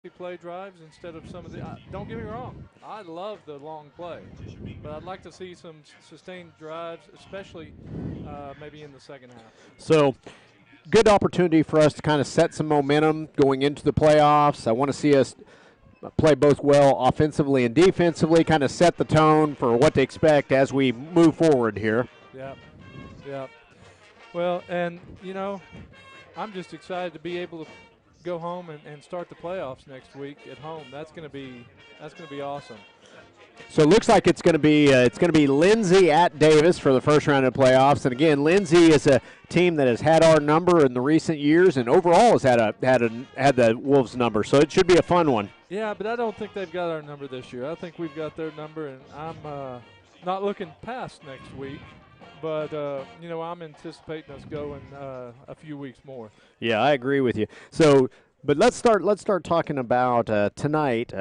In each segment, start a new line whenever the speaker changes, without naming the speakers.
play drives instead of some of the. Don't get me wrong, I love the long play, but I'd like to see some sustained drives, especially maybe in the second half.
So good opportunity for us to kind of set some momentum going into the playoffs. I want to see us play both well offensively and defensively, kind of set the tone for what to expect as we move forward here.
Yeah, yeah. Well, and I'm just excited to be able to go home and start the playoffs next week at home. That's gonna be awesome.
So it looks like it's going to be Lindsay at Davis for the first round of playoffs. And again, Lindsay is a team that has had our number in the recent years, and overall has had the Wolves number. So it should be a fun one.
Yeah, but I don't think they've got our number this year. I think we've got their number, and I'm not looking past next week. But I'm anticipating us going a few weeks more.
Yeah, I agree with you. So, but let's start talking about tonight.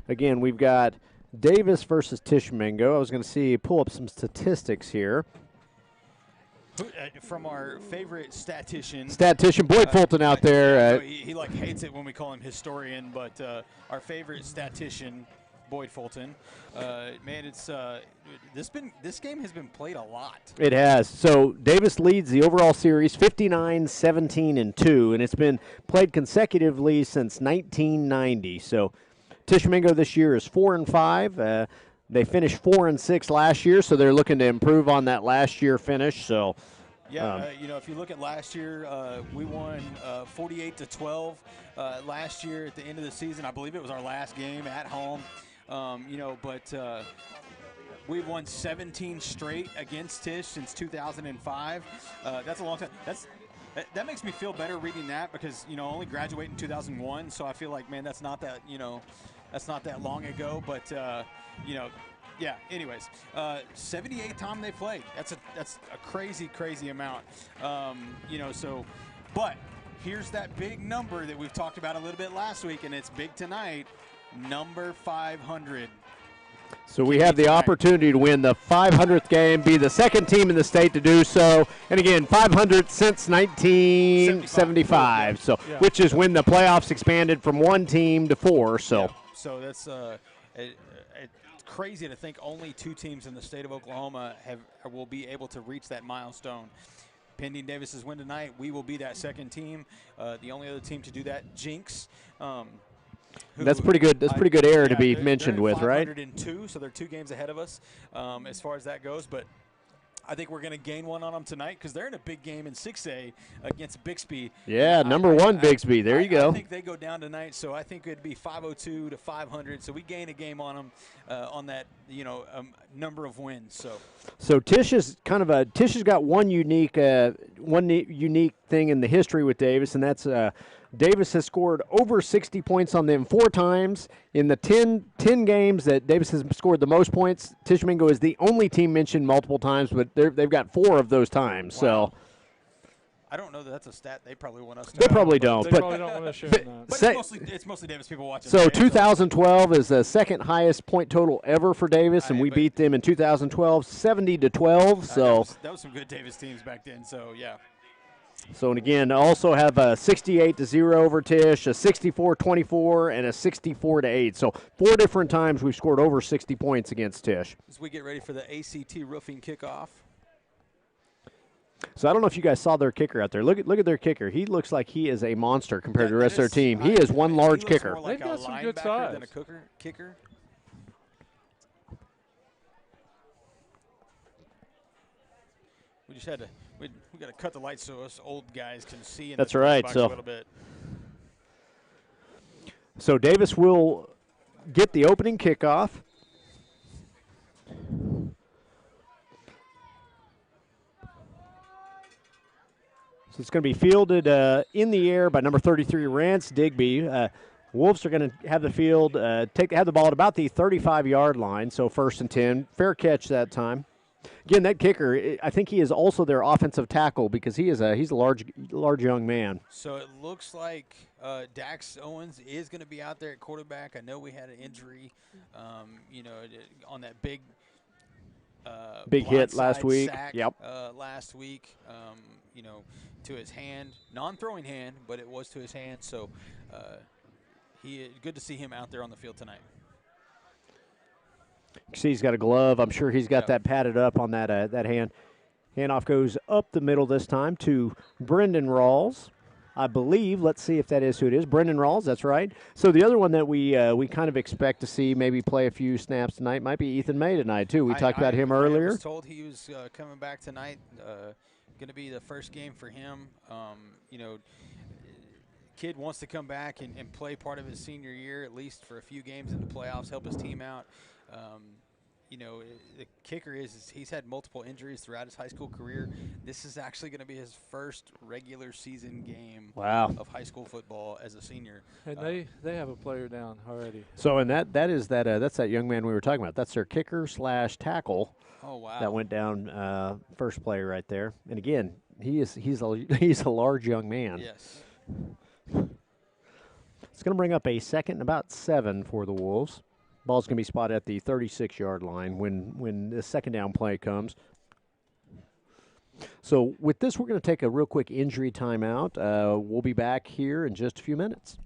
Again, we've got Davis versus Tishomingo. I was going to pull up some statistics here.
From our favorite statistician.
Boyd Fulton out there.
He like hates it when we call him historian, but our favorite statistician, Boyd Fulton. Man, it's this game has been played a lot.
It has. So Davis leads the overall series 59-17-2, and it's been played consecutively since 1990. So Tishomingo this year is 4-5. They finished 4-6 last year, so they're looking to improve on that last year finish. So,
yeah, if you look at last year, we won 48-12 last year at the end of the season. I believe it was our last game at home. But we've won 17 straight against Tish since 2005. That's a long time. That makes me feel better reading that because only graduated in 2001. So I feel like, man, that's not that long ago. But yeah. Anyways, 78 time they played. That's a crazy amount. But here's that big number that we've talked about a little bit last week, and it's big tonight. Number 500.
So we have the opportunity to win the 500th game, be the second team in the state to do so. And again, 500 since 1975. So, which is when the playoffs expanded from one team to four. So,
so that's it's crazy to think only two teams in the state of Oklahoma will be able to reach that milestone. Pending Davis's win tonight, we will be that second team. The only other team to do that, Jinx.
That's pretty good. That's pretty good air to be mentioned with, right?
502, so they're 2 games ahead of us as far as that goes. But I think we're going to gain one on them tonight because they're in a big game in 6A against Bixby.
Yeah, number one Bixby. There you go.
I think they go down tonight, so I think it'd be 502 to 500. So we gain a game on them on that number of wins.
So Tish has got one unique thing in the history with Davis, and that's Davis has scored over 60 points on them 4 times. In the 10 games that Davis has scored the most points, Tishomingo is the only team mentioned multiple times, but they've got 4 of those times. Wow. So
I don't know that that's a stat they probably want us to
They probably don't.
They
but
probably don't want to share that.
But it's mostly Davis people watching.
So 2012 is the second highest point total ever for Davis, and we beat them in 2012 70-12. So
that was some good Davis teams back then. So yeah.
So, and again, also have a 68-0 over Tish, a 64-24, and a 64-8. So 4 different times we've scored over 60 points against Tish.
As we get ready for the ACT roofing kickoff.
So I don't know if you guys saw their kicker out there. Look at their kicker. He looks like he is a monster compared to the rest of their team. He is one large kicker.
More like
They've got
a
some good
linebacker
size.
than a kicker. We just had to. We got to cut the lights so us old guys can see. In
That's
the
right.
box
So
a little bit.
So Davis will get the opening kickoff. So it's going to be fielded in the air by number 33, Rance Digby. Wolves are going to have the field, have the ball at about the 35-yard line, so 1st and 10. Fair catch that time. Again, that kicker, I think he is also their offensive tackle because he's a large young man.
So it looks like Dax Owens is going to be out there at quarterback. I know we had an injury, on that big
hit last week.
Sack,
yep.
Last week, to his hand, non-throwing hand, but it was to his hand. So good to see him out there on the field tonight.
See, he's got a glove. I'm sure he's got that padded up on that hand. Handoff goes up the middle this time to Brendan Rawls, I believe. Let's see if that is who it is. Brendan Rawls, that's right. So the other one that we kind of expect to see maybe play a few snaps tonight might be Ethan May tonight, too. We talked about him earlier.
I was told he was coming back tonight. Going to be the first game for him. Kid wants to come back and play part of his senior year, at least for a few games in the playoffs, help his team out. The kicker is he's had multiple injuries throughout his high school career. This is actually going to be his first regular season game of high school football as a senior.
And they have a player down already.
So, and that's that young man we were talking about. That's their kicker / tackle.
Oh, wow.
That went down first play right there. And again, he's a large young man.
Yes.
It's going to bring up a 2nd and about 7 for the Wolves. Ball's going to be spotted at the 36-yard line when the second down play comes. So with this, we're going to take a real quick injury timeout. We'll be back here in just a few minutes.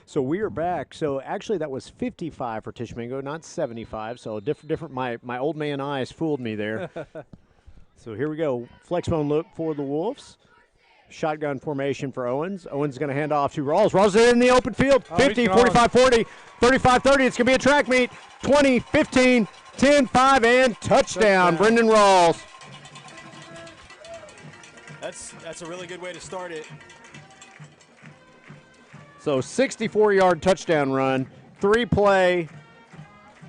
So we are back. So actually, that was 55 for Tishomingo, not 75. So different. My old man eyes fooled me there. So here we go. Flexbone look for the Wolves. Shotgun formation for Owens. Owens is going to hand off to Rawls. Rawls is in the open field. 50, 45, 40, 35, 30. It's going to be a track meet. 20, 15, 10, 5, and touchdown. Brendan Rawls.
That's a really good way to start it.
So 64-yard touchdown run, three play,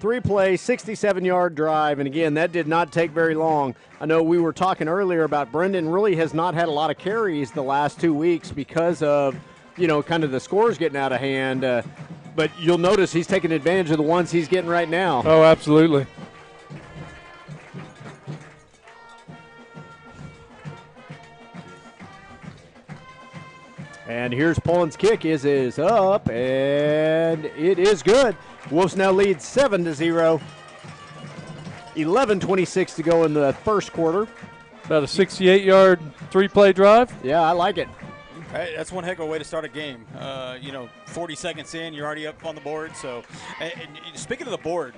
67-yard drive, and again, that did not take very long. I know we were talking earlier about Brendan really has not had a lot of carries the last 2 weeks because of, kind of the scores getting out of hand. But you'll notice he's taking advantage of the ones he's getting right now.
Oh, absolutely.
And here's Poland's kick is up, and it is good. Wolves now lead 7-0. 11:26 to go in the first quarter.
About a 68-yard three-play drive.
Yeah, I like it.
Hey, that's one heck of a way to start a game. 40 seconds in, you're already up on the board. So, and speaking of the board,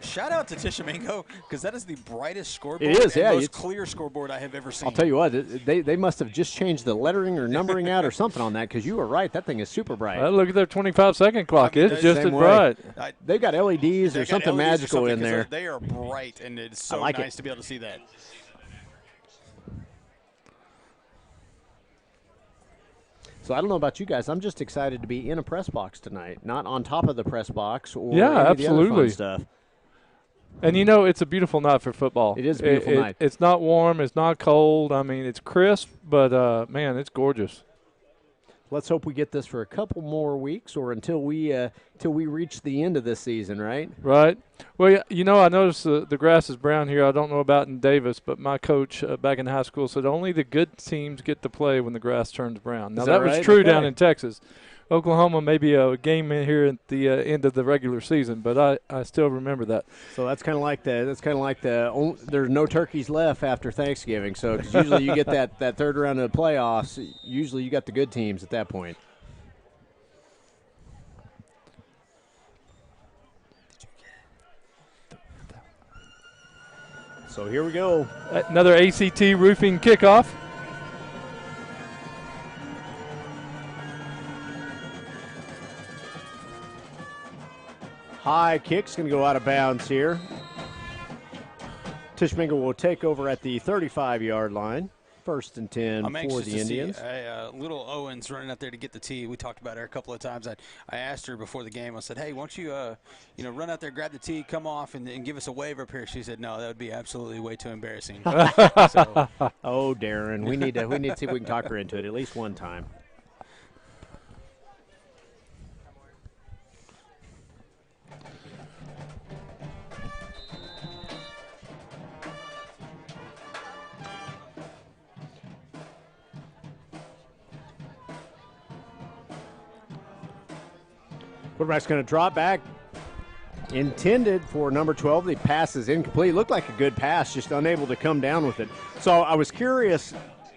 shout out to Tishomingo because that is the brightest scoreboard.
It is, yeah.
And most clear scoreboard I have ever seen.
I'll tell you what, they must have just changed the lettering or numbering out or something on that because you were right. That thing is super bright.
Look at their 25-second clock. It's just as bright.
They've got LEDs or something magical in there.
They are bright, and it's so nice to be able to see that.
So I don't know about you guys. I'm just excited to be in a press box tonight, not on top of the press box or
any
of the other fun stuff.
And it's a beautiful night for football.
It is a beautiful night.
It's not warm. It's not cold. I mean, it's crisp, but, man, it's gorgeous.
Let's hope we get this for a couple more weeks or until we reach the end of this season, right?
Right. Well, I noticed the grass is brown here. I don't know about in Davis, but my coach back in high school said only the good teams get to play when the grass turns brown. Now, that was true down in Texas. Oklahoma may be a game in here at the end of the regular season, but I still remember that.
So that's kind of like there's no turkeys left after Thanksgiving. So because usually you get that third round of the playoffs, usually you got the good teams at that point. So here we go.
Another ACT roofing kickoff.
High kick's going to go out of bounds here. Tishomingo will take over at the 35-yard line. 1st and 10 for the Indians.
See, little Owens running out there to get the tee. We talked about her a couple of times. I asked her before the game. I said, "Hey, why don't you, run out there, grab the tee, come off, and give us a wave up here?" She said, "No, that would be absolutely way too embarrassing."
Oh, Darren, we need to see if we can talk her into it at least one time. Quarterback's going to drop back. Intended for number 12. The pass is incomplete. Looked like a good pass, just unable to come down with it. So I was curious,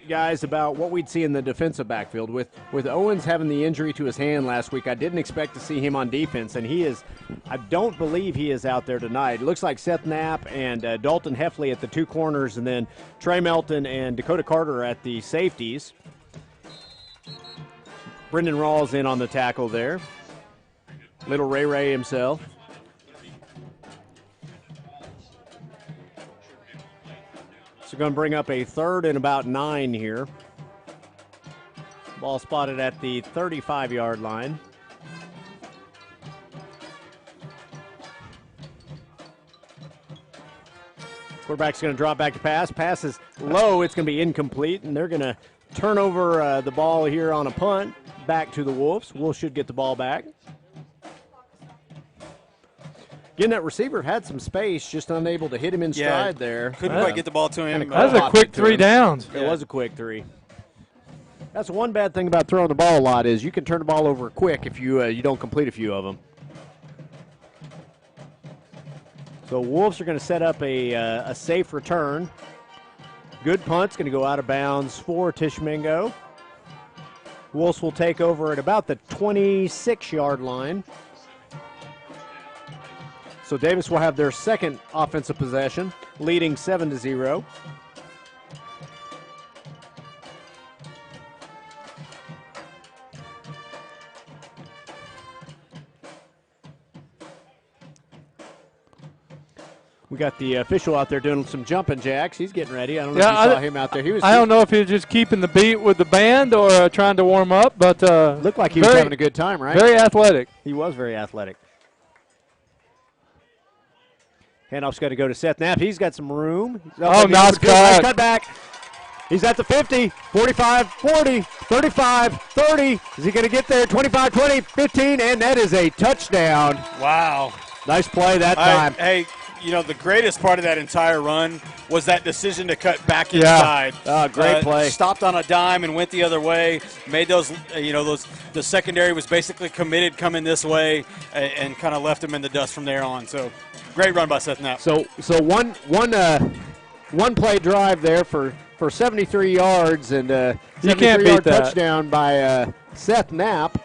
guys, about what we'd see in the defensive backfield. With Owens having the injury to his hand last week, I didn't expect to see him on defense, and he is, I don't believe he is out there tonight. It looks like Seth Knapp and Dalton Heffley at the two corners, and then Trey Melton and Dakota Carter at the safeties. Brendan Rawls in on the tackle there. Little Ray himself. So going to bring up a 3rd and about 9 here. Ball spotted at the 35-yard line. Quarterback's going to drop back to pass. Pass is low. It's going to be incomplete, and they're going to turn over the ball here on a punt back to the Wolves. Wolves should get the ball back. Again, that receiver had some space, just unable to hit him in stride there.
Couldn't quite get the ball to him.
That was a quick 3 downs.
It was a quick 3. That's one bad thing about throwing the ball a lot is you can turn the ball over quick if you don't complete a few of them. So Wolves are going to set up a safe return. Good punt's going to go out of bounds for Tishomingo. Wolves will take over at about the 26-yard line. So Davis will have their second offensive possession, leading 7-0. We got the official out there doing some jumping jacks. He's getting ready. I don't know if you saw him out there.
I don't know if he was just keeping the beat with the band or trying to warm up, but
looked like he was having a good time, right?
Very athletic.
He was very athletic. Handoff's got to go to Seth Knapp. He's got some room.
Nice cut.
Cut back. He's at the 50, 45, 40, 35, 30. Is he going to get there? 25, 20, 15, and that is a touchdown.
Wow.
Nice play that time.
Hey, the greatest part of that entire run was that decision to cut back inside.
Yeah. Great play.
Stopped on a dime and went the other way. Made those, the secondary was basically committed coming this way and kind of left him in the dust from there on. So great run by Seth Knapp.
So one play drive there for 73 yards and a 73-yard touchdown by Seth Knapp.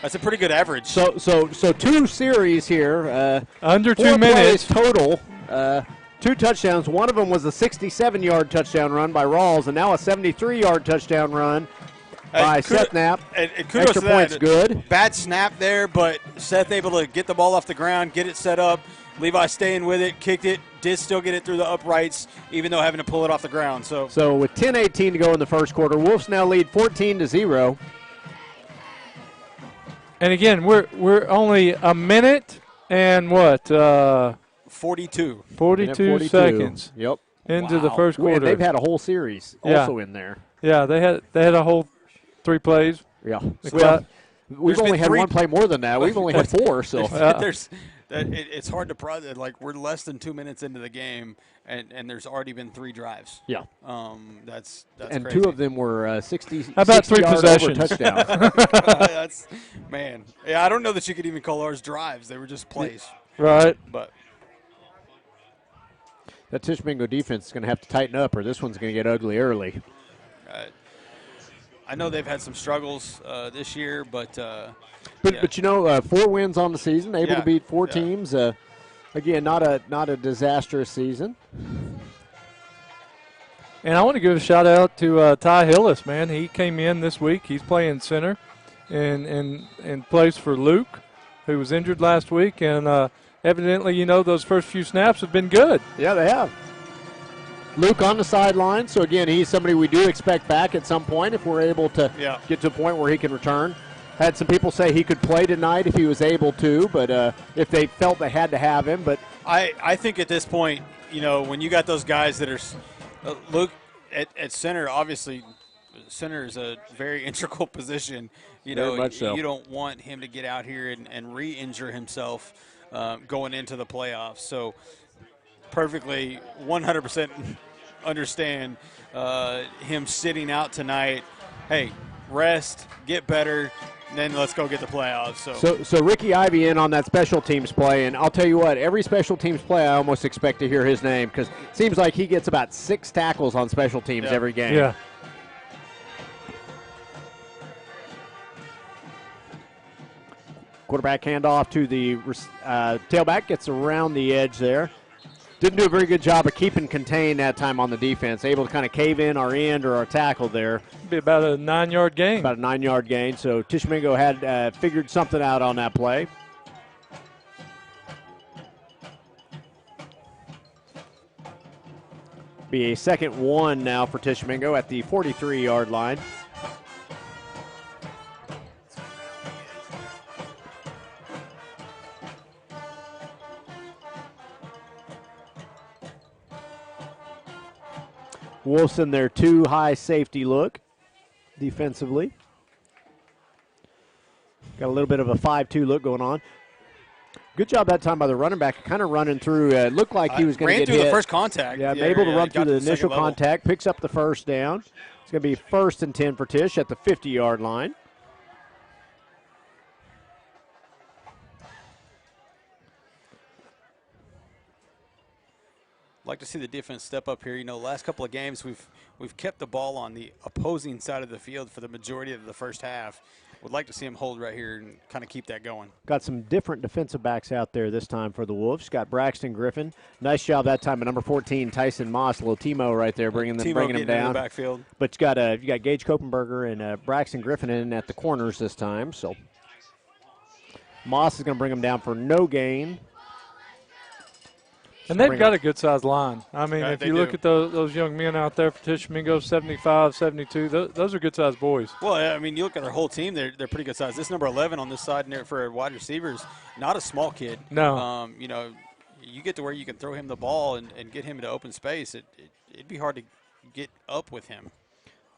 That's a pretty good average.
So 2 series here.
Under 2
4
minutes
plays total. 2 touchdowns. One of them was a 67-yard touchdown run by Rawls, and now a 73-yard touchdown run by Seth Knapp.
And kudos
Extra
to that.
points good.
Bad snap there, but Seth able to get the ball off the ground, get it set up. Levi staying with it, kicked it, did still get it through the uprights, even though having to pull it off the ground. So
with 10:18 to go in the first quarter, Wolves now lead 14-0.
And again, we're only a minute and
42
seconds.
Yep.
Into the first quarter.
They've had a whole series also in there.
Yeah, they had a whole 3 plays.
Yeah.
We've
only had 1 play more than that. We've only had 4. So
it's hard to process. Like, we're less than 2 minutes into the game, and there's already been 3 drives.
Yeah.
That's
and
crazy.
2 of them were 60.
How about 3 possessions?
Touchdowns.
Yeah, I don't know that you could even call ours drives. They were just plays.
Right.
But
that Tishomingo defense is going to have to tighten up, or this one's going to get ugly early.
I know they've had some struggles this year, but
4 wins on the season, able to beat 4 teams. Again, not a disastrous season.
And I want to give a shout out to Ty Hillis, man. He came in this week. He's playing center and plays for Luke, who was injured last week. And evidently, those first few snaps have been good.
Yeah, they have. Luke on the sideline. So, again, he's somebody we do expect back at some point if we're able to get to a point where he can return. Had some people say he could play tonight if he was able to, but if they felt they had to have him. But
I think at this point, when you got those guys that are Luke at center, obviously center is a very integral position.
Very much so.
You don't want him to get out here and re-injure himself going into the playoffs. So perfectly 100% understand him sitting out tonight. Hey, rest, get better, then let's go get the playoffs.
So Ricky Ivey in on that special teams play, and I'll tell you what, every special teams play I almost expect to hear his name because it seems like he gets about 6 tackles on special teams every game.
Yeah.
Quarterback handoff to the tailback, gets around the edge there. Didn't do a very good job of keeping contained that time on the defense. Able to kind of cave in our end or our tackle there.
Be about a 9-yard gain.
About a 9-yard gain. So Tishomingo had figured something out on that play. Be a 2nd 1 now for Tishomingo at the 43-yard line. Wolves in their 2 high safety look defensively. Got a little bit of a 5-2 look going on. Good job that time by the running back, kind of running through. It looked like he was going to get hit.
Ran through the first contact.
Yeah, able to run through the initial contact, picks up the first down. It's going to be 1st and 10 for Tish at the 50-yard line.
Like to see the defense step up here. You know, the last couple of games we've kept the ball on the opposing side of the field for the majority of the first half. Would like to see him hold right here and kind of keep that going. Got
some different defensive backs out there this time for the Wolves. Got Braxton Griffin. Nice job that time at number 14, Tyson Moss. Little Timo right there bringing him down.
In the backfield.
But you got Gage Kopenberger and Braxton Griffin in at the corners this time. So Moss is going to bring him down for no gain.
And they've got a good-sized line. I mean, if you look at those young men out there for Tishomingo, 75, 72, those are good-sized boys.
Well, I mean, you look at their whole team, they're pretty good size. This number 11 on this side for wide receivers, not a small kid.
No.
You know, you get to where you can throw him the ball and get him into open space. It'd be hard to get up with him.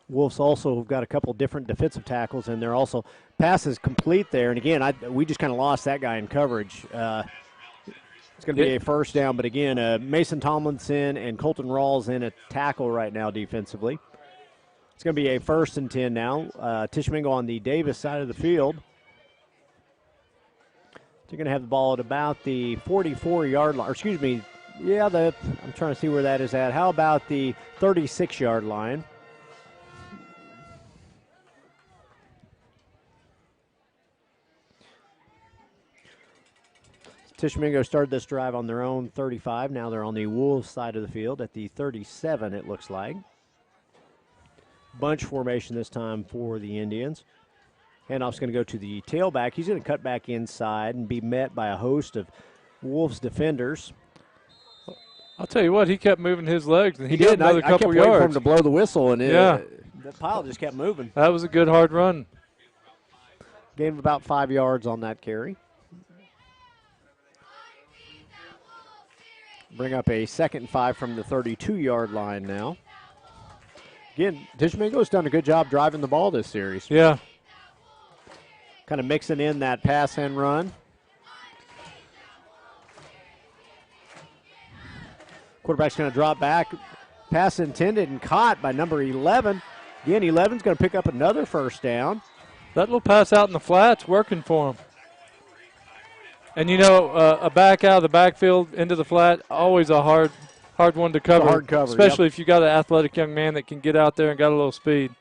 Wolves also have got a couple different defensive tackles, and they're also passes complete there. And, again, we just kind of lost that guy in coverage. It's going to be a first down, but again, Mason Tomlinson and Colton Rawls in a tackle right now defensively. It's going to be a 1st and 10 now. Tishomingo on the Davis side of the field. They're going to have the ball at about the 44-yard line. Or excuse me, I'm trying to see where that is at. How about the 36-yard line? Tishomingo started this drive on their own 35. Now they're on the Wolves side of the field at the 37, it looks like. Bunch formation this time for the Indians. Handoff's going to go to the tailback. He's going to cut back inside and be met by a host of Wolves defenders.
I'll tell you what, he kept moving his legs, and he got another couple
I kept
yards.
waiting for him to blow the whistle, and
the
pile just kept moving.
That was a good hard run.
Gave him about 5 yards on that carry. Bring up a 2nd and 5 from the 32-yard line now. Again, Tishomingo's done a good job driving the ball this series.
Yeah.
Kind of mixing in that pass and run. Quarterback's going to drop back. Pass intended and caught by number 11. Again, 11's going to pick up another first down.
That little pass out in the flat's working for him. And, you know, a back out of the backfield into the flat, always a hard one to cover.
Hard cover,
especially if you got an athletic young man that can get out there and got a little speed.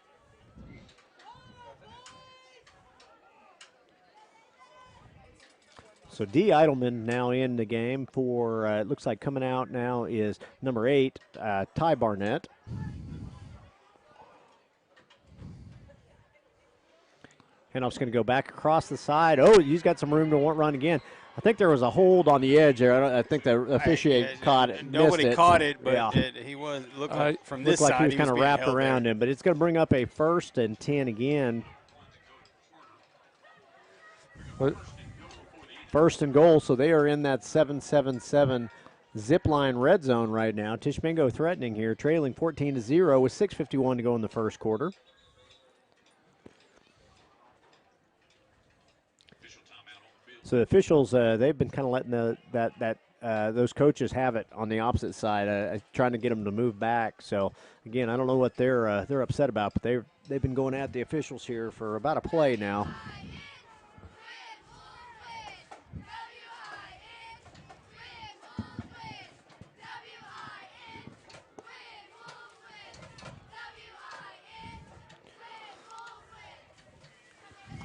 So D. Eidelman now in the game for, it looks like coming out now is number 8, Ty Barnett. Handoff's going to go back across the side. Oh, he's got some room to run again. I think there was a hold on the edge there. I think the officiate caught it.
Nobody caught it, but he looked like from this side.
Looked like he was kind of wrapped around him, but it's going to bring up a 1st and 10 again.
What?
1st and goal, so they are in that 7-7-7 zip line red zone right now. Tishomingo threatening here, trailing 14-0 with 6:51 to go in the first quarter. So the officials, they've been kind of letting those coaches have it on the opposite side, trying to get them to move back. So again, I don't know what they're upset about, but they've been going at the officials here for about a play now.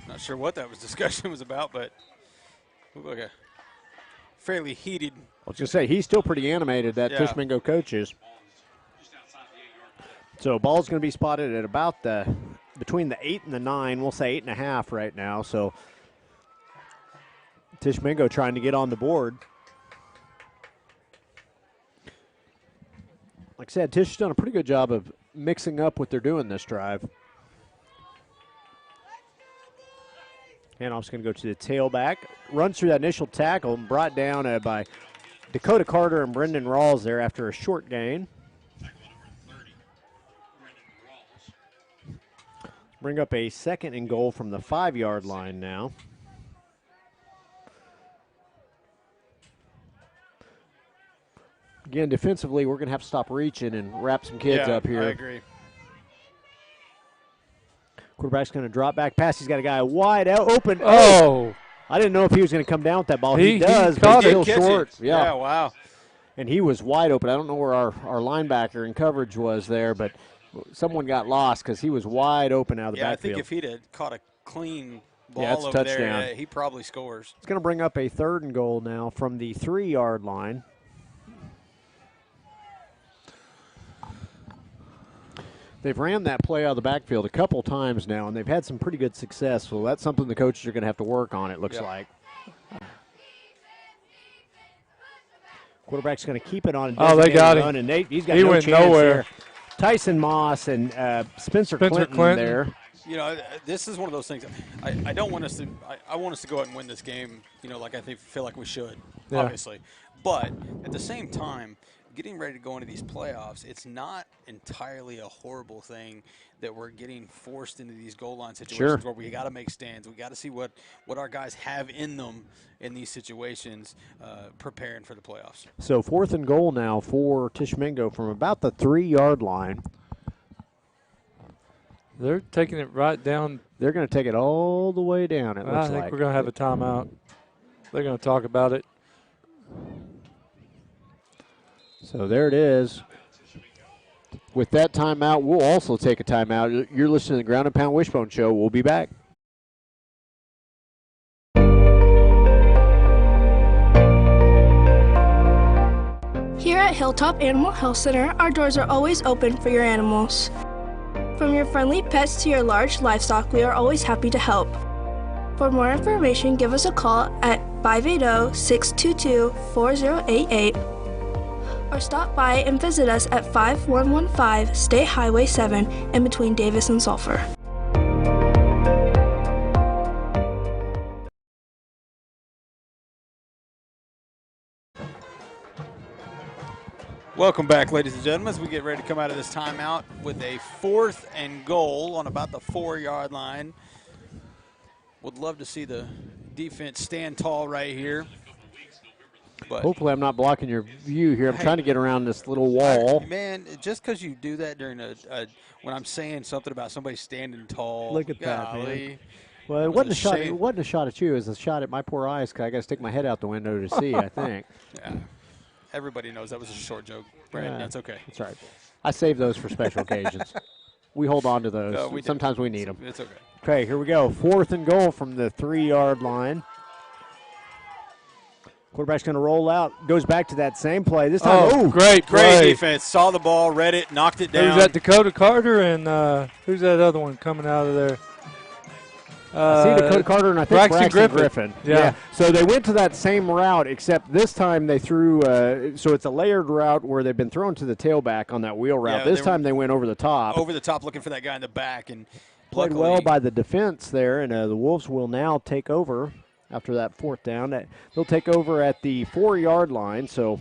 Not sure what that discussion was about, but looked like a fairly heated.
I was going to say, he's still pretty animated, that Tishomingo coach is. So ball's going to be spotted at about between the 8 and the 9. We'll say 8.5 right now. So Tishomingo trying to get on the board. Like I said, Tish has done a pretty good job of mixing up what they're doing this drive. Handoff's going to go to the tailback. Runs through that initial tackle and brought down by Dakota Carter and Brendan Rawls there after a short gain. Bring up a 2nd and goal from the 5-yard line now. Again, defensively, we're going to have to stop reaching and wrap some kids up here.
I agree.
Quarterback's going to drop back pass. He's got a guy wide out, open.
Oh!
I didn't know if he was going to come down with that ball. He
does,
but
he's
still short.
Yeah, wow.
And he was wide open. I don't know where our linebacker in coverage was there, but someone got lost because he was wide open out of the backfield.
I think if he'd have caught a clean ball
it's a
over
touchdown.
there, he probably scores.
It's going to bring up a 3rd and goal now from the 3-yard line. They've ran that play out of the backfield a couple times now, and they've had some pretty good success. So that's something the coaches are going to have to work on, it looks like. Quarterback's going to keep it on.
Oh, they got him.
And he's got
he
no
went
chance
nowhere.
there. Tyson Moss and Spencer Clinton there.
You know, this is one of those things. I don't want us to. I want us to go out and win this game. You know, like I feel like we should, obviously. But at the same time, getting ready to go into these playoffs, it's not entirely a horrible thing that we're getting forced into these goal line situations where we got to make stands. We got to see what our guys have in them in these situations, preparing for the playoffs.
So 4th and goal now for Tishomingo from about the 3-yard line.
They're taking it right down.
They're going to take it all the way down, it looks like.
I think we're going to have a timeout. They're going to talk about it.
So there it is. With that timeout, we'll also take a timeout. You're listening to the Ground and Pound Wishbone Show. We'll be back.
Here at Hilltop Animal Health Center, our doors are always open for your animals. From your friendly pets to your large livestock, we are always happy to help. For more information, give us a call at 580-622-4088 or stop by and visit us at 5115 State Highway 7 in between Davis and Sulphur.
Welcome back, ladies and gentlemen, as we get ready to come out of this timeout with a 4th and goal on about the 4-yard line. Would love to see the defense stand tall right here. But
hopefully I'm not blocking your view here. I'm trying to get around this little wall.
Man, just because you do that during when I'm saying something about somebody standing tall.
Look at that, man. Well, it wasn't a shot. It wasn't a shot at you. It was a shot at my poor eyes because I got to stick my head out the window to see, I think.
Yeah. Everybody knows that was a short joke, Brad. That's okay.
That's right. I save those for special occasions. We hold on to those. Sometimes we need them.
It's okay.
Okay, here we go. 4th and goal from the 3-yard line. Quarterback's going to roll out. Goes back to that same play. This time,
great
defense. Saw the ball, read it, knocked it down.
Who's that, Dakota Carter, and who's that other one coming out of there?
I see Dakota Carter and I think Braxton Griffin.
Yeah.
So they went to that same route, except this time they threw so it's a layered route where they've been thrown to the tailback on that wheel route. This time they went over the top.
Over the top looking for that guy in the back. And
played well by the defense there, and the Wolves will now take over after that 4th down. They'll take over at the 4-yard line, so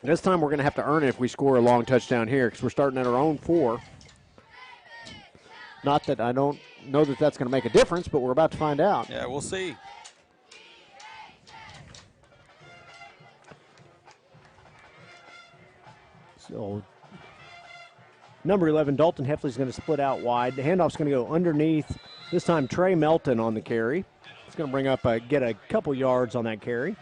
this time we're going to have to earn it if we score a long touchdown here because we're starting at our own 4. Not that I don't know that that's going to make a difference, but we're about to find out.
Yeah, we'll see.
So number 11, Dalton Heffley's going to split out wide. The handoff's going to go underneath. This time Trey Melton on the carry. It's going to bring up get a couple yards on that carry.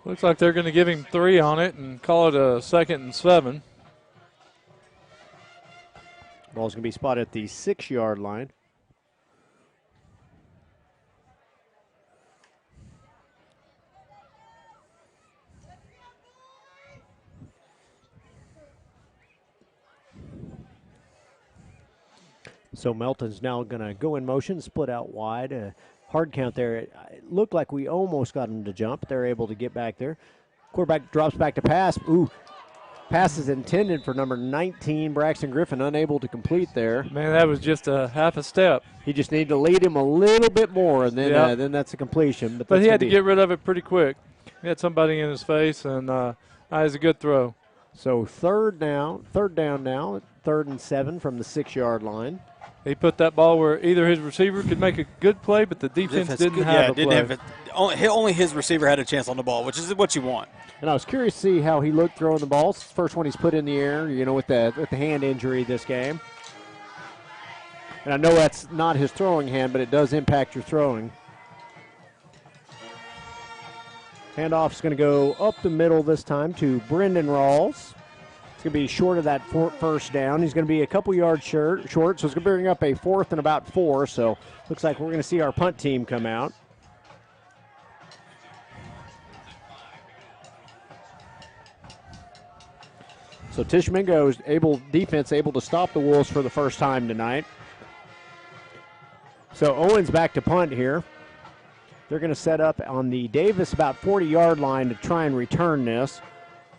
Looks like they're going to give him 3 on it and call it a 2nd and 7.
Ball's going to be spotted at the 6-yard line. So Melton's now going to go in motion, split out wide. Hard count there. It looked like we almost got him to jump. They're able to get back there. Quarterback drops back to pass. Ooh, pass is intended for number 19, Braxton Griffin, unable to complete there.
Man, that was just a half a step.
He just needed to lead him a little bit more, and then that's a completion.
But he had to get rid of it pretty quick. He had somebody in his face, and that was a good throw.
So third down now, 3rd and 7 from the 6-yard line.
He put that ball where either his receiver could make a good play, but the defense didn't have a play.
Only his receiver had a chance on the ball, which is what you want.
And I was curious to see how he looked throwing the ball. It's the first one he's put in the air, with the hand injury this game. And I know that's not his throwing hand, but it does impact your throwing. Handoff's going to go up the middle this time to Brendan Rawls. It's going to be short of that first down. He's going to be a couple yards short, so it's going to bring up a 4th and about 4. So looks like we're going to see our punt team come out. So Tishomingo's defense able to stop the Wolves for the first time tonight. So Owens back to punt here. They're going to set up on the Davis about 40-yard line to try and return this.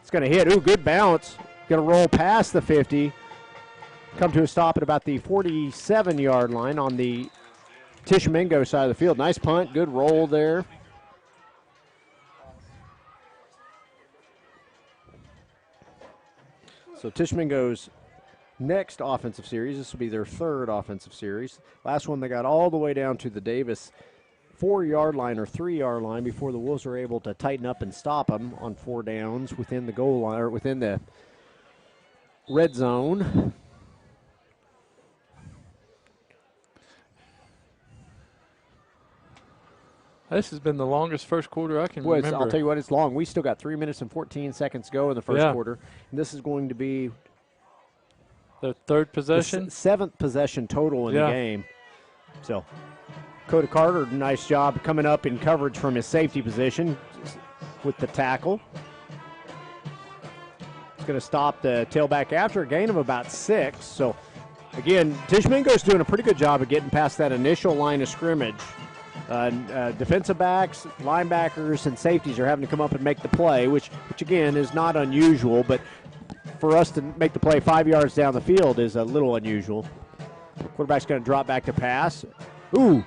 It's going to hit. Ooh, good bounce. Going to roll past the 50. Come to a stop at about the 47-yard line on the Tishomingo side of the field. Nice punt. Good roll there. So Tishomingo's next offensive series, this will be their 3rd offensive series. Last one they got all the way down to the Davis 4-yard line or 3-yard line before the Wolves were able to tighten up and stop them on 4 downs within the goal line or within the red zone.
This has been the longest first quarter I can remember.
I'll tell you what, it's long. We still got 3 minutes and 14 seconds to go in the first quarter. And this is going to be
the 3rd possession?
The 7th possession total in the game. So Dakota Carter, nice job coming up in coverage from his safety position with the tackle. It's going to stop the tailback after a gain of about 6. So, again, Tishomingo's doing a pretty good job of getting past that initial line of scrimmage. Defensive backs, linebackers, and safeties are having to come up and make the play, which again, is not unusual, but for us to make the play 5 yards down the field is a little unusual. Quarterback's going to drop back to pass. Ooh.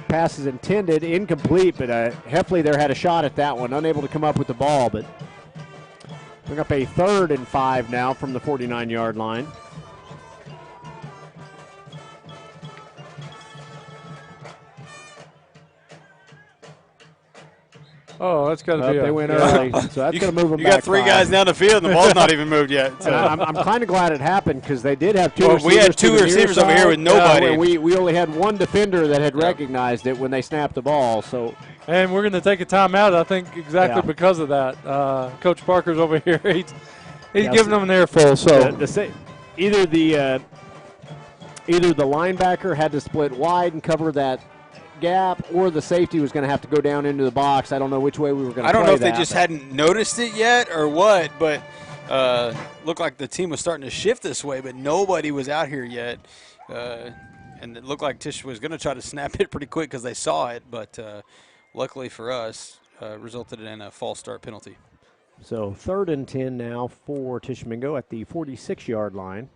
Pass is intended, incomplete, but Heffley there had a shot at that one, unable to come up with the ball, but bring up a 3rd and 5 now from the 49-yard line.
Oh, that's got to be.
They went early, so that's going to move them back.
You got 3 guys down the field, and the ball's not even moved yet. So.
I'm kind of glad it happened because they did have 2 receivers.
We had 2 receivers over here with nobody.
We only had 1 defender that had recognized it when they snapped the ball. So,
and we're going to take a timeout, I think, exactly because of that. Coach Parker's over here. He's giving them an earful. So
either the linebacker had to split wide and cover that gap, or the safety was going to have to go down into the box. I don't know which way we were going to play that.
I don't know if they just hadn't noticed it yet or what, but looked like the team was starting to shift this way, but nobody was out here yet. And it looked like Tish was going to try to snap it pretty quick because they saw it, but luckily for us, resulted in a false start penalty.
So 3rd and 10 now for Tishomingo at the 46-yard line.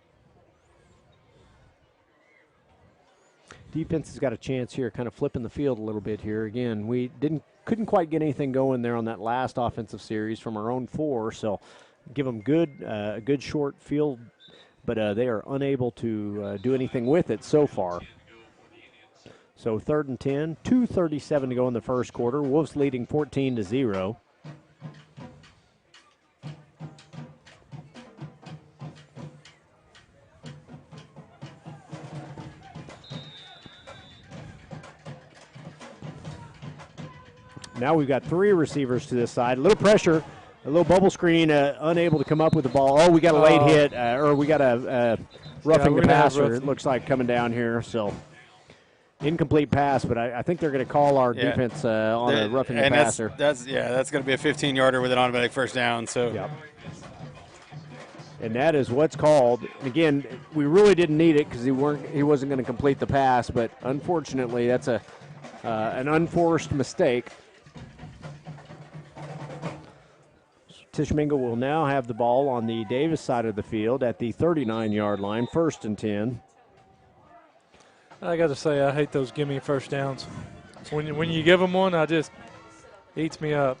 Defense has got a chance here, kind of flipping the field a little bit here. Again, we couldn't quite get anything going there on that last offensive series from our own 4, so give them a good short field, but they are unable to do anything with it so far. So 3rd and 10, 2:37 to go in the first quarter. Wolves leading 14-0. Now we've got 3 receivers to this side. A little pressure, a little bubble screen, unable to come up with the ball. Oh, we got a late hit, or we got a roughing the passer, it looks like, coming down here. So incomplete pass, but I think they're going to call our defense on a roughing the passer.
That's going to be a 15-yarder with an automatic first down. So.
Yep. And that is what's called. Again, we really didn't need it because he wasn't going to complete the pass, but unfortunately, that's an unforced mistake. Tishomingo will now have the ball on the Davis side of the field at the 39-yard line, 1st and 10.
I got to say, I hate those gimme first downs. When you give them one, I just eats me up.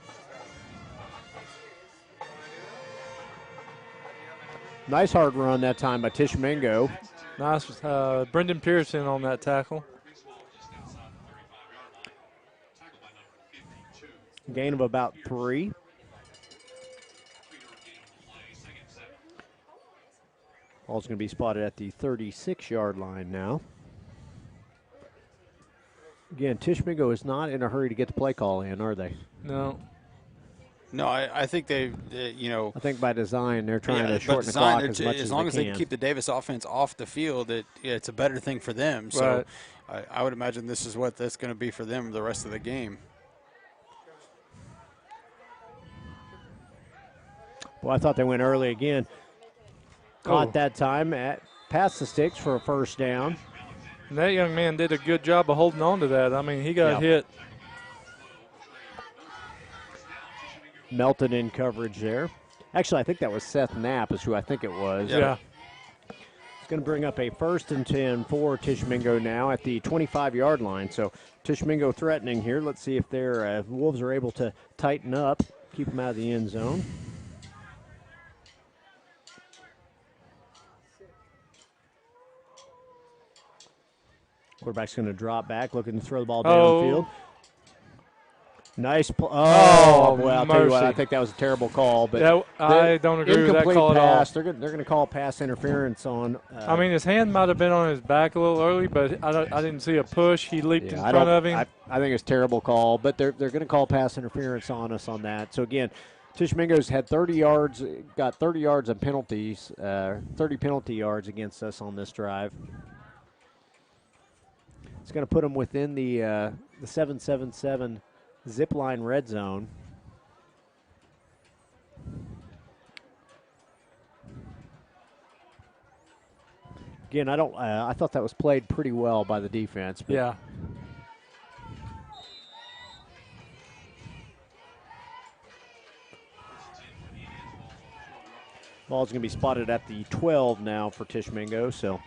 Nice hard run that time by Tishomingo.
Nice, Brendan Pearson on that tackle.
Gain of about 3. Ball's going to be spotted at the 36-yard line now. Again, Tishomingo is not in a hurry to get the play call in, are they?
No.
No, I think they
I think by design they're trying to shorten the clock as much as
long as
they
they keep the Davis offense off the field, it's a better thing for them. So
right.
I would imagine this is what that's going to be for them the rest of the game.
Well, I thought they went early again. Caught that time past the sticks for a first down.
And that young man did a good job of holding on to that. I mean, he got hit.
Melted in coverage there. Actually, I think that was Seth Knapp is who I think it was.
Yeah.
It's going to bring up a 1st and 10 for Tishomingo now at the 25-yard line. So Tishomingo threatening here. Let's see if their Wolves are able to tighten up, keep them out of the end zone. Quarterback's going to drop back, looking to throw the ball downfield. Nice play. Well, I'll tell you what, I think that was a terrible call. But
I don't agree with that call at all.
They're going to call pass interference on.
I mean, his hand might have been on his back a little early, but I didn't see a push. He leaped in front of him.
I think it's a terrible call, but they're going to call pass interference on us on that. So, again, Tishomingo's had 30 yards, got 30 yards of penalties, 30 penalty yards against us on this drive. It's going to put them within the 7-7-7 zip line red zone. Again, I thought that was played pretty well by the defense. But
yeah.
Ball's going to be spotted at the 12 now for Tishomingo. So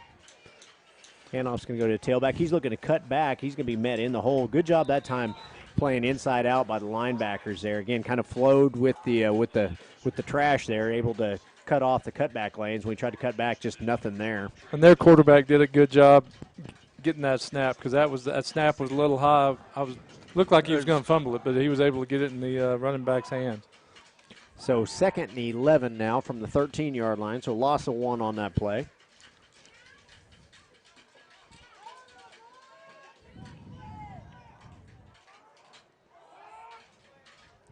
handoff's going to go to the tailback. He's looking to cut back. He's going to be met in the hole. Good job that time playing inside out by the linebackers there. Again, kind of flowed with the trash there, able to cut off the cutback lanes. When we tried to cut back, just nothing there.
And their quarterback did a good job getting that snap because that snap was a little high. Looked like he was going to fumble it, but he was able to get it in the running back's hands.
So 2nd and 11 now from the 13-yard line. So loss of 1 on that play.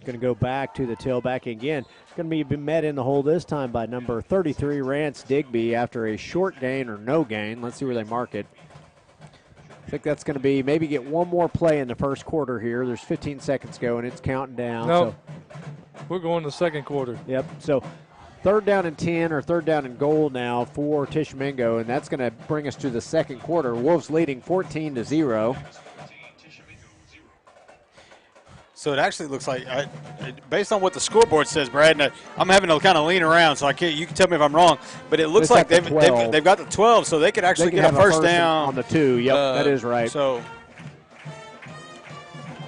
Going to go back to the tailback again. Going to be met in the hole this time by number 33, Rance Digby, after a short gain or no gain. Let's see where they mark it. I think that's going to be maybe get one more play in the first quarter here. There's 15 seconds go, and it's counting down.
No, we're going to the second quarter.
Yep, so 3rd down and 10 or 3rd down and goal now for Tishomingo, and that's going to bring us to the second quarter. Wolves leading 14-0.
So it actually looks like, based on what the scoreboard says, Brad, and I'm having to kind of lean around, so you can tell me if I'm wrong, but it looks like they've got the 12, so they could actually get a first down.
On the 2, yep, that is right.
So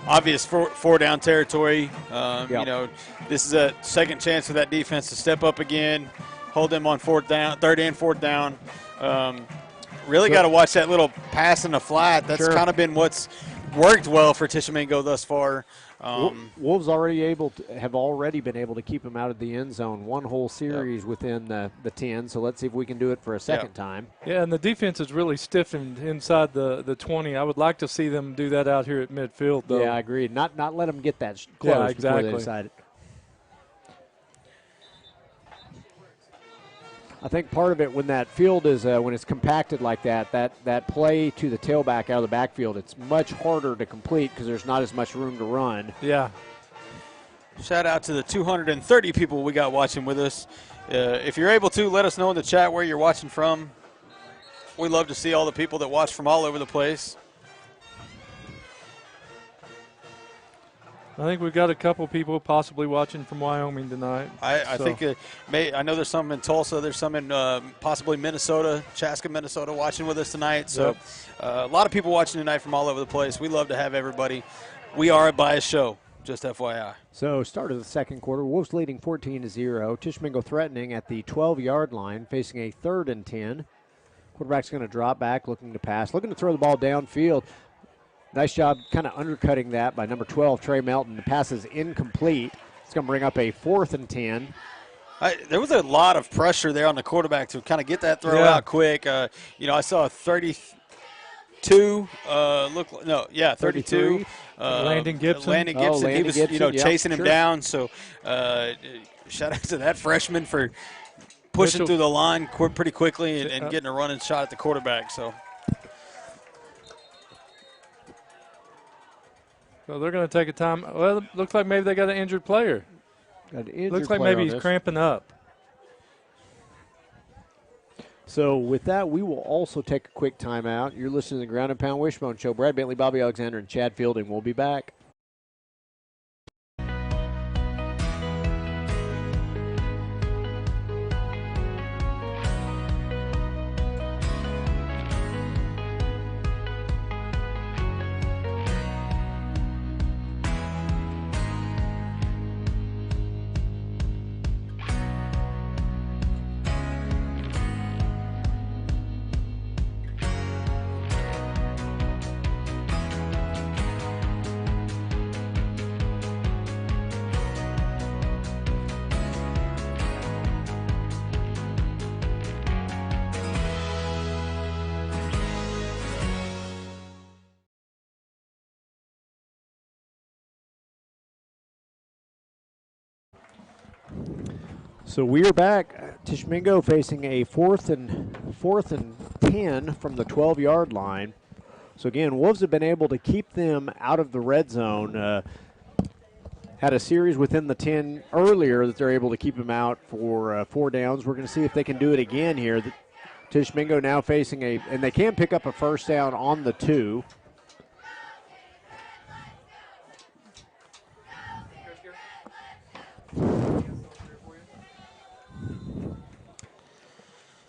obvious four down territory.
Yep.
You know, this is a second chance for that defense to step up again, hold them on 4th down, 3rd and 4th down. Really got to watch that little pass in the flat. That's kind of been what's worked well for Tishomingo thus far.
Wolves have already been able to keep him out of the end zone one whole series within the 10, so let's see if we can do it for a second time.
Yeah, and the defense is really stiffened inside the 20. I would like to see them do that out here at midfield, though.
Yeah, I agree. Not let them get that close before they decide it. I think part of it when that field is when it's compacted like that play to the tailback out of the backfield, it's much harder to complete because there's not as much room to run.
Yeah.
Shout out to the 230 people we got watching with us. If you're able to, let us know in the chat where you're watching from. We love to see all the people that watch from all over the place.
I think we've got a couple people possibly watching from Wyoming tonight.
I think I know there's some in Tulsa. There's some in possibly Minnesota, Chaska, Minnesota, watching with us tonight. So a lot of people watching tonight from all over the place. We love to have everybody. We are a biased show, just FYI.
So start of the second quarter, Wolves leading 14-0. Tishomingo threatening at the 12-yard line, facing a 3rd and 10. Quarterback's going to drop back, looking to pass, looking to throw the ball downfield. Nice job kind of undercutting that by number 12, Trey Melton. The pass is incomplete. It's going to bring up a 4th and 10.
There was a lot of pressure there on the quarterback to kind of get that throw out quick. I saw a 32. 32.
Landon Gibson.
Landon Gibson. He was, chasing him down. So shout out to that freshman for pushing through the line pretty quickly and getting a running shot at the quarterback. So
they're going to take a time. Well, it looks like maybe they got an injured player. Looks like maybe he's cramping up.
So with that, we will also take a quick timeout. You're listening to the Ground and Pound Wishbone Show. Brad Bentley, Bobby Alexander, and Chad Fielding will be back. So we are back. Tishomingo facing a 4th and 10 from the 12-yard line. So again, Wolves have been able to keep them out of the red zone. Had a series within the 10 earlier that they're able to keep them out for 4 downs. We're going to see if they can do it again here. Tishomingo now facing and they can pick up a first down on the 2.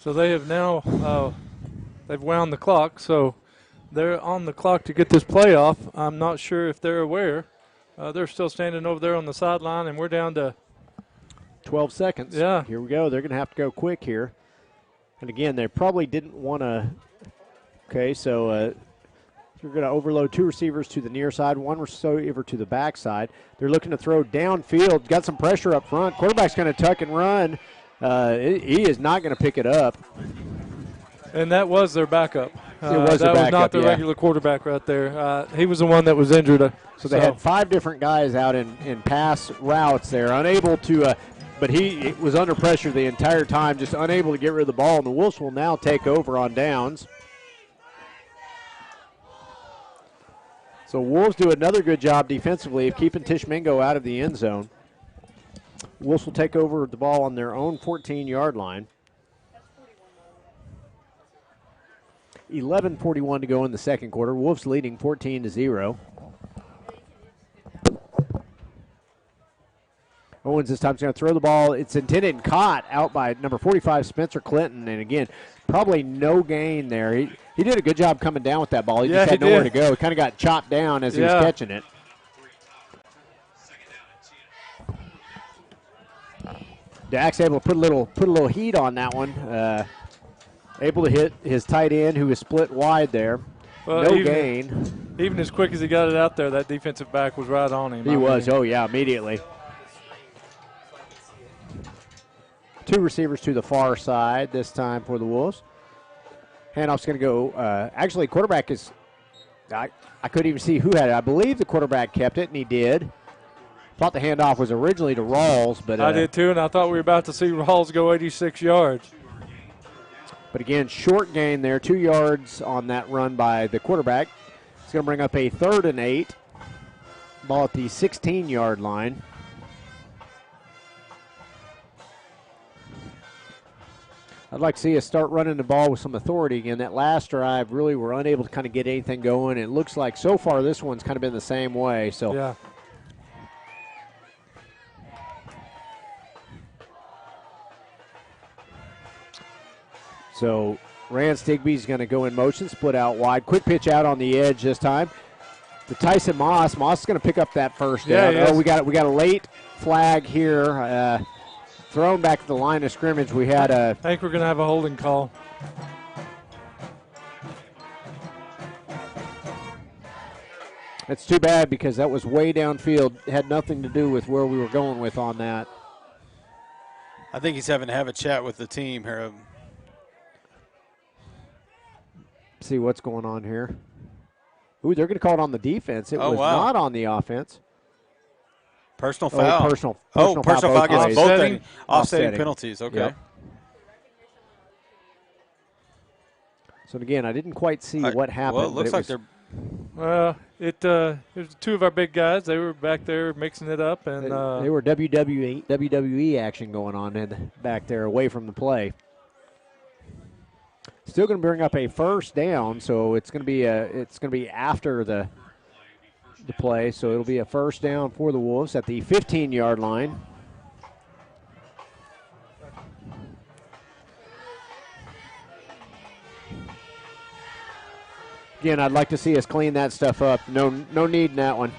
So they have now, they've wound the clock, so they're on the clock to get this play off. I'm not sure if they're aware. They're still standing over there on the sideline, and we're down to
12 seconds.
Yeah.
Here we go. They're going to have to go quick here. And again, they probably didn't want to. Okay, so you're going to overload 2 receivers to the near side, 1 receiver to the back side. They're looking to throw downfield. Got some pressure up front. Quarterback's going to tuck and run. He is not going to pick it up.
And that was their backup.
It was
that was not the regular quarterback right there. He was the one that was injured.
So they had 5 different guys out in pass routes there, unable to but he was under pressure the entire time, just unable to get rid of the ball, and the Wolves will now take over on downs. So Wolves do another good job defensively of keeping Tishomingo out of the end zone. Wolves will take over the ball on their own 14-yard line. 11:41 to go in the second quarter. Wolves leading 14-0. Owens this time is going to throw the ball. It's intended and caught out by number 45, Spencer Clinton. And again, probably no gain there. He did a good job coming down with that ball. He just had nowhere to go. He kind of got chopped down as he was catching it. Dak's able to put a little heat on that one. Able to hit his tight end, who was split wide there.
Well,
no gain.
Even as quick as he got it out there, that defensive back was right on him.
He was. Oh, yeah, immediately. 2 receivers to the far side this time for the Wolves. Handoff's going to go. Actually, quarterback is. I couldn't even see who had it. I believe the quarterback kept it, and he did. Thought the handoff was originally to Rawls, but
I did too, and I thought we were about to see Rawls go 86 yards.
But again, short gain there, 2 yards on that run by the quarterback. It's going to bring up a 3rd and 8. Ball at the 16-yard line. I'd like to see us start running the ball with some authority again. That last drive, really were unable to kind of get anything going. It looks like so far this one's kind of been the same way. So
yeah.
So Rand Stigby's going to go in motion, split out wide. Quick pitch out on the edge this time to Tyson Moss. Moss is going to pick up that first down.
Yeah,
oh, we got a late flag here. Thrown back to the line of scrimmage. We had a.
I think we're going to have a holding call.
It's too bad because that was way downfield. It had nothing to do with where we were going with on that.
I think he's having to have a chat with the team here.
See what's going on here. Ooh, they're going to call it on the defense. It was not on the offense.
Personal foul.
Personal
foul against both offsetting penalties. Okay.
Yep. So again, I didn't quite see what happened.
Well, it looks like they're.
It was 2 of our big guys. They were back there mixing it up, and
they were WWE action going on back there, away from the play. Still going to bring up a first down, so it's going to be after the play, so it'll be a first down for the Wolves at the 15-yard line. Again, I'd like to see us clean that stuff up. No need in that one.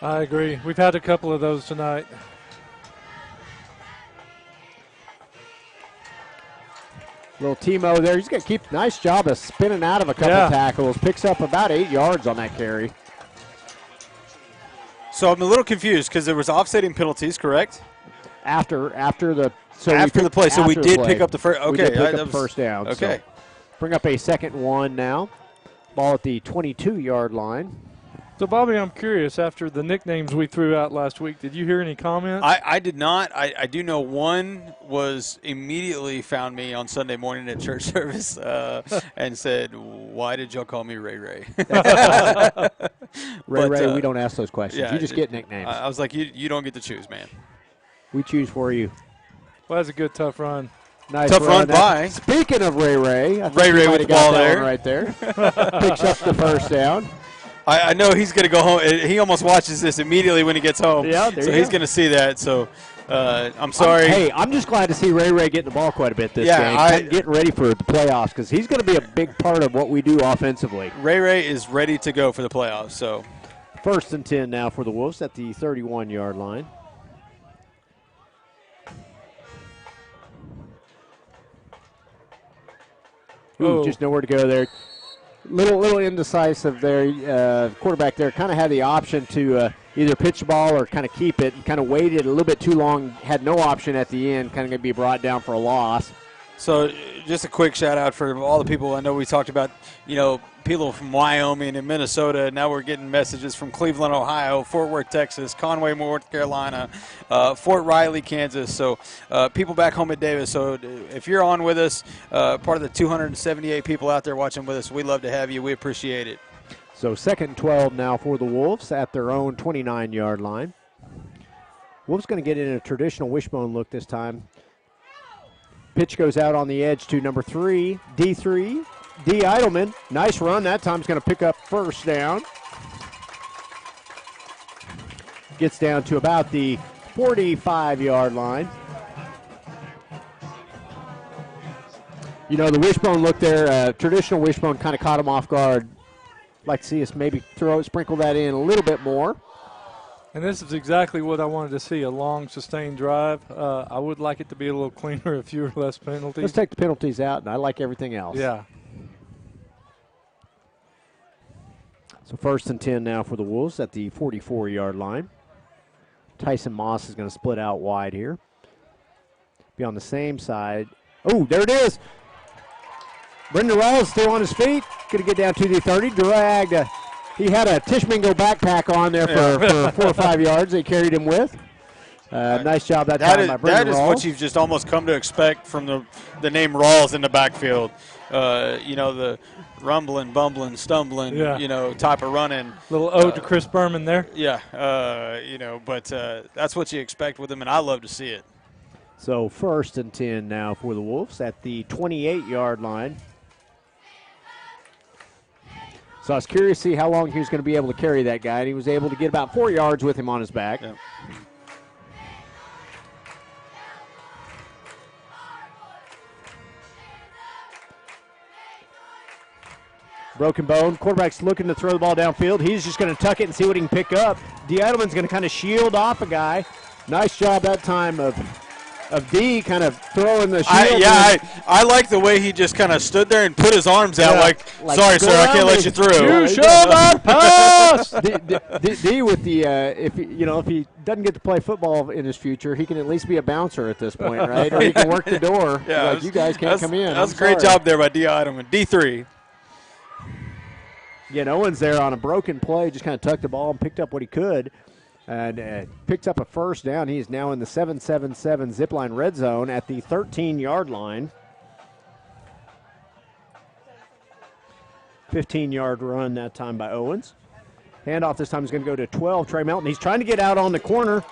I agree. We've had a couple of those tonight.
Little Timo there. He's going to keep nice job of spinning out of a couple tackles. Picks up about 8 yards on that carry.
So I'm a little confused because there was offsetting penalties, correct?
After the
play. So we did pick up the first. Okay,
we did pick up the first down.
Okay.
So bring up a 2nd and 1 now. Ball at the 22-yard line.
So, Bobby, I'm curious, after the nicknames we threw out last week, did you hear any comments?
I did not. I do know one was immediately found me on Sunday morning at church service and said, "Why did y'all call me Ray Ray?"
Ray, we don't ask those questions.
Yeah,
you just get nicknames.
I was like, you don't get to choose, man.
We choose for you.
Well, that's a good, tough run.
Nice
tough run by.
Speaking of Ray,
Ray with the ball there.
Right there. Picks up the first down.
I know he's going to go home. He almost watches this immediately when he gets home.
Yeah,
so he's going to see that. So I'm sorry.
I'm just glad to see Ray getting the ball quite a bit this game. Getting ready for the playoffs because he's going to be a big part of what we do offensively.
Ray is ready to go for the playoffs. So
1st and 10 now for the Wolves at the 31-yard line. Ooh, just nowhere to go there. Little indecisive there. Quarterback there kind of had the option to either pitch the ball or kind of keep it, and kind of waited a little bit too long, had no option at the end, kind of going to be brought down for a loss.
So just a quick shout out for all the people. I know we talked about, people from Wyoming and Minnesota. Now we're getting messages from Cleveland, Ohio, Fort Worth, Texas, Conway, North Carolina, Fort Riley, Kansas. So people back home at Davis. So if you're on with us, part of the 278 people out there watching with us, we'd love to have you. We appreciate it.
So 2nd and 12 now for the Wolves at their own 29-yard line. Wolves going to get in a traditional wishbone look this time. Pitch goes out on the edge to number 3, D3, D. Eidelman. Nice run. That time is going to pick up first down. Gets down to about the 45-yard line. The wishbone look there, traditional wishbone kind of caught him off guard. Like to see us maybe sprinkle that in a little bit more.
And this is exactly what I wanted to see, a long, sustained drive. I would like it to be a little cleaner, a few less penalties.
Let's take the penalties out, and I like everything else.
Yeah.
So 1st and 10 now for the Wolves at the 44-yard line. Tyson Moss is going to split out wide here. Be on the same side. Oh, there it is. Brendan Rawls still on his feet. Going to get down to the 30. Dragged. He had a Tishomingo backpack on there for 4 or 5 yards. They carried him with. Nice job that time by Brendan Rawls.
That is what you've just almost come to expect from the name Rawls in the backfield. The rumbling, bumbling, stumbling, type of running.
Little ode to Chris Berman there.
Yeah, but that's what you expect with him, and I love to see it.
So 1st and 10 now for the Wolves at the 28-yard line. So I was curious to see how long he was going to be able to carry that guy, and he was able to get about 4 yards with him on his back.
Yeah.
Broken bone. Quarterback's looking to throw the ball downfield. He's just going to tuck it and see what he can pick up. D. Edelman's going to kind of shield off a guy. Nice job that time of D kind of throwing the shield.
I like the way he just kind of stood there and put his arms out like sorry, sir, I can't let you through.
You shall not pass.
D with the if he doesn't get to play football in his future, he can at least be a bouncer at this point, right? Or he can work the door.
Yeah,
like, you guys can't come in.
That's a great job there by D. Edelman. D3.
Again, Owens there on a broken play, just kind of tucked the ball and picked up what he could. And picked up a 1st down. He is now in the 7-7-7 zipline red zone at the 13-yard line. 15-yard run that time by Owens. Handoff this time is going to go to 12. Trey Melton. He's trying to get out on the corner.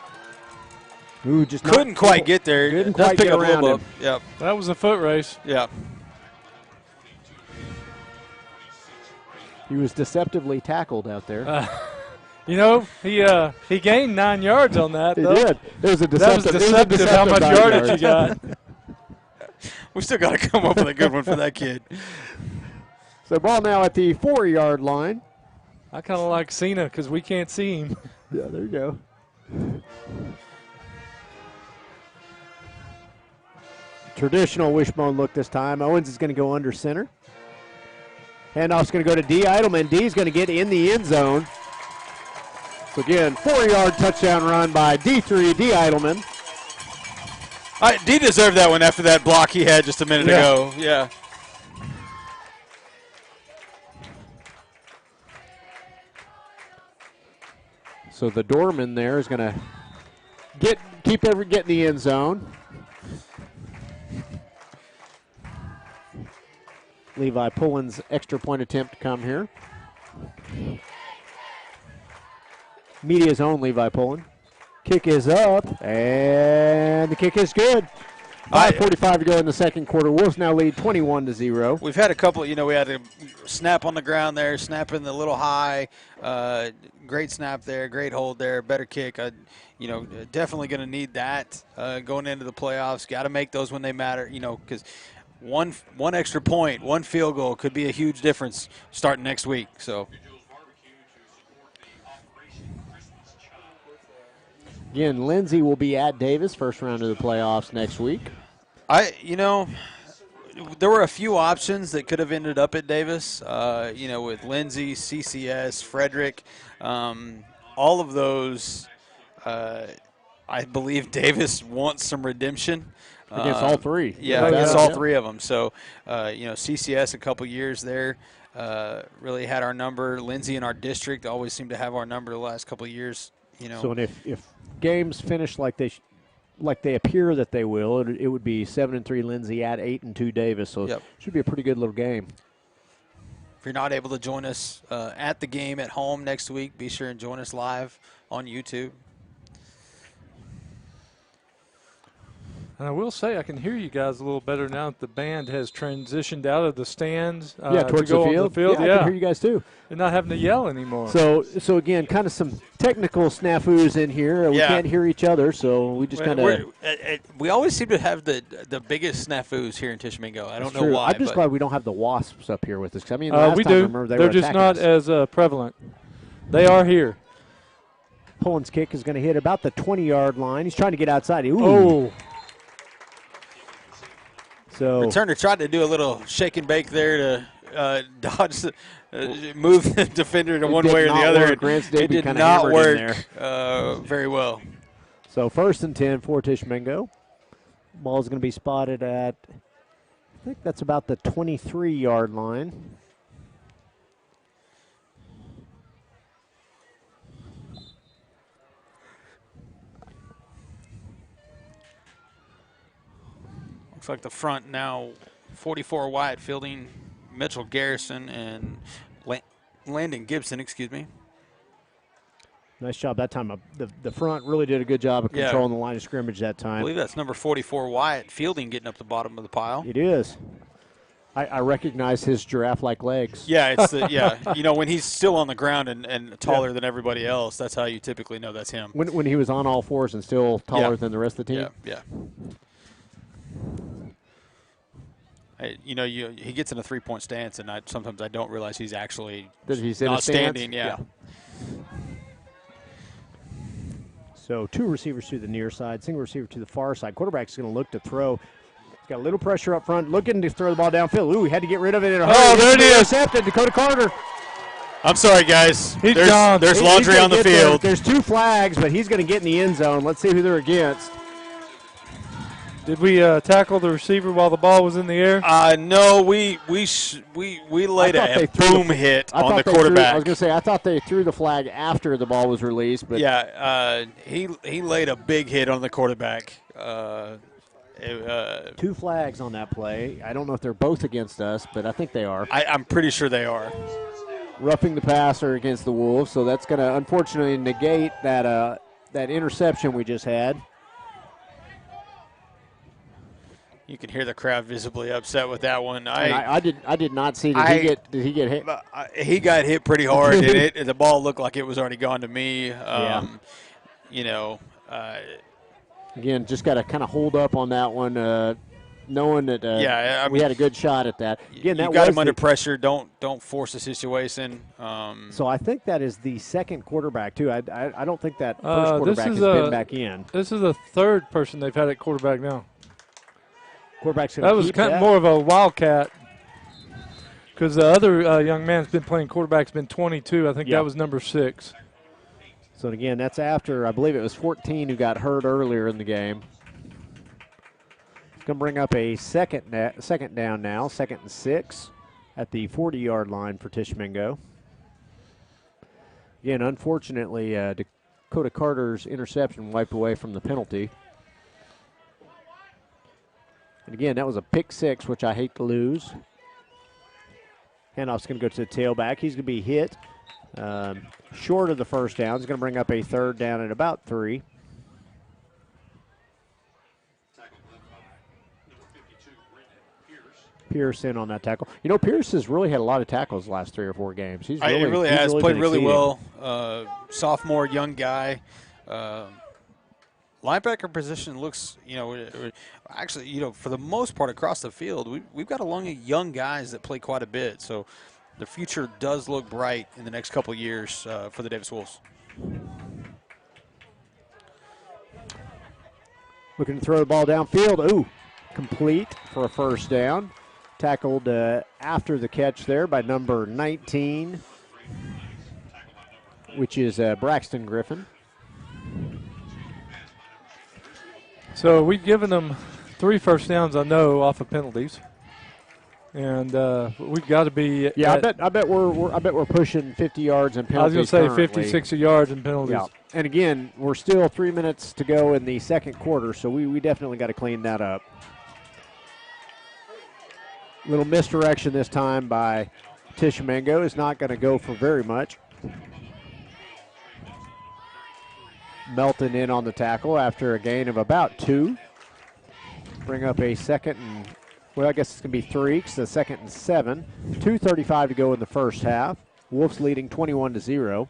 Ooh, just
couldn't quite get there.
Couldn't quite get around him.
Yep.
That was a foot race.
Yeah.
He was deceptively tackled out there.
He gained 9 yards on that.
He
though.
did. It was a deceptive.
That was deceptive how much yardage you got.
We still got to come up with a good one for that kid.
So ball now at the 4-yard line.
I kind of like Cena because we can't see him.
Yeah, there you go. Traditional wishbone look this time. Owens is going to go under center. Handoff's going to go to D. Edelman. D's going to get in the end zone. So again, 4-yard touchdown run by D3, D. Edelman.
D deserved that one after that block he had just a minute ago. Yeah.
So the doorman there is going to get in the end zone. Levi Pullen's extra point attempt to come here. Media's own Levi Pullen. Kick is up, and the kick is good. 5:45 to go in the second quarter. Wolves now lead 21-0.
We've had a couple, we had a snap on the ground there, snapping the little high. Great snap there, great hold there, better kick. Definitely going to need that going into the playoffs. Got to make those when they matter, because one extra point, one field goal could be a huge difference starting next week. So.
Again, Lindsay will be at Davis, first round of the playoffs next week.
There were a few options that could have ended up at Davis, with Lindsay, CCS, Frederick. All of those, I believe Davis wants some redemption.
Against all three.
Yeah, against all three of them. So, CCS a couple years there really had our number. Lindsay in our district always seemed to have our number the last couple of years.
So if games finish like they appear that they will, it would be 7-3 Lindsay at 8-2 Davis. So it should be a pretty good little game.
If you're not able to join us at the game at home next week, be sure and join us live on YouTube.
And I will say I can hear you guys a little better now that the band has transitioned out of the stands
towards
to go
the field.
On the field.
Yeah, I can hear you guys too.
And not having to yell anymore.
So again, kind of some technical snafus in here. We can't hear each other, so we just kind of.
We always seem to have the biggest snafus here in Tishomingo. I don't know why.
I'm just glad we don't have the wasps up here with us. I mean, last
we
time,
do.
remember,
They're just not as prevalent. They are here.
Poland's kick is going to hit about the 20-yard line. He's trying to get outside. Ooh.
Oh.
So
returner tried to do a little shake and bake there to dodge, move the defender to one way or the other. It did not work very well.
So 1st and 10 for Tishomingo. Ball is going to be spotted at, I think that's about the 23-yard line.
Looks like the front now, 44 wide, fielding Mitchell Garrison and Landon Gibson, excuse me.
Nice job that time. The front really did a good job of controlling the line of scrimmage that time.
I believe that's number 44 Wyatt Fielding getting up the bottom of the pile.
It is. I recognize his giraffe-like legs.
Yeah, it's you know, when he's still on the ground and taller than everybody else, that's how you typically know that's him.
When he was on all fours and still taller than the rest of the team.
Yeah. You know, he gets in a 3-point stance, and sometimes I don't realize he's actually not standing. Yeah.
So 2 receivers to the near side, single receiver to the far side. Quarterback's going to look to throw. He's got a little pressure up front, looking to throw the ball downfield. Ooh, he had to get rid of it in a hurry.
Oh, there it is.
Intercepted, Dakota Carter.
I'm sorry, guys.
Gone.
There's laundry on the field.
There's 2 flags, but he's going to get in the end zone. Let's see who they're against.
Did we tackle the receiver while the ball was in the air?
No, we laid a boom hit on the quarterback.
I was going to say, I thought they threw the flag after the ball was released. But
yeah, he laid a big hit on the quarterback.
2 flags on that play. I don't know if they're both against us, but I think they are.
I'm pretty sure they are.
Roughing the passer against the Wolves, so that's going to unfortunately negate that interception we just had.
You can hear the crowd visibly upset with that one.
I did not see. Did he get hit?
He got hit pretty hard, and the ball looked like it was already gone to me. You know.
Again, just got to kind of hold up on that one, knowing that we had a good shot at that. Again,
you got him under pressure. Don't force the situation.
So I think that is the second quarterback too. I don't think that first quarterback has been back in.
This is the 3rd person they've had at quarterback now.
Quarterback's
that was kind of more of a wildcat because the other young man's been playing quarterback's been 22. I think that was number 6.
So again, that's after I believe it was 14 who got hurt earlier in the game. It's going to bring up a second down now, 2nd and 6 at the 40-yard line for Tishomingo. Again, unfortunately, Dakota Carter's interception wiped away from the penalty. And again, that was a pick 6, which I hate to lose. Handoff's going to go to the tailback. He's going to be hit short of the first down. He's going to bring up a 3rd down at about 3. Pierce in on that tackle. You know, Pierce has really had a lot of tackles the last 3 or 4 games. He
really has played really well. Sophomore, young guy. Linebacker position looks, actually, for the most part across the field, we've got a lot of young guys that play quite a bit. So the future does look bright in the next couple of years for the Davis Wolves.
Looking to throw the ball downfield. Ooh, complete for a 1st down. Tackled after the catch there by number 19, which is Braxton Griffin.
So we've given them 3 first downs, I know, off of penalties, and we've got to be.
Yeah, I bet we're pushing 50 yards in penalties.
I was going to say
currently.
50, 60 yards in penalties.
Yeah, and again, we're still 3 minutes to go in the 2nd quarter, so we definitely got to clean that up. Little misdirection this time by Tishomingo. Is not going to go for very much. Melton in on the tackle after a gain of about 2. Bring up a 2nd and, well, I guess it's going to be 3 because the 2nd and 7. 2:35 to go in the first half. Wolves leading 21-0.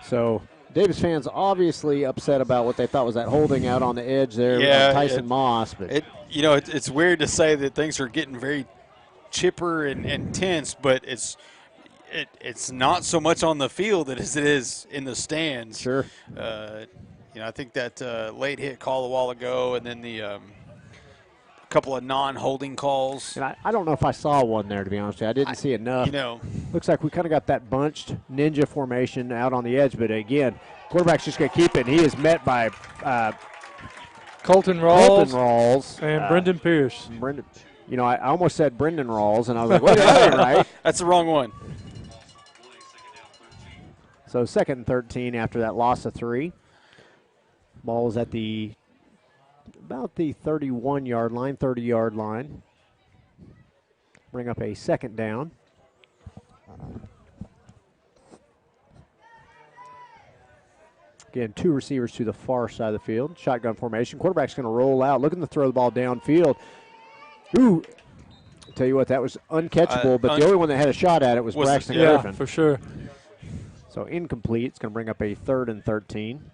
So Davis fans obviously upset about what they thought was that holding out on the edge there on Tyson Moss. But
it's weird to say that things are getting very chipper and tense, but it's not so much on the field as it is in the stands.
Sure.
I think that late hit call a while ago, and then the couple of non-holding calls.
And I don't know if I saw one there, to be honest with you. I didn't see enough. Looks like we kind of got that bunched ninja formation out on the edge, but again, quarterback's just going to keep it. And he is met by
Colton Rawls and Brendan Pierce.
I almost said Brendan Rawls, and I was like, wait, right?
That's the wrong one.
So 2nd and 13 after that loss of 3. Ball is at about the 31-yard line, 30-yard line. Bring up a 2nd down. Again, 2 receivers to the far side of the field. Shotgun formation. Quarterback's going to roll out, looking to throw the ball downfield. Ooh, I'll tell you what, that was uncatchable, but the only one that had a shot at it was Braxton Griffin.
Yeah, for sure.
So incomplete. It's going to bring up a 3rd and 13.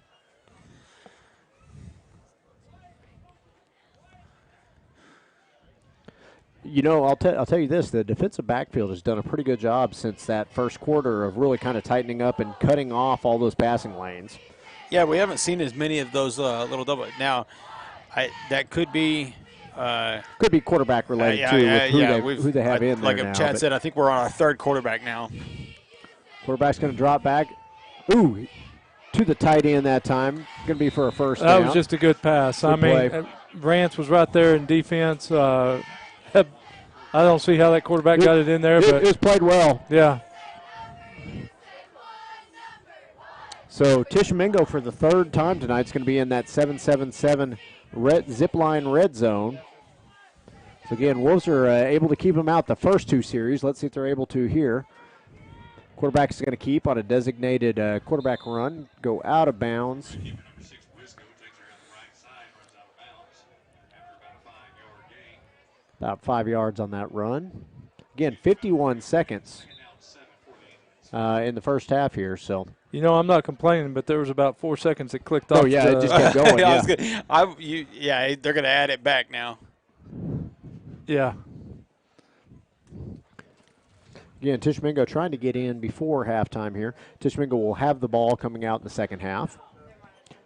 I'll tell you this, the defensive backfield has done a pretty good job since that first quarter of really kind of tightening up and cutting off all those passing lanes.
Yeah, we haven't seen as many of those little double. Now, that could be
quarterback related too, with who they have in there
now.
Like
Chad said, I think we're on our 3rd quarterback now.
Quarterback's going to drop back. Ooh, to the tight end that time. Going to be for a first down.
That was just a good pass. Good play. Rance was right there in defense. I don't see how that quarterback got it in there. But
it was played well.
Yeah.
So Tishomingo for the 3rd time tonight is going to be in that 7-7-7 zip line red zone. So again, Wolves are able to keep them out the first 2 series. Let's see if they're able to here. Quarterback is going to keep on a designated quarterback run, go out of bounds. About 5 yards on that run. Again, 51 seconds in the first half here. So
I'm not complaining, but there was about 4 seconds that clicked off.
Oh yeah, it just kept going.
They're going to add it back now.
Yeah.
Again, Tishomingo trying to get in before halftime here. Tishomingo will have the ball coming out in the second half.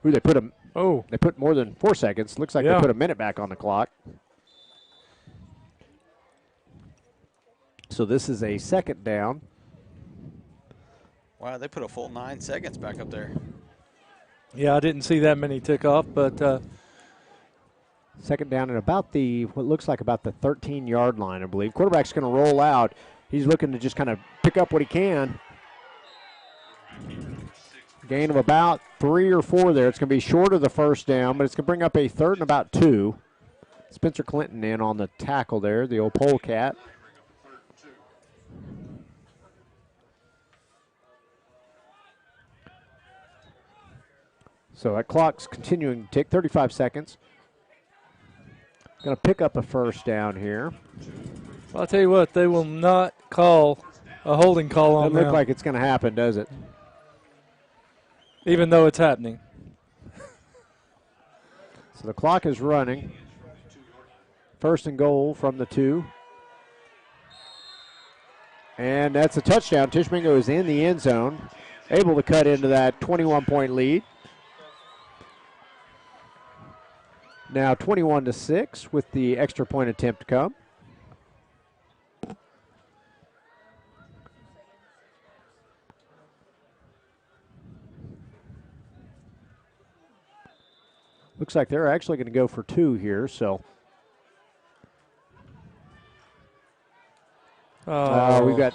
Ooh, they put more than 4 seconds. Looks like they put a minute back on the clock. So this is a 2nd down.
Wow, they put a full 9 seconds back up there.
Yeah, I didn't see that many tick off, but
2nd down at about what looks like about the 13-yard line, I believe. Quarterback's going to roll out. He's looking to just kind of pick up what he can. Gain of about 3 or 4 there. It's going to be short of the first down, but it's going to bring up a 3rd and about 2. Spencer Clinton in on the tackle there, the old polecat. So that clock's continuing to tick, 35 seconds. Going to pick up a first down here.
Well, I'll tell you what, they will not call a holding call on them.
Doesn't look like it's going to happen, does it?
Even though it's happening.
So the clock is running. 1st and goal from the 2. And that's a touchdown. Tishomingo is in the end zone, able to cut into that 21-point lead. Now 21-6 with the extra point attempt to come. Looks like they're actually going to go for 2 here, so. We've got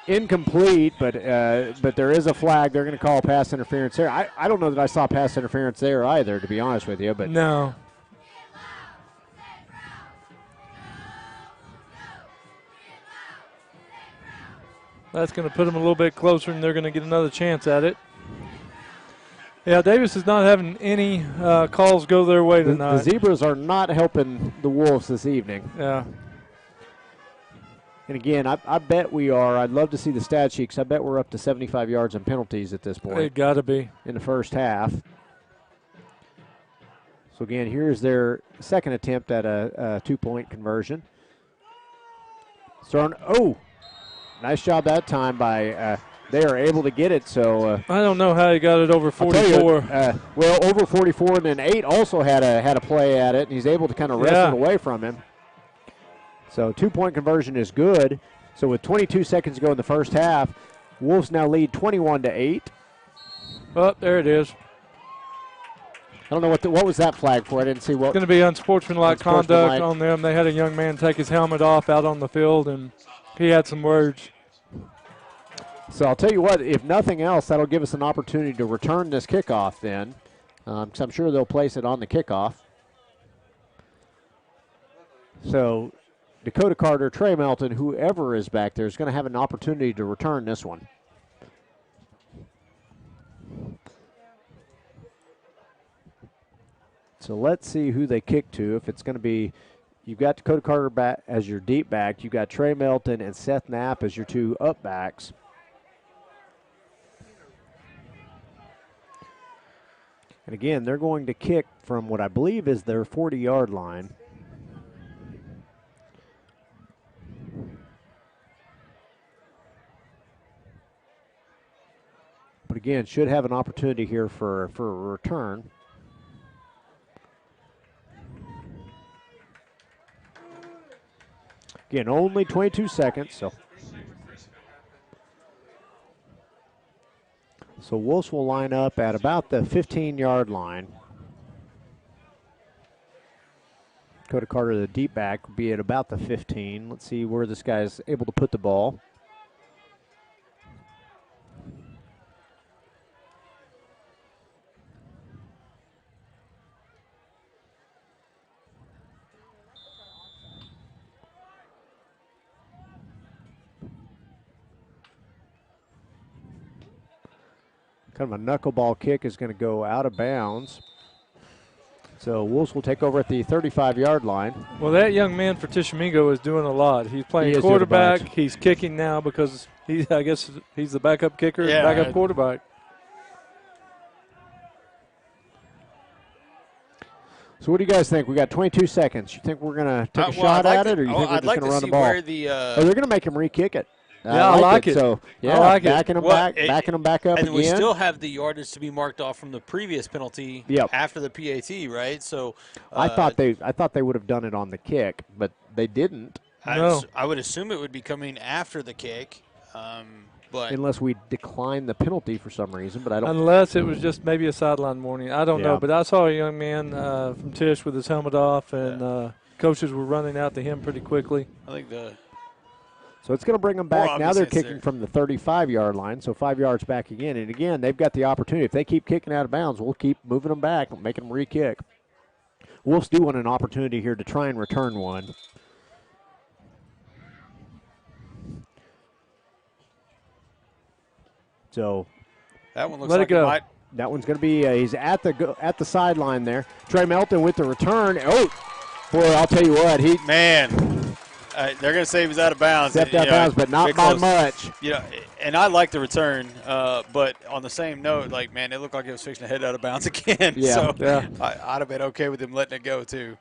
incomplete, but there is a flag. They're going to call pass interference there. I don't know that I saw pass interference there either, to be honest with you. But
no. That's going to put them a little bit closer, and they're going to get another chance at it. Yeah, Davis is not having any calls go their way tonight.
The Zebras are not helping the Wolves this evening.
Yeah.
And again, I bet we are. I'd love to see the stat sheet because I bet we're up to 75 yards and penalties at this point.
It got to be.
In the first half. So again, here's their second attempt at a 2-point conversion. Oh, nice job that time by they are able to get it. So
I don't know how he got it over 44.
Well, over 44, and then 8 also had a play at it, and he's able to kind of wrestle it away from him. So 2-point conversion is good. So with 22 seconds to go in the first half, Wolves now lead 21-8.
Oh, there it is.
I don't know what was that flag for. I didn't see what.
It's going to be unsportsmanlike conduct on them. They had a young man take his helmet off out on the field, and he had some words.
So I'll tell you what, if nothing else, that'll give us an opportunity to return this kickoff then, because I'm sure they'll place it on the kickoff. So Dakota Carter, Trey Melton, whoever is back there is going to have an opportunity to return this one. So let's see who they kick to. If it's going to be, you've got Dakota Carter back as your deep back. You've got Trey Melton and Seth Knapp as your 2 up backs. And again, they're going to kick from what I believe is their 40-yard line. But again, should have an opportunity here for a return. Again, only 22 seconds. So Wolves will line up at about the 15-yard line. Dakota Carter, the deep back, will be at about the 15. Let's see where this guy is able to put the ball. Kind of a knuckleball kick is going to go out of bounds. So Wolves will take over at the 35-yard line.
Well, that young man for Tishomingo is doing a lot. He's playing quarterback. He's kicking now because I guess he's the backup kicker, backup quarterback.
So what do you guys think? We got 22 seconds. You think we're going to take a shot at it, or you think we're just going to run the ball? They're going to make him re-kick it.
I like it.
So,
I like
backing them back up
and
again.
We still have the yardage to be marked off from the previous penalty after the PAT, right? So
I thought they would have done it on the kick, but they didn't.
I would assume it would be coming after the kick, but
unless we decline the penalty for some reason. But I don't.
Unless it was just maybe a sideline warning. I don't know. But I saw a young man from Tish with his helmet off, and coaches were running out to him pretty quickly.
I think
So it's going to bring them back. Now they're kicking from the 35-yard line, so 5 yards back again. And again, they've got the opportunity. If they keep kicking out of bounds, we'll keep moving them back, making them re-kick. Wolves do want an opportunity here to try and return one. So
that one looks
let
like
it go.
That one's going to be he's at the sideline there. Trey Melton with the return. Oh, boy, I'll tell you what.
They're going to say he was out of bounds.
Stepped out of bounds, but not by much.
And I like the return, but on the same note, it looked like it was fixing to head out of bounds again. I'd have been okay with him letting it go, too.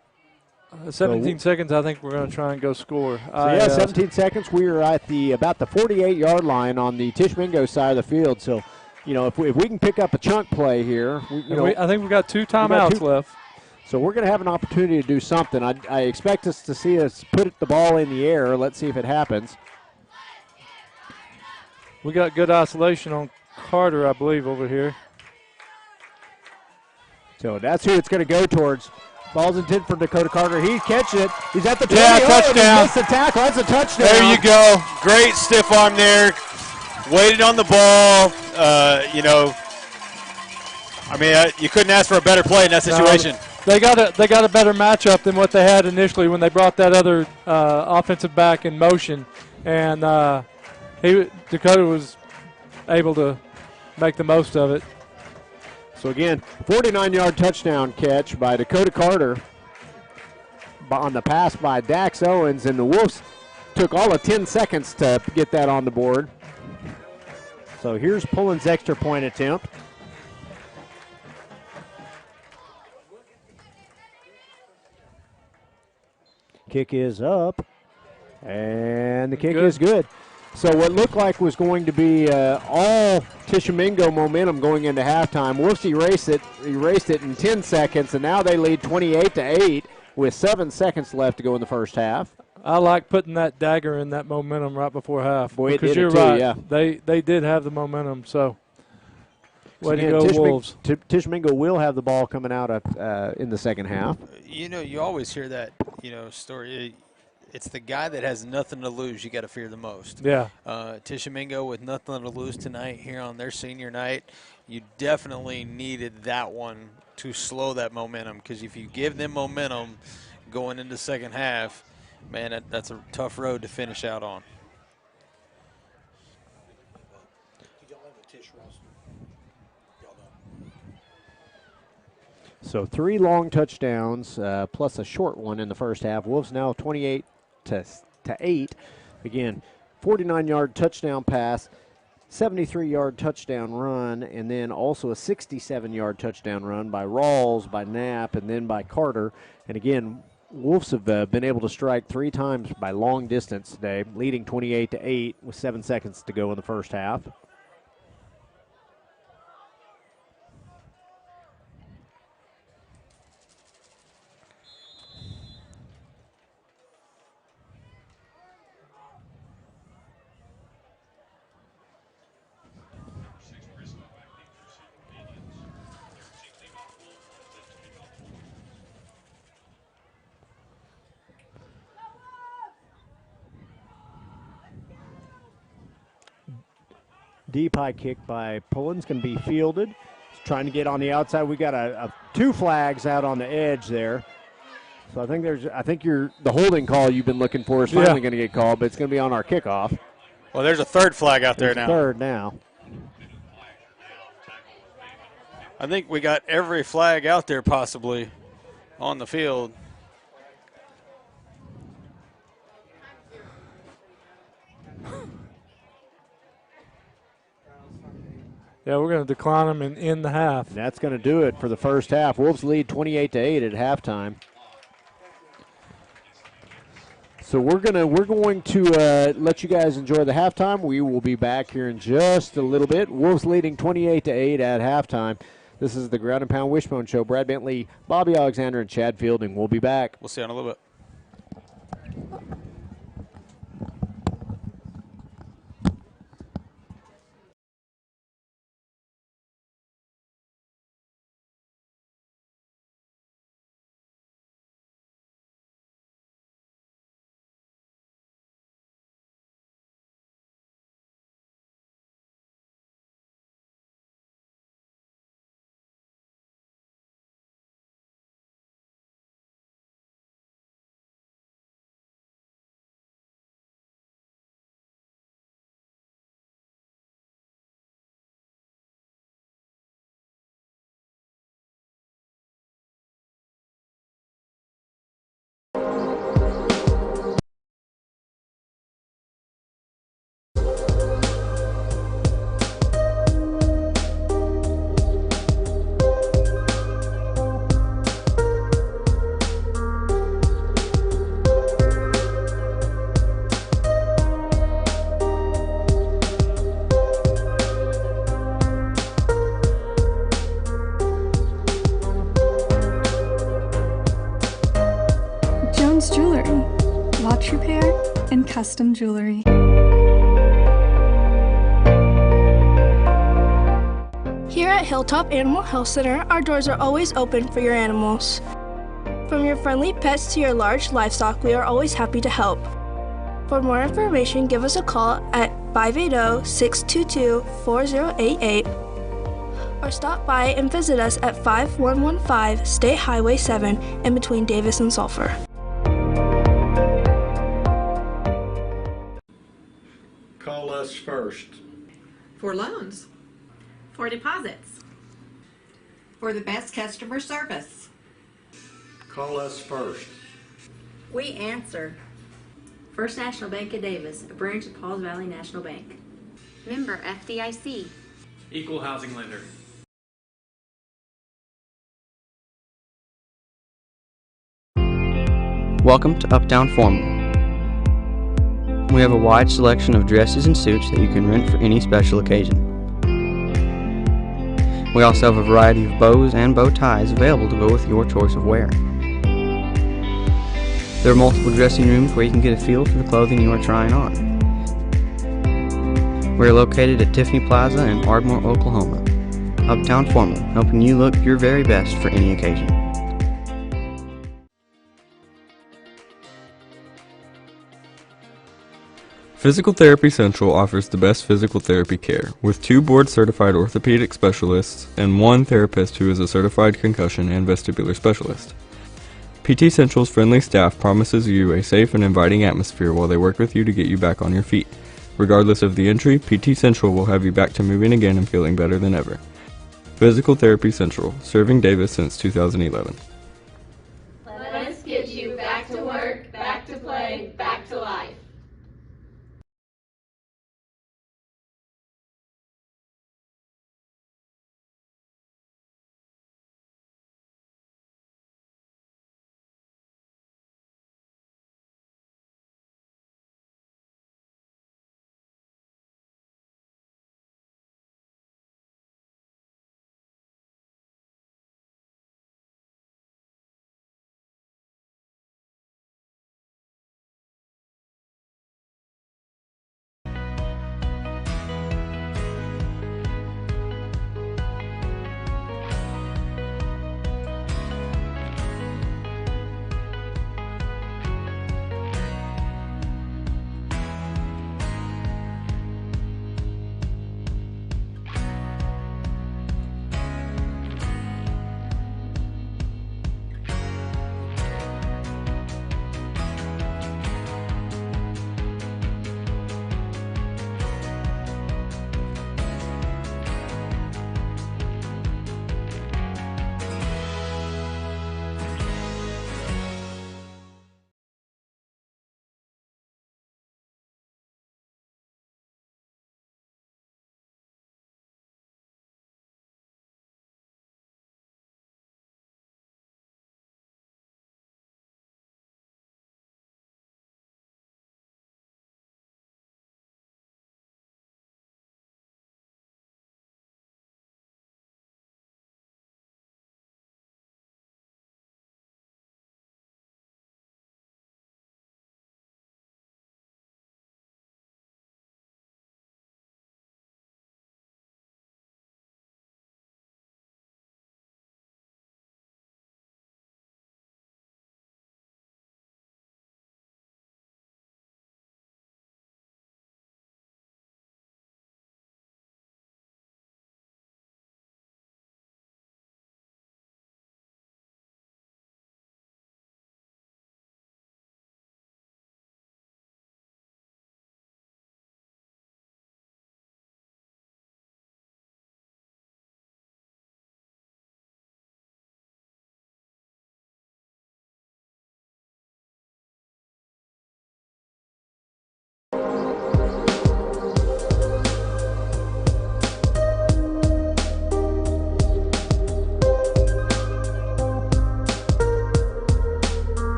17 seconds, I think we're going to try and go score.
17 seconds. We are at about the 48-yard line on the Tishomingo side of the field. So, if we can pick up a chunk play here.
I think we've got 2 timeouts left.
So we're going to have an opportunity to do something. I expect us to see us put the ball in the air. Let's see if it happens.
We got good isolation on Carter, I believe, over here.
So that's who it's going to go towards. Ball's intended for Dakota Carter. He catches it. He's at the 20.
Touchdown.
He missed the tackle. That's a touchdown.
There you go. Great stiff arm there. Waited on the ball. You couldn't ask for a better play in that situation.
They got a better matchup than what they had initially when they brought that other offensive back in motion, and Dakota was able to make the most of it.
So again, 49-yard touchdown catch by Dakota Carter on the pass by Dax Owens, and the Wolves took all of 10 seconds to get that on the board. So here's Pullen's extra point attempt. Kick is up, and the kick is good. So what looked like was going to be all Tishomingo momentum going into halftime. Wolves erased it in 10 seconds, and now they lead 28-8 with 7 seconds left to go in the first half.
I like putting that dagger in that momentum right before half.
Boy,
because you're right. Yeah. They did have the momentum, so way to go, Wolves.
Tishomingo will have the ball coming out in the second half.
You know, you always hear that, story. It's the guy that has nothing to lose you got to fear the most.
Yeah.
Tishomingo with nothing to lose tonight here on their senior night, you definitely needed that one to slow that momentum, because if you give them momentum going into the second half, man, that's a tough road to finish out on.
So 3 long touchdowns plus a short one in the first half. Wolves now 28-8. Again, 49-yard touchdown pass, 73-yard touchdown run, and then also a 67-yard touchdown run by Rawls, by Knapp, and then by Carter. And again, Wolves have been able to strike 3 times by long distance today, leading 28-8 with 7 seconds to go in the first half. Deep high kick by Pullen's going to be fielded. He's trying to get on the outside. We got 2 flags out on the edge there. So I think the holding call you've been looking for is finally going to get called, but it's going to be on our kickoff.
Well, there's a third flag out there now.
Third now.
I think we got every flag out there possibly on the field.
Yeah, we're going to decline them and end the half.
That's going to do it for the first half. Wolves lead 28-8 at halftime. So we're going to let you guys enjoy the halftime. We will be back here in just a little bit. Wolves leading 28-8 at halftime. This is the Ground and Pound Wishbone Show. Brad Bentley, Bobby Alexander, and Chad Fielding. We'll be back.
We'll see you in a little bit.
Custom jewelry.
Here at Hilltop Animal Health Center, our doors are always open for your animals. From your friendly pets to your large livestock, we are always happy to help. For more information, give us a call at 580-622-4088 or stop by and visit us at 5115 State Highway 7 in between Davis and Sulphur.
Call us first.
For loans.
For deposits.
For the best customer service.
Call us first.
We answer. First National Bank of Davis, a branch of Pauls Valley National Bank.
Member FDIC.
Equal housing lender.
Welcome to Uptown Formal. We have a wide selection of dresses and suits that you can rent for any special occasion. We also have a variety of bows and bow ties available to go with your choice of wear. There are multiple dressing rooms where you can get a feel for the clothing you are trying on. We are located at Tiffany Plaza in Ardmore, Oklahoma. Uptown Formal, helping you look your very best for any occasion.
Physical Therapy Central offers the best physical therapy care, with 2 board-certified orthopedic specialists and 1 therapist who is a certified concussion and vestibular specialist. PT Central's friendly staff promises you a safe and inviting atmosphere while they work with you to get you back on your feet. Regardless of the injury, PT Central will have you back to moving again and feeling better than ever. Physical Therapy Central, serving Davis since 2011.
Let us get you back to work, back to play, back to life.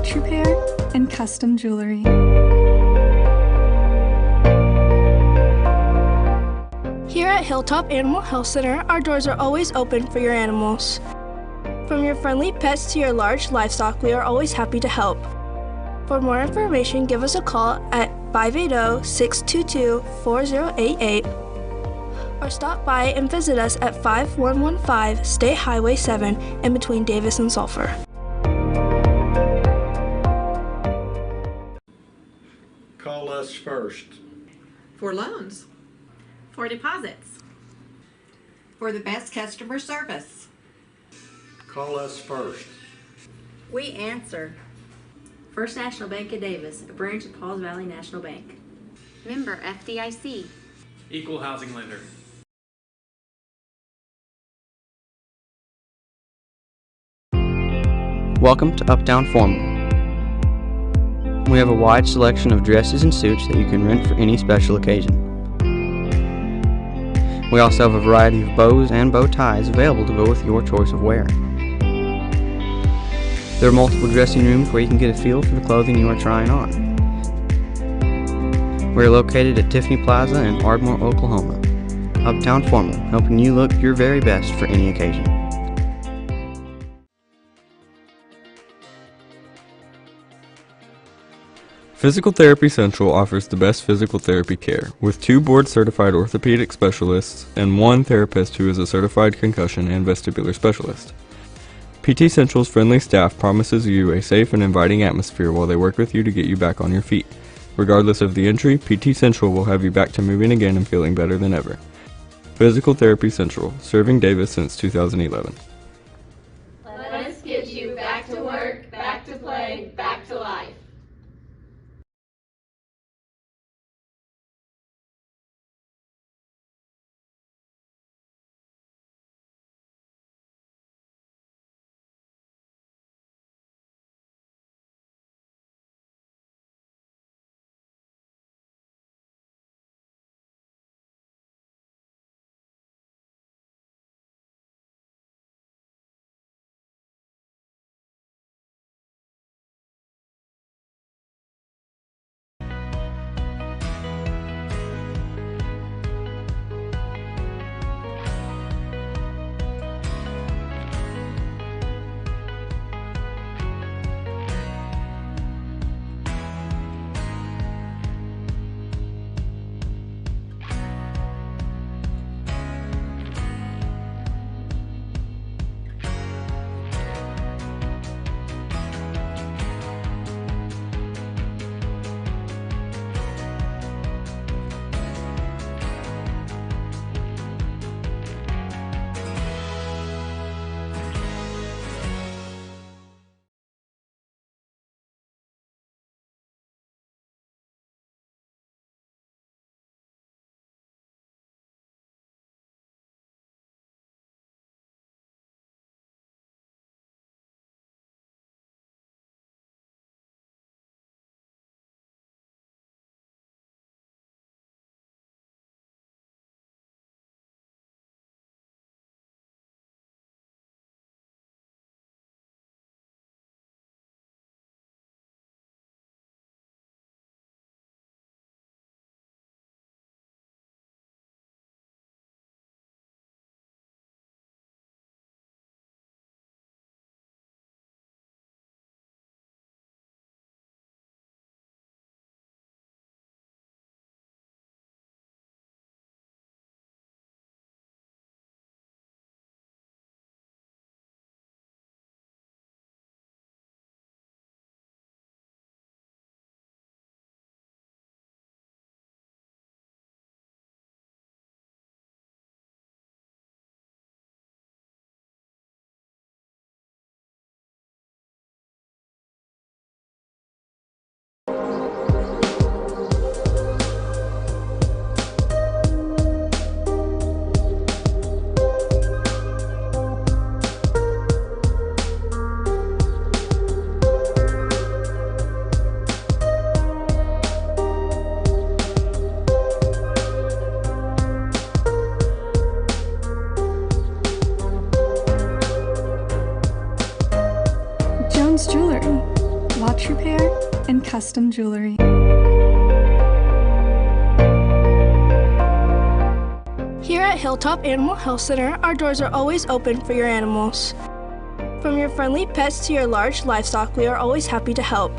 watch repair, and custom jewelry.
Here at Hilltop Animal Health Center, our doors are always open for your animals. From your friendly pets to your large livestock, we are always happy to help. For more information, give us a call at 580-622-4088 or stop by and visit us at 5115 State Highway 7 in between Davis and Sulphur.
Call us first.
For loans.
For deposits.
For the best customer service.
Call us first.
We answer.
First National Bank of Davis, a branch of Pauls Valley National Bank.
Member FDIC.
Equal housing lender.
Welcome to Uptown Formal. We have a wide selection of dresses and suits that you can rent for any special occasion. We also have a variety of bows and bow ties available to go with your choice of wear. There are multiple dressing rooms where you can get a feel for the clothing you are trying on. We are located at Tiffany Plaza in Ardmore, Oklahoma. Uptown Formal, helping you look your very best for any occasion.
Physical Therapy Central offers the best physical therapy care, with 2 board-certified orthopedic specialists and 1 therapist who is a certified concussion and vestibular specialist. PT Central's friendly staff promises you a safe and inviting atmosphere while they work with you to get you back on your feet. Regardless of the injury, PT Central will have you back to moving again and feeling better than ever. Physical Therapy Central, serving Davis since 2011.
Let us get you back to work, back to play, back to life.
Jewelry, watch repair, and custom jewelry.
Here at Hilltop Animal Health Center, our doors are always open for your animals. From your friendly pets to your large livestock, we are always happy to help.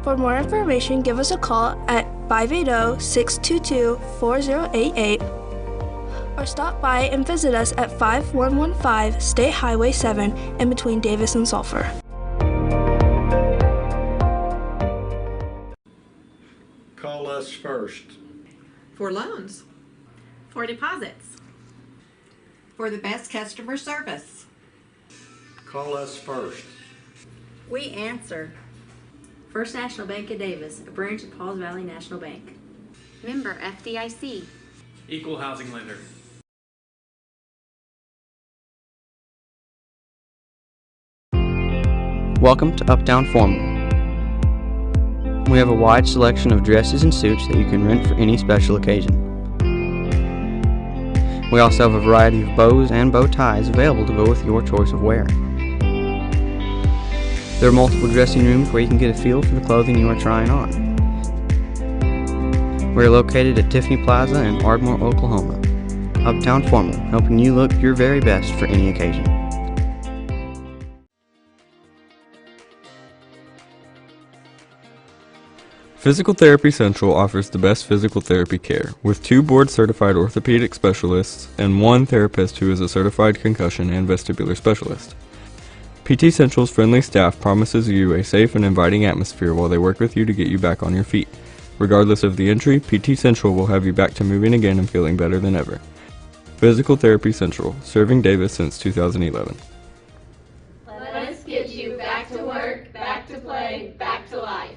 For more information, give us a call at 580-622-4088 or stop by and visit us at 5115 State Highway 7 in between Davis and Sulphur.
Call us first.
For loans.
For deposits.
For the best customer service.
Call us first.
We answer.
First National Bank of Davis, a branch of Pauls Valley National Bank.
Member FDIC.
Equal housing lender.
Welcome to Uptown Formal. We have a wide selection of dresses and suits that you can rent for any special occasion. We also have a variety of bows and bow ties available to go with your choice of wear. There are multiple dressing rooms where you can get a feel for the clothing you are trying on. We are located at Tiffany Plaza in Ardmore, Oklahoma. Uptown Formal, helping you look your very best for any occasion.
Physical Therapy Central offers the best physical therapy care, with 2 board-certified orthopedic specialists and 1 therapist who is a certified concussion and vestibular specialist. PT Central's friendly staff promises you a safe and inviting atmosphere while they work with you to get you back on your feet. Regardless of the injury, PT Central will have you back to moving again and feeling better than ever. Physical Therapy Central, serving Davis since 2011.
Let us get you back to work, back to play, back to life.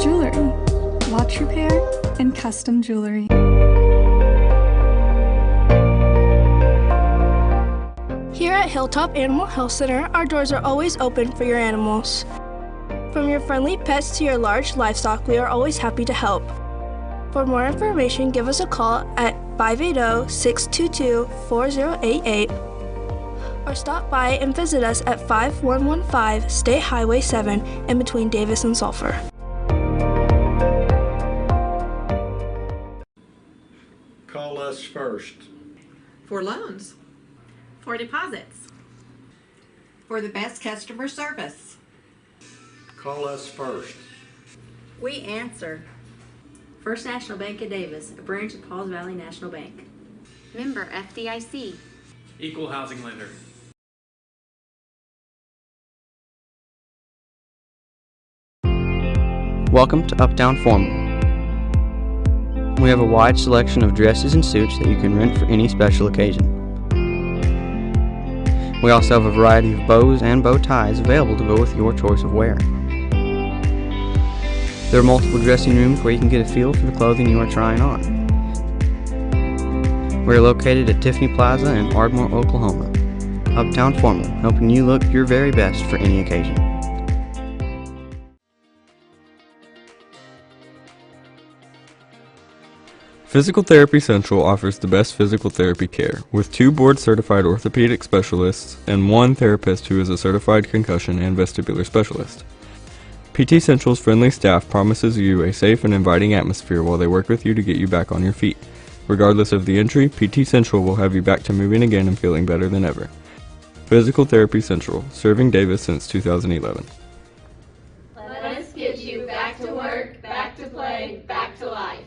Jewelry, watch repair, and custom jewelry.
Here at Hilltop Animal Health Center, our doors are always open for your animals. From your friendly pets to your large livestock, we are always happy to help. For more information, give us a call at 580-622-4088 or stop by and visit us at 5115 State Highway 7 in between Davis and Sulphur.
Call us first.
For loans.
For deposits.
For the best customer service.
Call us first.
We answer. First National Bank of Davis, a branch of Pauls Valley National Bank.
Member FDIC.
Equal housing lender.
Welcome to Uptown Formal. We have a wide selection of dresses and suits that you can rent for any special occasion. We also have a variety of bows and bow ties available to go with your choice of wear. There are multiple dressing rooms where you can get a feel for the clothing you are trying on. We are located at Tiffany Plaza in Ardmore, Oklahoma. Uptown Formal, helping you look your very best for any occasion.
Physical Therapy Central offers the best physical therapy care, with 2 board-certified orthopedic specialists and 1 therapist who is a certified concussion and vestibular specialist. PT Central's friendly staff promises you a safe and inviting atmosphere while they work with you to get you back on your feet. Regardless of the injury, PT Central will have you back to moving again and feeling better than ever. Physical Therapy Central, serving Davis since 2011.
Let us get you back to work, back to play, back to life.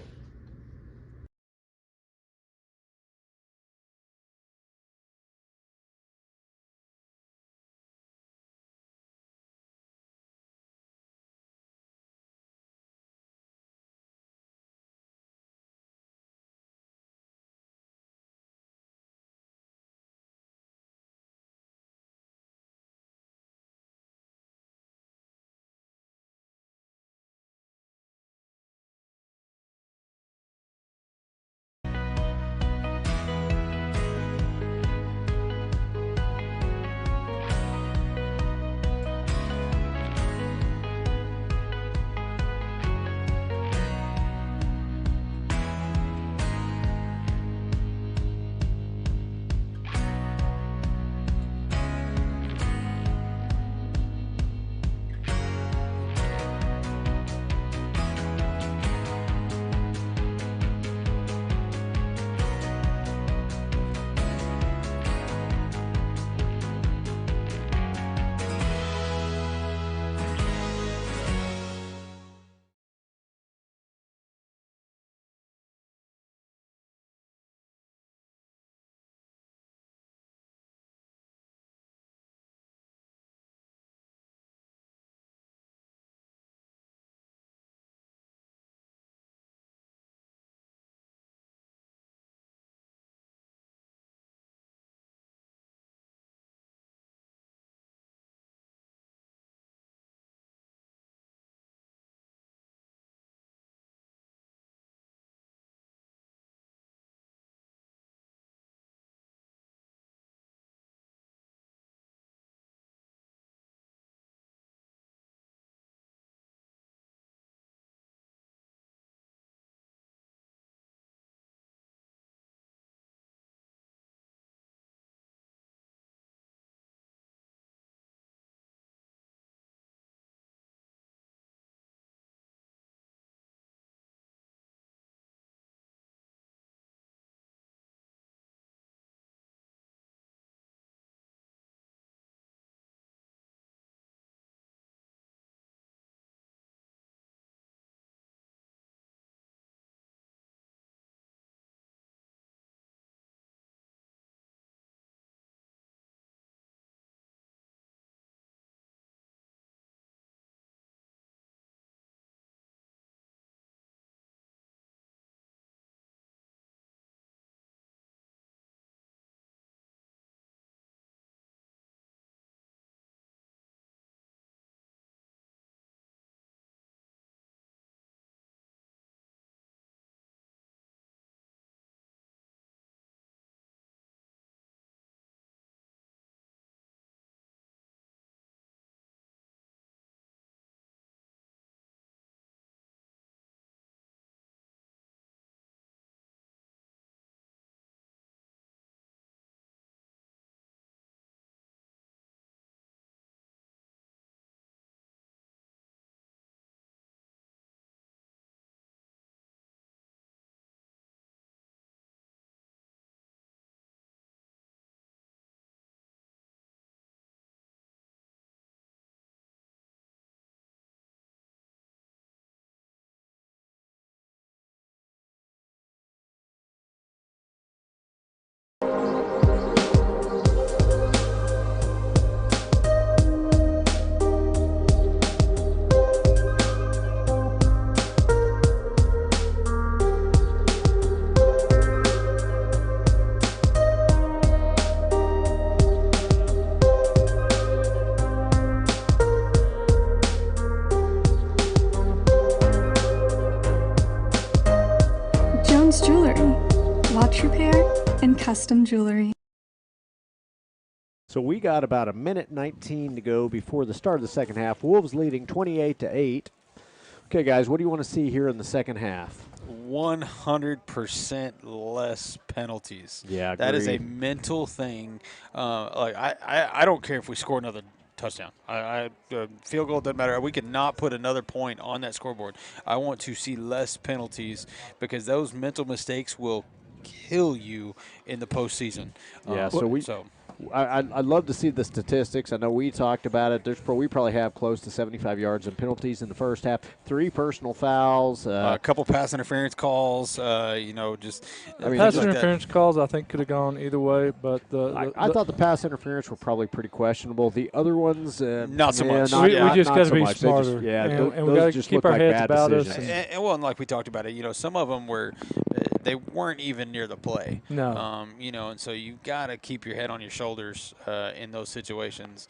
custom jewelry.
So we got about 1:19 to go before the start of the second half. Wolves leading 28-8. Okay, guys, what do you want to see here in the second half?
100% less penalties.
Yeah,
that is a
agreed.
mental thing. I don't care if we score another touchdown. Field goal doesn't matter. We cannot put another point on that scoreboard. I want to see less penalties because those mental mistakes will kill you in the postseason.
Yeah, I'd love to see the statistics. I know we talked about it. We probably have close to 75 yards in penalties in the first half. 3 personal fouls.
A couple pass interference calls.
Pass interference calls I think could have gone either way, but
I thought the pass interference were probably pretty questionable. The other ones,
not so much.
We just got to be smarter.
And
we got to keep our heads about us.
And like we talked about it, some of them were. They weren't even near the play.
No.
And so you got to keep your head on your shoulders in those situations.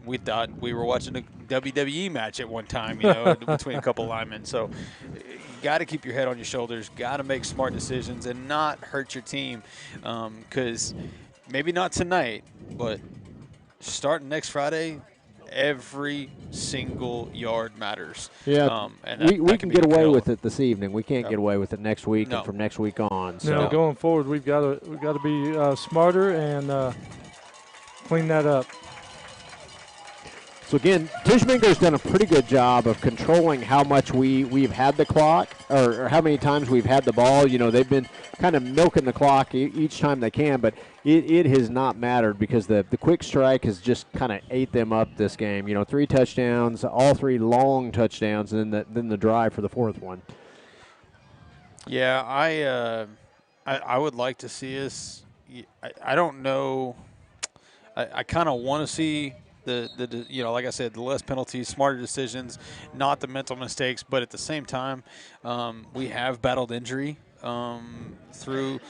We thought we were watching a WWE match at one time, between a couple linemen. So you got to keep your head on your shoulders, got to make smart decisions and not hurt your team because maybe not tonight, but starting next Friday, every single yard matters.
Yeah, we can get away with it this evening. We can't get away with it next week and from next week on. So.
No, going forward, we've got to be smarter and clean that up.
So again, Tishomingo's done a pretty good job of controlling how much we've had the clock or how many times we've had the ball. They've been kind of milking the clock each time they can, but it has not mattered because the quick strike has just kind of ate them up this game. 3 touchdowns, all 3 long touchdowns, and then the drive for the 4th one.
Yeah, I would like to see us. I don't know. I kind of want to see like I said, the less penalties, smarter decisions, not the mental mistakes. But at the same time, we have battled injury through.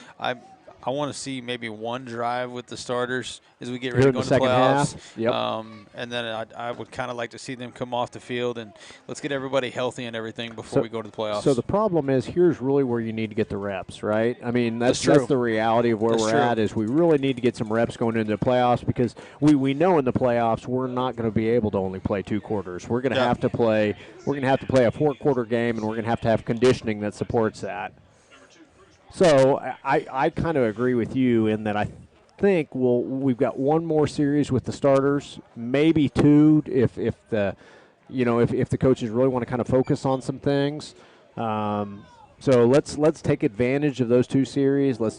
I want to see maybe one drive with the starters as we get ready to go into the playoffs.
Yep.
And then I would kind of like to see them come off the field and let's get everybody healthy and everything before we go to the playoffs.
So the problem is here's really where you need to get the reps, right? I mean, that's the reality of where we're at is we really need to get some reps going into the playoffs because we know in the playoffs we're not going to be able to only play 2 quarters. We're going to have to play a 4-quarter game and we're going to have conditioning that supports that. So I kind of agree with you in that I think we've got one more series with the starters, maybe 2 if the coaches really want to kind of focus on some things. So let's take advantage of those 2 series. Let's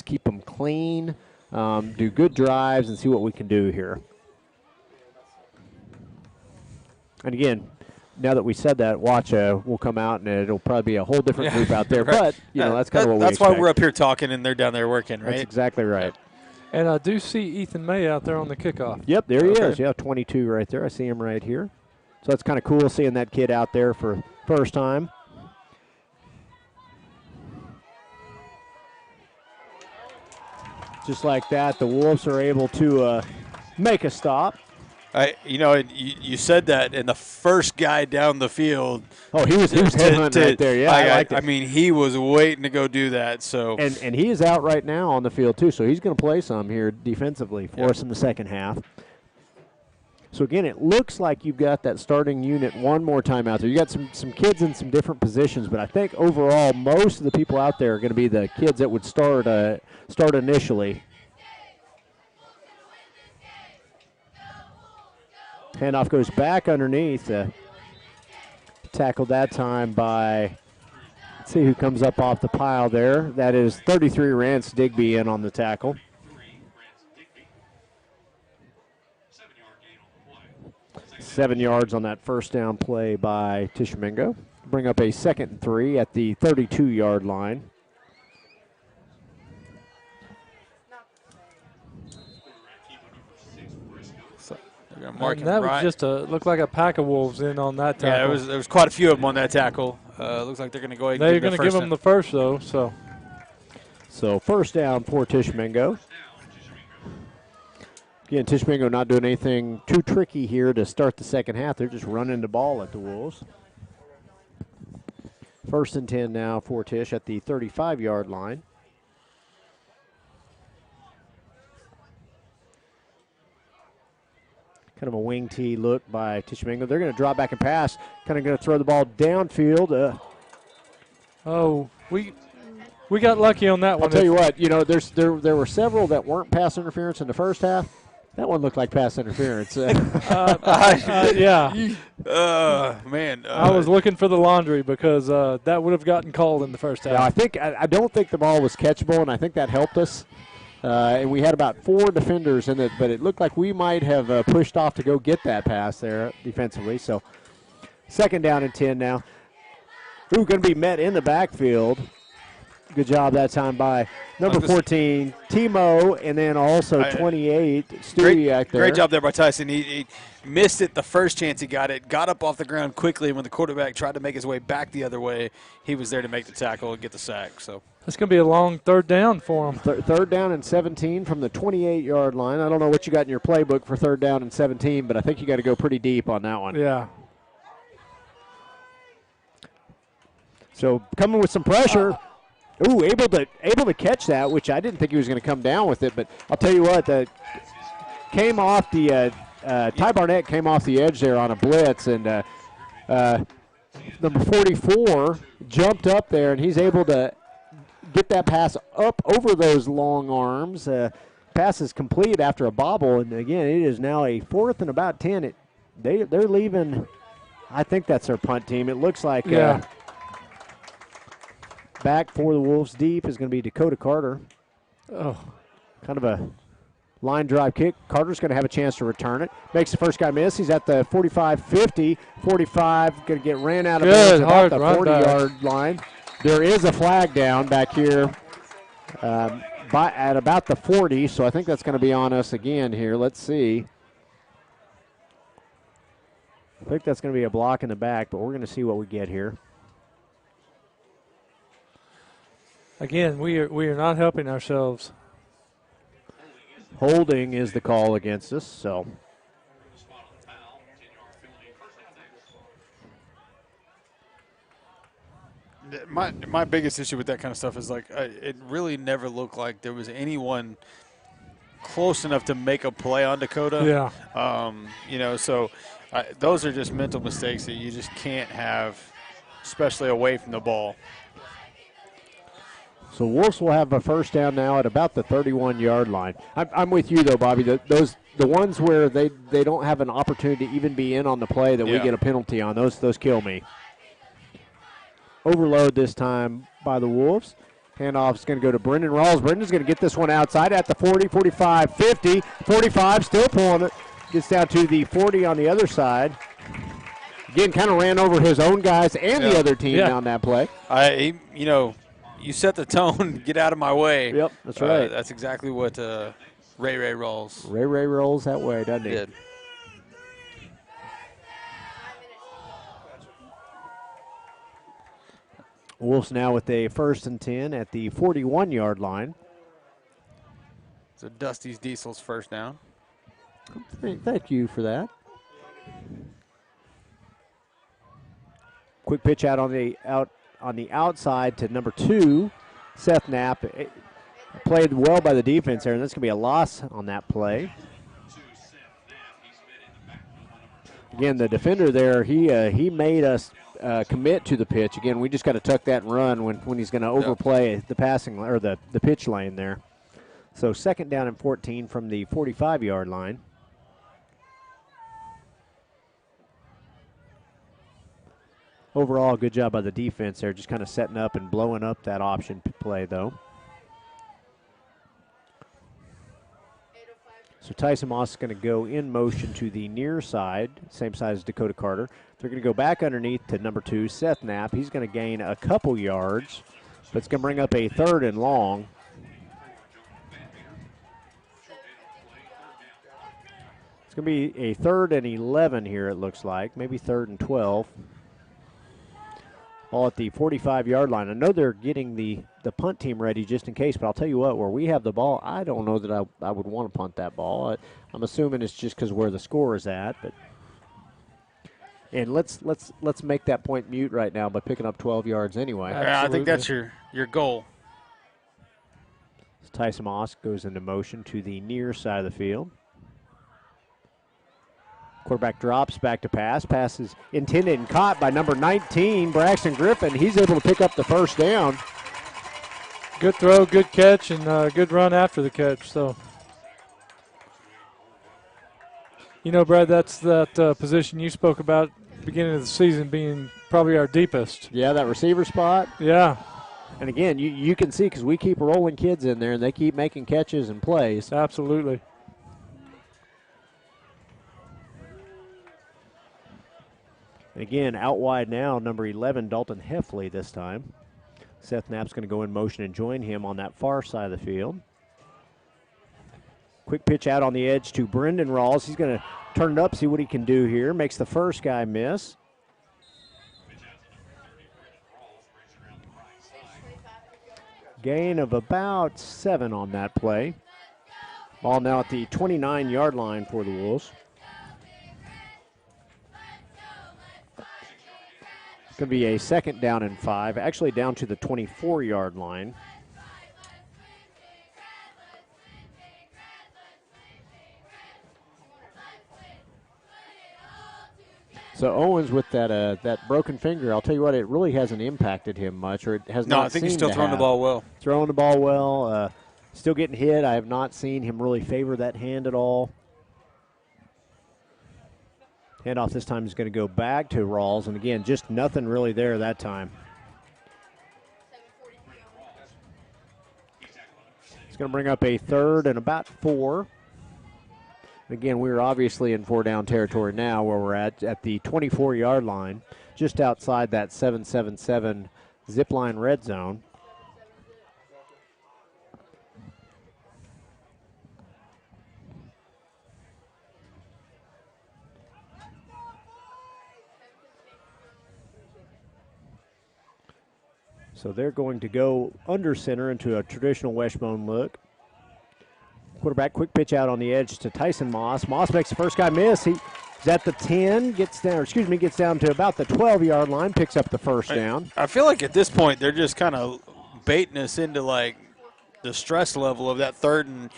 keep them clean, do good drives, and see what we can do here. And again, now that we said that, watch will come out and it'll probably be a whole different group out there.
Right.
But that's kind of what we
expect.
That's
why we're up here talking and they're down there working, right?
That's exactly right.
And I do see Ethan May out there on the kickoff.
Yep, there he is. Yeah, 22 right there. I see him right here. So that's kind of cool seeing that kid out there for first time. Just like that, the Wolves are able to make a stop.
You said that, and the first guy down the field.
Oh, he was headhunting right there. Yeah, I liked it.
I mean, he was waiting to go do that. So
and he is out right now on the field too. So he's going to play some here defensively for us in the second half. So again, it looks like you've got that starting unit one more time out there. You got some kids in some different positions, but I think overall most of the people out there are going to be the kids that would start initially. Handoff goes back underneath. Tackled that time by, let's see who comes up off the pile there. That is 33 Rance Digby in on the tackle. 7 yards on that first down play by Tishomingo. Bring up a 2nd and 3 at the 32-yard line.
That was just looked like a pack of wolves in on that tackle.
Yeah, there was quite a few of them on that tackle. Looks like they're going to go ahead and
They're going to give them the first, though.
So first down for Tishomingo. Again, Tishomingo not doing anything too tricky here to start the second half. They're just running the ball at the Wolves. 1st and 10 now for Tish at the 35-yard line. Kind of a wing tee look by Tishomingo. They're going to drop back and pass. Kind of going to throw the ball downfield.
We got lucky on that one.
I'll tell you what, there were several that weren't pass interference in the first half. That one looked like pass interference.
Yeah.
Man.
I was looking for the laundry because that would have gotten called in the first half.
Yeah, I don't think the ball was catchable, and I think that helped us. And we had about 4 defenders in it, but it looked like we might have pushed off to go get that pass there defensively. So 2nd down and 10 now. Going to be met in the backfield. Good job that time by number 14, Timo, and then also 28, Stewiak there.
Great job there by Tyson. He missed it the first chance he got it, got up off the ground quickly, and when the quarterback tried to make his way back the other way, he was there to make the tackle and get the sack. So
that's going to be a long 3rd down for him.
3rd down and 17 from the 28-yard line. I don't know what you got in your playbook for 3rd down and 17, but I think you got to go pretty deep on that one.
Yeah.
So coming with some pressure. Able to catch that, which I didn't think he was going to come down with it. But I'll tell you what, came off the Ty Barnett came off the edge there on a blitz, and number 44 jumped up there, and he's able to get that pass up over those long arms. Pass is complete after a bobble, and again, it is now a 4th and about 10. They're leaving. I think that's their punt team. It looks like.
Yeah.
Back for the Wolves deep is going to be Dakota Carter.
Oh.
Kind of a line drive kick. Carter's going to have a chance to return it. Makes the first guy miss. He's at the 45-50. 45 going to get ran out of bounds about the 40-yard line. There is a flag down back here at about the 40, so I think that's going to be on us again here. Let's see. I think that's going to be a block in the back, but we're going to see what we get here.
Again, we are not helping ourselves.
Holding is the call against us, so.
My biggest issue with that kind of stuff is it really never looked like there was anyone close enough to make a play on Dakota.
Yeah.
So those are just mental mistakes that you just can't have, especially away from the ball.
So Wolves will have a 1st down now at about the 31-yard line. I'm with you, though, Bobby. The ones where they don't have an opportunity to even be in on the play that we get a penalty on, those kill me. Overload this time by the Wolves. Handoff is going to go to Brendan Rawls. Brendan's going to get this one outside at the 40, 45, 50. 45 still pulling it. Gets down to the 40 on the other side. Again, kind of ran over his own guys and the other team on that play.
You set the tone, get out of my way.
Yep, that's right.
That's exactly what Ray rolls.
Ray rolls that way, doesn't he?
Did.
Wolves now with a 1st and 10 at the 41-yard line.
So Dusty's Diesel's 1st down.
Thank you for that. Quick pitch out on the outside to number 2, Seth Knapp. It played well by the defense there, and that's going to be a loss on that play. Again, the defender there, he made us commit to the pitch. Again, we just got to tuck that and run when he's going to overplay the passing or the pitch lane there. So 2nd down and 14 from the 45-yard line. Overall, good job by the defense there, just kind of setting up and blowing up that option play, though. So Tyson Moss is going to go in motion to the near side, same side as Dakota Carter. They're going to go back underneath to number 2, Seth Knapp. He's going to gain a couple yards, but it's going to bring up a 3rd and long. It's going to be a 3rd and 11 here, it looks like, maybe 3rd and 12. All at the 45-yard line. I know they're getting the punt team ready just in case, but I'll tell you what, where we have the ball, I don't know that I would want to punt that ball. I'm assuming it's just because where the score is at. But and let's make that point mute right now by picking up 12 yards anyway.
I think that's your goal.
Tyson Moss goes into motion to the near side of the field. Quarterback drops back to pass. Pass is intended and caught by number 19, Braxton Griffin. He's able to pick up the first down.
Good throw, good catch, and good run after the catch. So, you know, Brad, that's that position you spoke about at the beginning of the season being probably our deepest.
Yeah, that receiver spot.
Yeah.
And again, you can see because we keep rolling kids in there, and they keep making catches and plays.
Absolutely.
Again, out wide now, number 11, Dalton Heffley this time. Seth Knapp's going to go in motion and join him on that far side of the field. Quick pitch out on the edge to Brendan Rawls. He's going to turn it up, see what he can do here. Makes the first guy miss. Gain of about 7 on that play. Ball now at the 29-yard line for the Wolves. Going to be a 2nd down and 5, actually down to the 24-yard line. So Owens with that broken finger, I'll tell you what, it really hasn't impacted him much, or it has not.
No, I think he's still throwing the ball well.
Throwing the ball well, still getting hit. I have not seen him really favor that hand at all. Handoff this time is going to go back to Rawls, and again, just nothing really there that time. It's going to bring up a 3rd and about 4. Again, we're obviously in 4-down territory now where we're at the 24-yard line, just outside that 7-7-7 zip line red zone. So they're going to go under center into a traditional wishbone look. Quarterback, quick pitch out on the edge to Tyson Moss. Moss makes the first guy miss. He's at the 10, gets down to about the 12-yard line, picks up the first down.
I feel like at this point they're just kind of baiting us into like the stress level of that 3rd and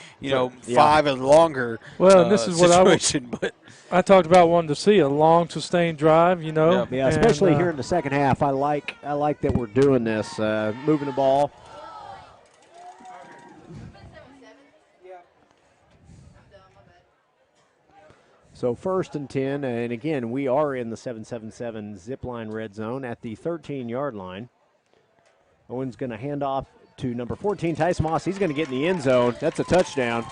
5 and longer.
Well, and this is
situation,
what I talked about wanting to see a long, sustained drive.
Yeah, especially here in the second half. I like that we're doing this, moving the ball. So 1st and 10, and again, we are in the 7-7-7 zip line red zone at the 13-yard line. Owen's going to hand off to number 14, Tyson Moss. He's going to get in the end zone. That's a touchdown.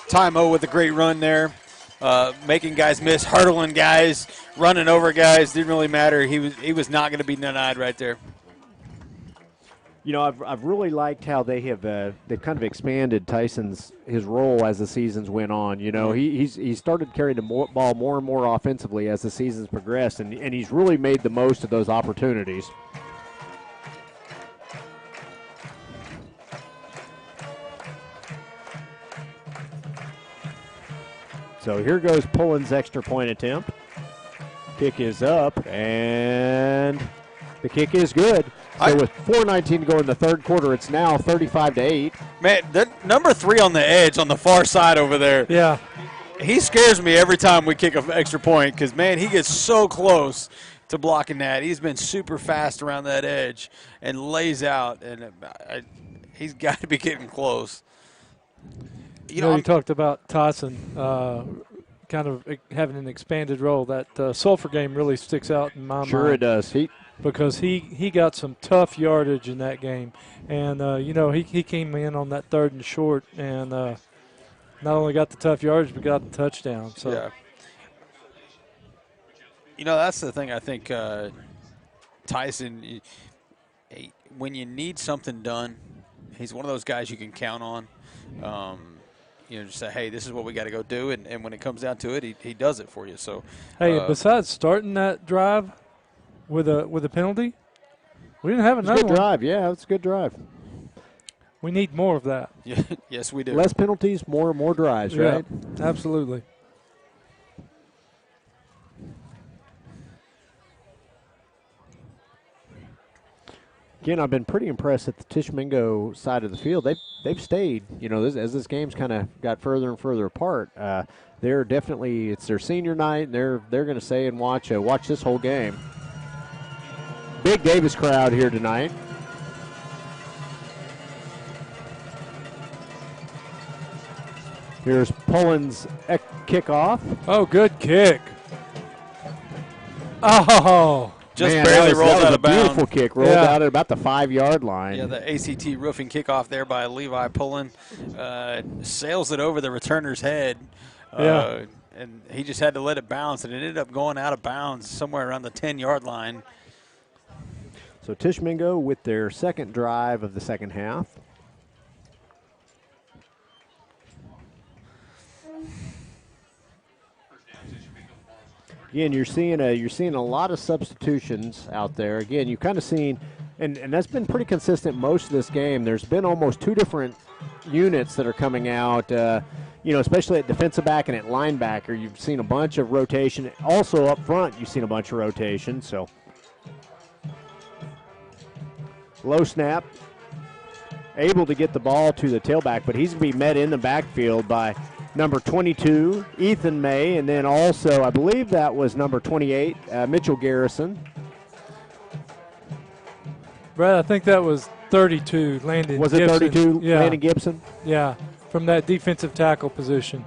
Ty-Mo with a great run there, making guys miss, hurdling guys, running over guys. Didn't really matter. He was not going to be denied right there.
You know, I've really liked how they've kind of expanded his role as the seasons went on. You know, he started carrying the ball more and more offensively as the seasons progressed, and he's really made the most of those opportunities. So here goes Pullen's extra point attempt. Kick is up, and the kick is good. So with 4:19 to go in the 3rd quarter, it's now 35-8.
Man, that number 3 on the edge on the far side over there.
Yeah.
He scares me every time we kick an extra point because, man, he gets so close to blocking that. He's been super fast around that edge and lays out, and he's got to be getting close.
You talked about Tyson kind of having an expanded role. That Sulphur game really sticks out in my mind.
Sure it does.
Because he got some tough yardage in that game. And, he came in on that 3rd and short and not only got the tough yardage but got the touchdown. So.
Yeah. That's the thing I think Tyson, when you need something done, he's one of those guys you can count on. Just say, hey, this is what we got to go do. And when it comes down to it, he does it for you. So,
hey, besides starting that drive with a penalty, we didn't have another
good drive. Yeah, it's a good drive.
We need more of that.
Yeah, yes, we do.
Less penalties, more drives, right?
Absolutely.
Again, I've been pretty impressed at the Tishomingo side of the field. They've stayed. You know, as this game's kind of got further and further apart. They're definitely, it's their senior night, and they're going to stay and watch this whole game. Big Davis crowd here tonight. Here's Pullen's kickoff.
Oh, good kick. Oh.
Just barely rolled out of bounds.
Beautiful kick, rolled out at about the 5-yard line.
Yeah, the ACT roofing kickoff there by Levi Pullen. Sails it over the returner's head. And he just had to let it bounce, and it ended up going out of bounds somewhere around the 10-yard line.
So Tishomingo with their second drive of the second half. Again, you're seeing a lot of substitutions out there. Again, you've kind of seen, and that's been pretty consistent most of this game. There's been almost two different units that are coming out. You know, especially at defensive back and at linebacker, you've seen a bunch of rotation. Also up front, you've seen a bunch of rotation. So low snap, able to get the ball to the tailback, but he's going to be met in the backfield by number 22, Ethan May, and then also, I believe that was number 28, Mitchell Garrison.
Brad, I think that was 32, Landon
Was
Gibson.
it 32,
yeah.
Landon Gibson?
Yeah, from that defensive tackle position.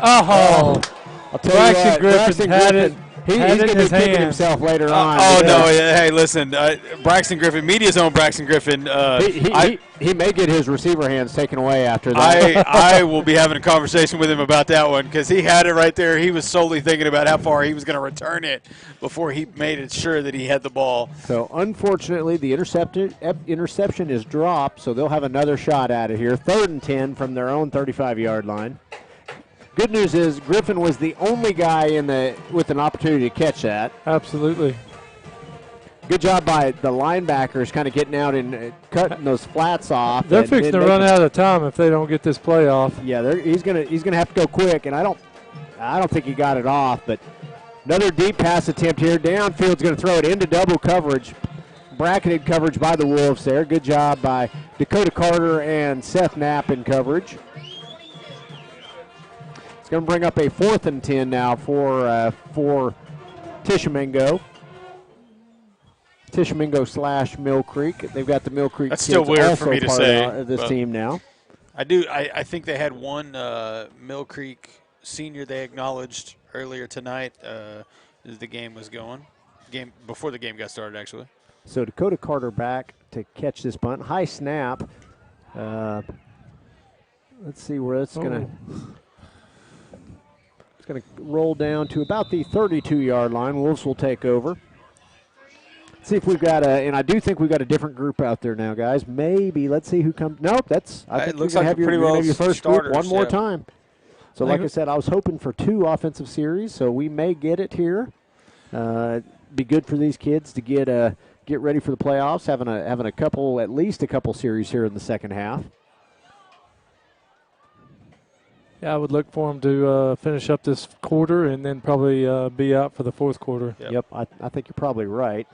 Oh,
I'll tell you what,
Griffin had it.
He's going to be kicking himself later on.
No. Hey, listen, Braxton Griffin, Media's own Braxton Griffin.
He may get his receiver hands taken away after that.
I will be having a conversation with him about that one because he had it right there. He was solely thinking about how far he was going to return it before he made it sure that he had the ball.
So, unfortunately, the interception is dropped, so they'll have another shot at it here. 3rd and 10 from their own 35-yard line. Good news is Griffin was the only guy with an opportunity to catch that.
Absolutely.
Good job by the linebackers kind of getting out and cutting those flats off.
They're fixing to run out of time if they don't get this play off.
Yeah, he's gonna have to go quick, and I don't think he got it off, but another deep pass attempt here. Downfield's going to throw it into double coverage. Bracketed coverage by the Wolves there. Good job by Dakota Carter and Seth Knapp in coverage. Going to bring up a 4th and 10 now for Tishomingo. Tishomingo / Mill Creek. They've got the Mill Creek.
That's still weird for me to say.
This team now.
I think they had one Mill Creek senior they acknowledged earlier tonight as the game was going. Before the game got started, actually.
So Dakota Carter back to catch this punt. High snap. Let's see where that's going to. It's going to roll down to about the 32-yard line. Wolves will take over. Let's see if we've got and I do think we've got a different group out there now, guys. Maybe. Let's see who comes. Nope, I think
it looks
you're
like
going to have your first
starters,
group one more time. So, like I said, I was hoping for 2 offensive series, so we may get it here. Be good for these kids to get ready for the playoffs, having at least a couple series here in the second half.
Yeah, I would look for them to finish up this quarter and then probably be out for the 4th quarter.
Yep, I think you're probably right.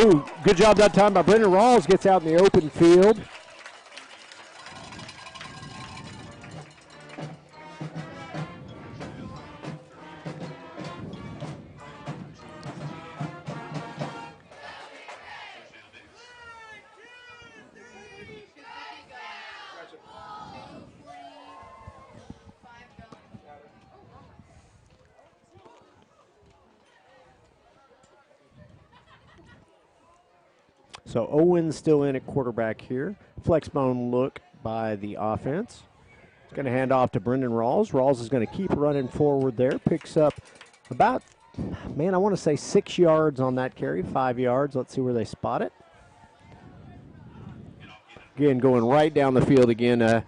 Ooh, good job that time by Brendan Rawls. Gets out in the open field. So Owen's still in at quarterback here. Flex bone look by the offense. Going to hand off to Brendan Rawls. Rawls is going to keep running forward there. Picks up about, I want to say 6 yards on that carry, 5 yards. Let's see where they spot it. Again, going right down the field again,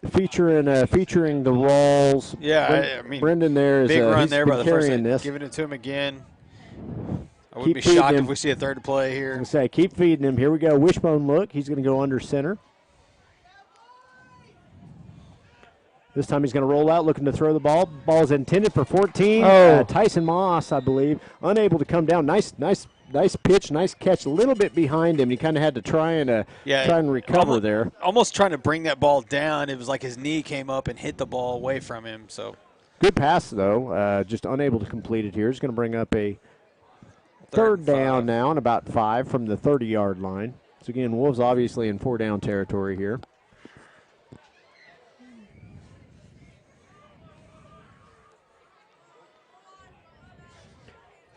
featuring the Rawls.
Yeah,
Brendan there is
big run
he's
there
been
by the
carrying
first.
this.
Giving it to him again. I wouldn't be shocked if we see a third play here.
I was going to say, keep feeding him. Here we go. Wishbone look. He's going to go under center. This time he's going to roll out, looking to throw the ball. Ball is intended for 14. Tyson Moss, I believe, unable to come down. Nice pitch, nice catch. A little bit behind him. He kind of had to try and recover there.
Almost trying to bring that ball down. It was like his knee came up and hit the ball away from him. So
good pass though. Just unable to complete it here. He's going to bring up a third down now and about 5 from the 30-yard line. So again, Wolves obviously in 4-down territory here.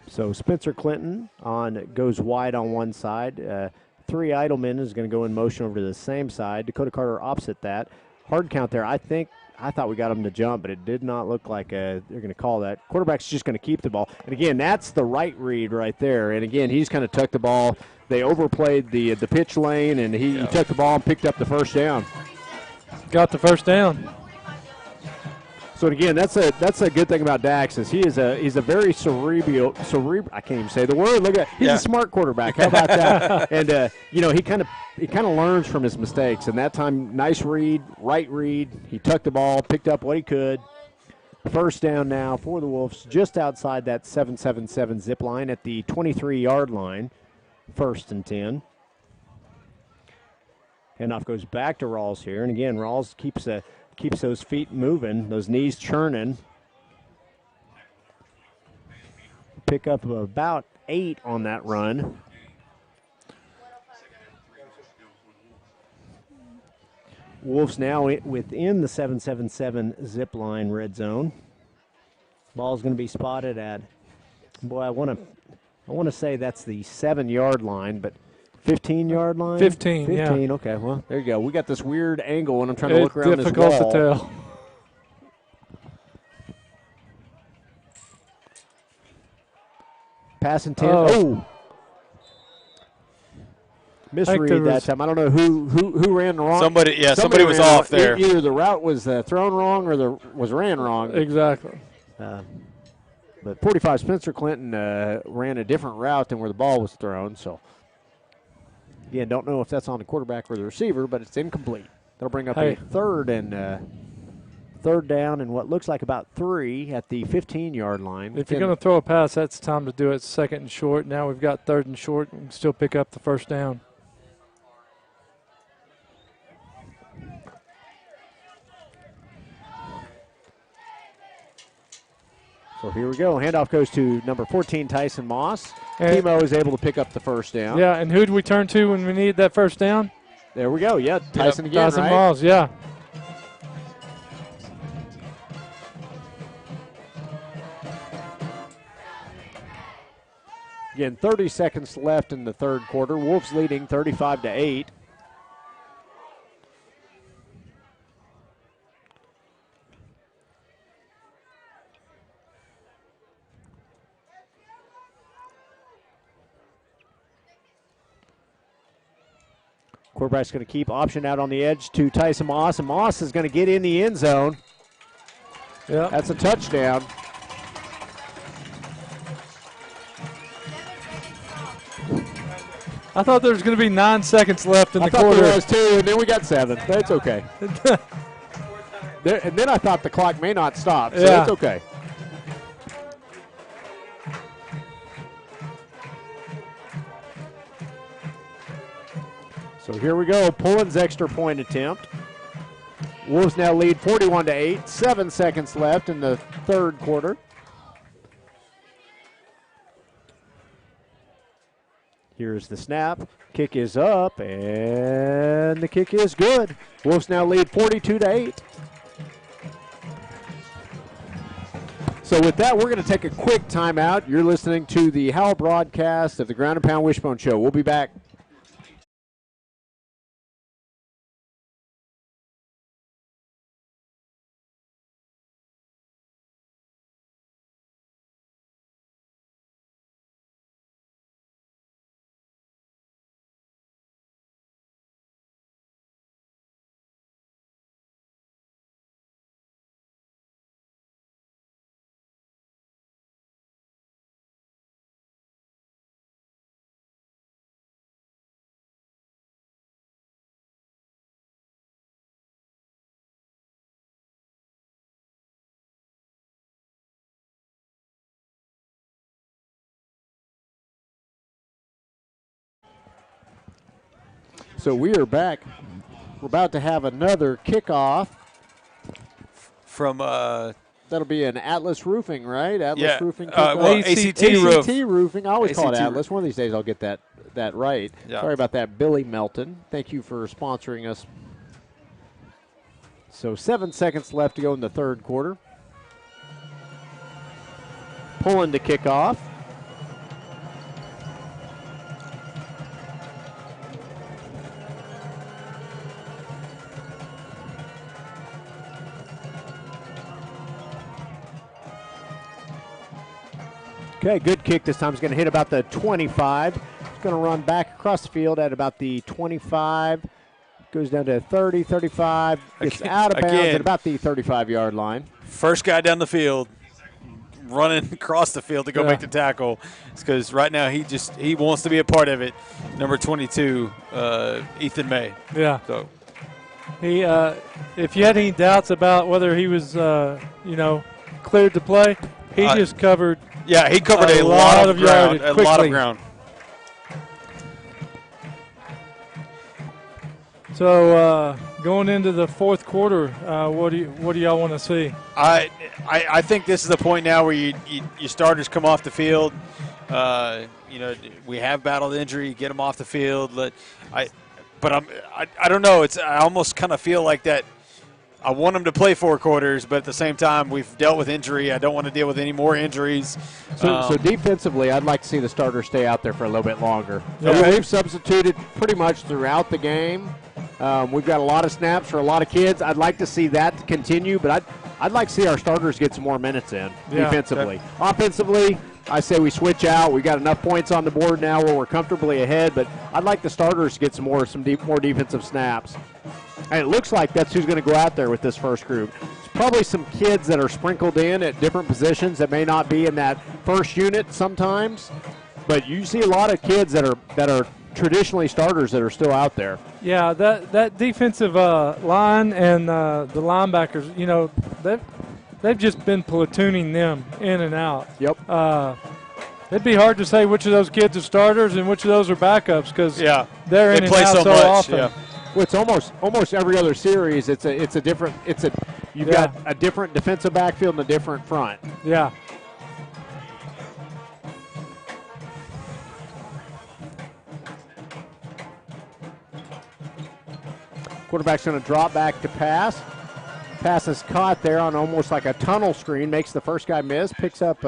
So Spencer Clinton goes wide on one side. 3 Idleman is going to go in motion over to the same side. Dakota Carter opposite that. Hard count there. I thought we got him to jump, but it did not look like they're going to call that. Quarterback's just going to keep the ball. And again, that's the right read right there. And again, he's kind of tucked the ball. They overplayed the pitch lane, and he took the ball and picked up the first down.
Got the first down.
So again, that's a good thing about Dax is he's a very cerebral. I can't even say the word. Look at he's a smart quarterback. How about that? And he kind of learns from his mistakes. And that time, nice read, right read. He tucked the ball, picked up what he could. First down now for the Wolves, just outside that 7-7-7 zip line at the 23-yard line. 1st and 10. Handoff goes back to Rawls here, and again, Rawls keeps those feet moving, those knees churning. Pick up about 8 on that run. Wolves now within the 7-7-7 zip line red zone. Ball's going to be spotted at, I want to say that's the 7-yard line, but 15-yard line?
15, yeah.
Okay, well, there you go. We got this weird angle when I'm trying to look around this
wall. It's difficult to tell.
Pass intent. Misread that time. I don't know who ran wrong.
Somebody was off there.
Either the route was thrown wrong or was ran wrong.
Exactly.
But 45 Spencer Clinton ran a different route than where the ball was thrown, so again, don't know if that's on the quarterback or the receiver, but it's incomplete. That'll bring up a third down and what looks like about 3 at the 15-yard line.
If you're going to throw a pass, that's time to do it 2nd and short. Now we've got 3rd and short and still pick up the first down.
So here we go. Handoff goes to number 14, Tyson Moss. Timo is able to pick up the first down.
Yeah, and who do we turn to when we need that first down?
There we go. Yeah, Tyson again,
Tyson
right?
Moss, yeah.
Again, 30 seconds left in the 3rd quarter. Wolves leading 35-8. Quarterback's going to keep option out on the edge to Tyson Moss, and Moss is going to get in the end zone.
Yeah,
that's a touchdown.
I thought there was going to be 9 seconds left in the quarter.
I thought there was 2, and then we got 7. That's okay. And then I thought the clock may not stop, so it's okay. So here we go, Pullen's extra point attempt. Wolves now lead 41-8, 7 seconds left in the 3rd quarter. Here's the snap. Kick is up, and the kick is good. Wolves now lead 42-8. So with that, we're going to take a quick timeout. You're listening to the Howell broadcast of the Ground and Pound Wishbone Show. We'll be back. So we are back. We're about to have another kickoff
from
that'll be an Atlas Roofing, right? Atlas Roofing.
ACT
Roofing. I always call it Atlas. One of these days I'll get that right.
Yeah.
Sorry about that, Billy Melton. Thank you for sponsoring us. So 7 seconds left to go in the third quarter. Pulling to kick off. Okay, good kick this time. It's going to hit about the 25. It's going to run back across the field at about the 25. Goes down to 30, 35. Gets out of bounds at about the 35-yard line.
First guy down the field, running across the field to go make the tackle. It's because right now he wants to be a part of it. Number 22, Ethan May.
Yeah.
So
he, if you had any doubts about whether he was, cleared to play, he just covered.
Yeah, he covered a lot of ground. A lot of ground.
So going into the fourth quarter, what do y'all want to see?
I think this is the point now where your starters come off the field. We have battled injury, get them off the field. But I don't know. I almost kind of feel like that. I want them to play 4 quarters, but at the same time, we've dealt with injury. I don't want to deal with any more injuries.
So defensively, I'd like to see the starters stay out there for a little bit longer. Yeah. We've substituted pretty much throughout the game. We've got a lot of snaps for a lot of kids. I'd like to see that continue, but I'd like to see our starters get some more minutes in defensively. Offensively, I say we switch out. We got enough points on the board now where we're comfortably ahead, but I'd like the starters to get some more defensive snaps. And it looks like that's who's going to go out there with this first group. It's probably some kids that are sprinkled in at different positions that may not be in that first unit sometimes, but you see a lot of kids that are traditionally starters that are still out there.
Yeah, that defensive line and the linebackers, they've just been platooning them in and out.
Yep.
It'd be hard to say which of those kids are starters and which of those are backups because they're in and
play
out so
much,
often.
Yeah.
Well, it's almost every other series. You've got a different defensive backfield and a different front.
Yeah.
Quarterback's going to drop back to pass. Pass is caught there on almost like a tunnel screen. Makes the first guy miss. Picks up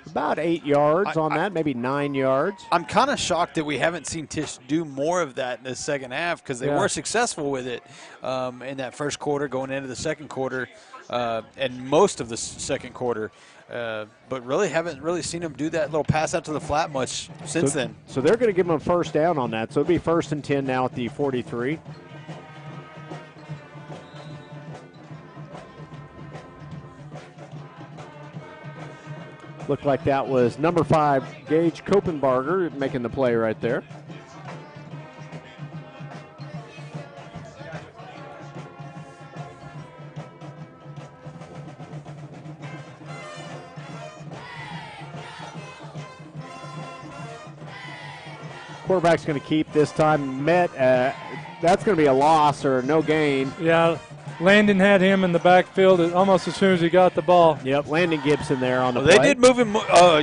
about 8 yards on that, maybe 9 yards.
I'm kind of shocked that we haven't seen Tish do more of that in the second half because they were successful with it in that first quarter, going into the second quarter, and most of the second quarter. But really haven't really seen them do that little pass out to the flat much since then.
So they're going to give them a first down on that. So it'll be 1st and 10 now at the 43. Looked like that was number 5, Gage Kopenbarger, making the play right there. Quarterback's going to keep this time. That's going to be a loss or no gain.
Yeah. Landon had him in the backfield almost as soon as he got the ball.
Yep, Landon Gibson there on the play.
They did move him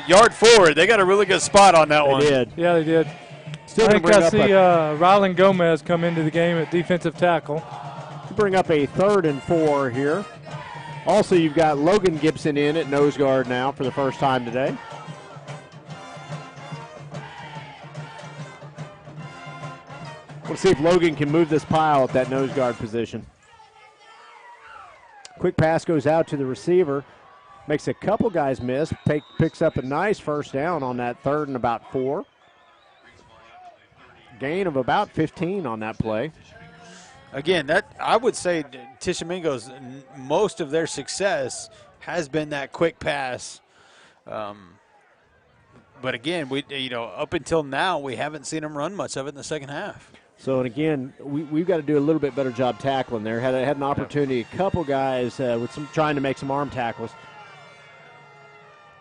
yard forward. They got a really good spot on that one.
They did.
Yeah, they did.
Still
I think I see Rylan Gomez come into the game at defensive tackle.
Bring up a 3rd and 4 here. Also, you've got Logan Gibson in at nose guard now for the first time today. We'll see if Logan can move this pile at that nose guard position. Quick pass goes out to the receiver. Makes a couple guys miss. Picks up a nice first down on that 3rd and about 4. Gain of about 15 on that play.
Again, I would say Tishomingo's most of their success has been that quick pass. But again, up until now, we haven't seen them run much of it in the second half.
So, and again, we've got to do a little bit better job tackling there. Had an opportunity, a couple guys with trying to make some arm tackles.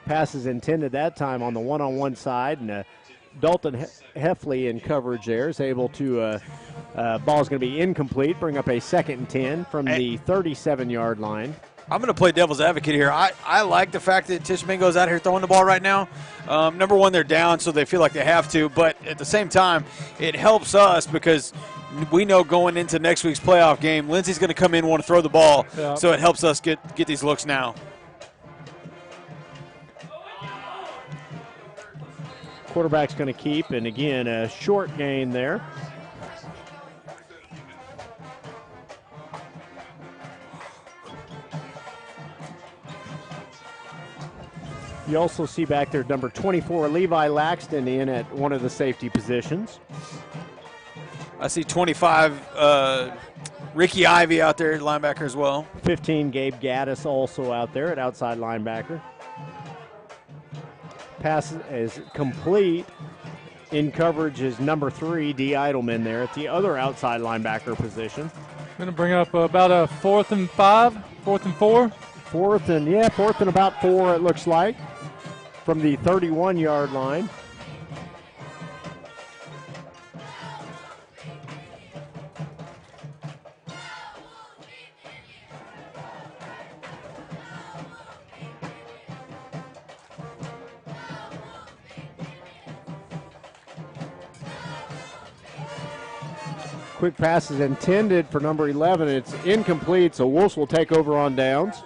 Passes intended that time on the one-on-one side, and Dalton Heffley in coverage there is able to Ball's going to be incomplete, bring up a 2nd and 10 from the 37-yard line.
I'm going to play devil's advocate here. I like the fact that Tishomingo is out here throwing the ball right now. Number one, they're down, so they feel like they have to. But at the same time, it helps us because we know going into next week's playoff game, Lindsey's going to come in and want to throw the ball. Yep. So it helps us get these looks now.
Quarterback's going to keep, and again, a short gain there. You also see back there number 24, Levi Laxton, in at one of the safety positions.
I see 25, Ricky Ivey out there, linebacker as well.
15, Gabe Gaddis also out there at outside linebacker. Pass is complete. In coverage is number 3, D. Eidelman there at the other outside linebacker position.
Going to bring up about a 4th and 5, 4th and 4.
4th and about 4 it looks like from the 31-yard line. Quick pass is intended for number 11. It's incomplete, so Wolves will take over on downs.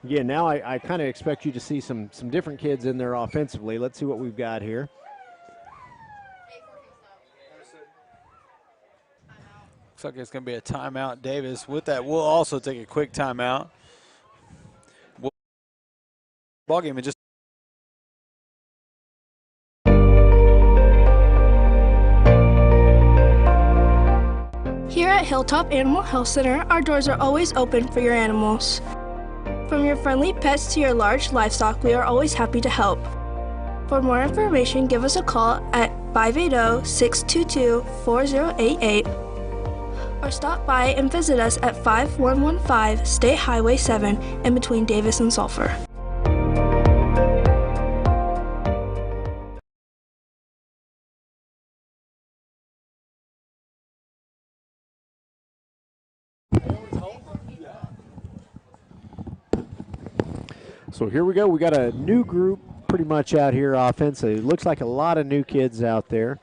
Again, now I kind of expect you to see some different kids in there offensively. Let's see what we've got here.
Looks like it's going to be a timeout, Davis. With that, we'll also take a quick timeout. Ball game is just.
Here at Hilltop Animal Health Center, our doors are always open for your animals. From your friendly pets to your large livestock, we are always happy to help. For more information, give us a call at 580-622-4088 or stop by and visit us at 5115 State Highway 7 in between Davis and Sulphur.
So here we go. We got a new group pretty much out here offensively. It looks like a lot of new kids out there.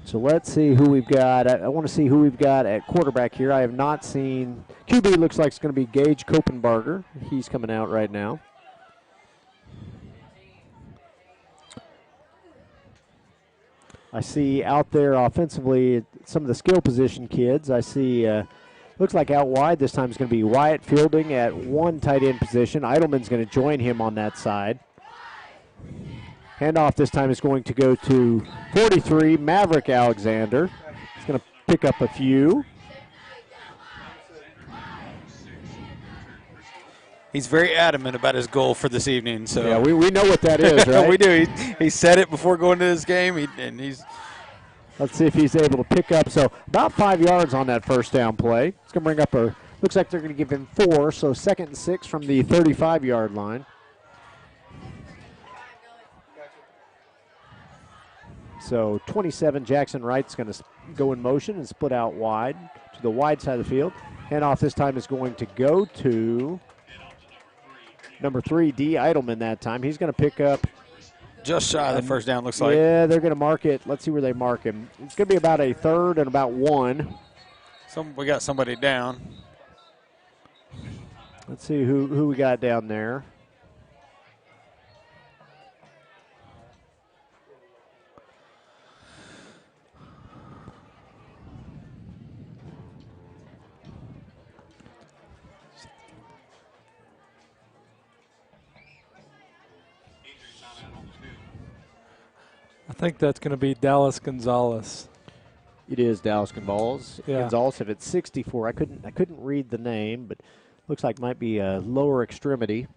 So let's see who we've got. I want to see who we've got at quarterback here. I have not seen. QB looks like it's going to be Gage Kopenbarger. He's coming out right now. I see out there offensively some of the skill position kids. I see. Looks like out wide this time is going to be Wyatt Fielding at one tight end position. Eidelman's going to join him on that side. Handoff this time is going to go to 43, Maverick Alexander. He's going to pick up a few.
He's very adamant about his goal for this evening. So
yeah, we know what that is, right?
We do. He said it before going to this game, and he's.
Let's see if he's able to pick up. So about 5 yards on that first down play. It's going to bring up a, looks like they're going to give him 4, so 2nd and 6 from the 35-yard line. So 27, Jackson Wright's going to go in motion and split out wide to the wide side of the field. Handoff this time is going to go to number 3, D. Eidelman that time. He's going to pick up.
Just shy of the first down, looks like.
Yeah, they're going to mark it. Let's see where they mark him. It's going to be about a 3rd and about 1.
We got somebody down.
Let's see who we got down there.
I think that's going to be Dallas Gonzalez.
It is Dallas Gonzalez.
Yeah.
Gonzalez, if it's 64, I couldn't read the name, but looks like might be a lower extremity.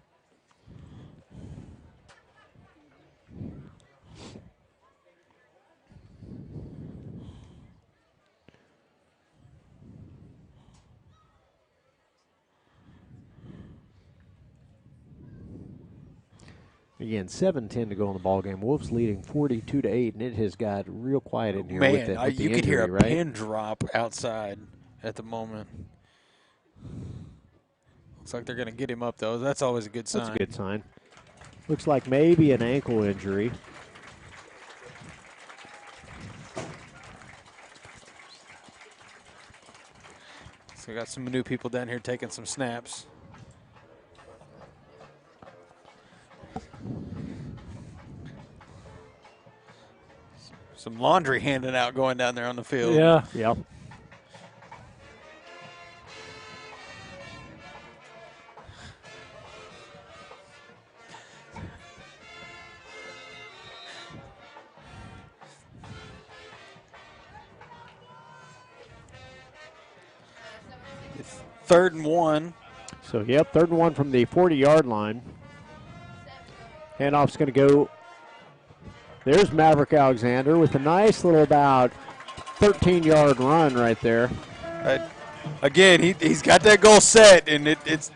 Again, 7:10 to go in the ball game. Wolves leading 42-8, and it has got real quiet in here.
Man,
with the
you
injury,
could hear a
right?
pin drop outside at the moment. Looks like they're going to get him up, though. That's always a good sign.
That's a good sign. Looks like maybe an ankle injury.
So we got some new people down here taking some snaps. Some laundry handing out going down there on the field.
Yeah.
Yep.
It's 3rd and 1.
So, yep, 3rd and 1 from the 40-yard line. Handoff's going to go. There's Maverick Alexander with a nice little about 13-yard run right there.
Again, he's got that goal set, and it's.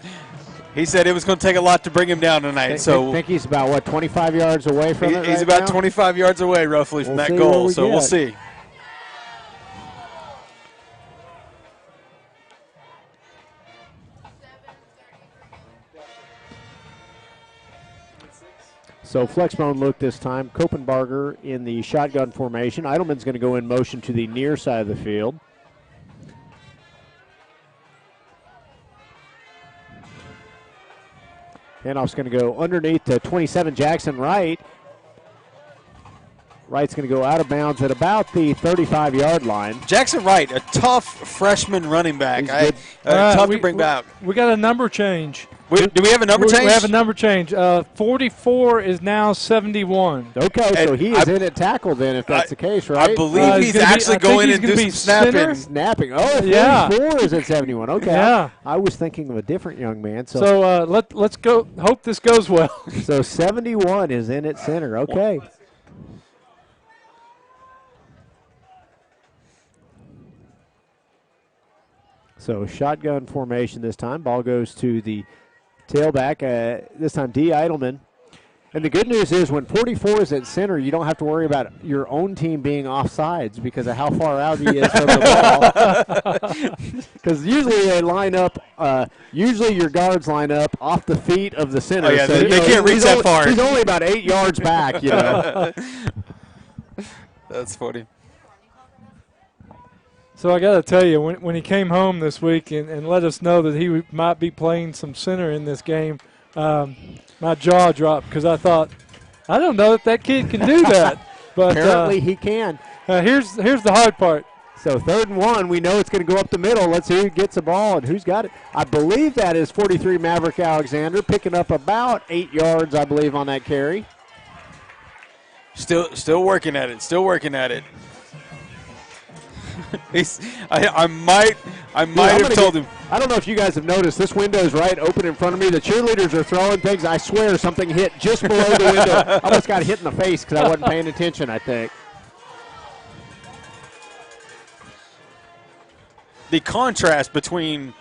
He said it was going to take a lot to bring him down tonight.
I think he's about, what, 25 yards away from it
He's
right
about
now?
25 yards away, roughly, from that
see
goal,
what we
so
get.
we'll see.
So flexbone look this time. Kopenbarger in the shotgun formation. Eidelman's going to go in motion to the near side of the field. Handoff's going to go underneath to 27, Jackson Wright. Wright's going to go out of bounds at about the 35-yard line.
Jackson Wright, a tough freshman running back. Tough to bring back.
We got a number change.
Do we have a number change?
We have a number change. 44 is now 71.
Okay, so he is in at tackle then, if that's the case, right?
I believe he's actually going in and do some snapping.
Snapping. Oh, 44
yeah.
is at 71. Okay.
Yeah.
I was thinking of a different young man.
So let's go. Hope this goes well.
So 71 is in at center. Okay. So shotgun formation this time. Ball goes to the tailback, this time D. Eidelman. And the good news is when 44 is at center, you don't have to worry about your own team being offsides because of how far out he is from the ball. Because usually they line up, usually your guards line up off the feet of the center.
Oh, yeah, so they can't reach that far.
He's only about 8 yards back, you know.
That's funny.
So I got to tell you, when he came home this week and let us know that he might be playing some center in this game, my jaw dropped because I thought, I don't know if that kid can do that. But
apparently he can.
Here's the hard part.
So 3rd and 1, we know it's going to go up the middle. Let's see who gets the ball and who's got it. I believe that is 43 Maverick Alexander, picking up about 8 yards, I believe, on that carry.
Still working at it. Still working at it. I might have told him.
I don't know if you guys have noticed, this window is right open in front of me. The cheerleaders are throwing things. I swear something hit just below the window. I almost got hit in the face because I wasn't paying attention, I think.
The contrast between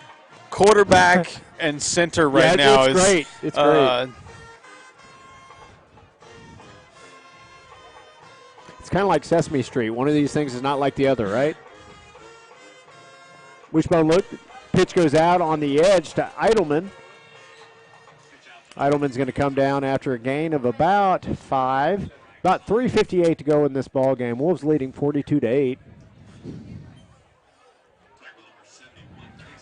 quarterback and center now
is great. It's great. It's kind of like Sesame Street. One of these things is not like the other, right? Wishbone look. Pitch goes out on the edge to Eidelman. Eidelman's going to come down after a gain of about 5. About 3:58 to go in this ball game. Wolves leading 42-8.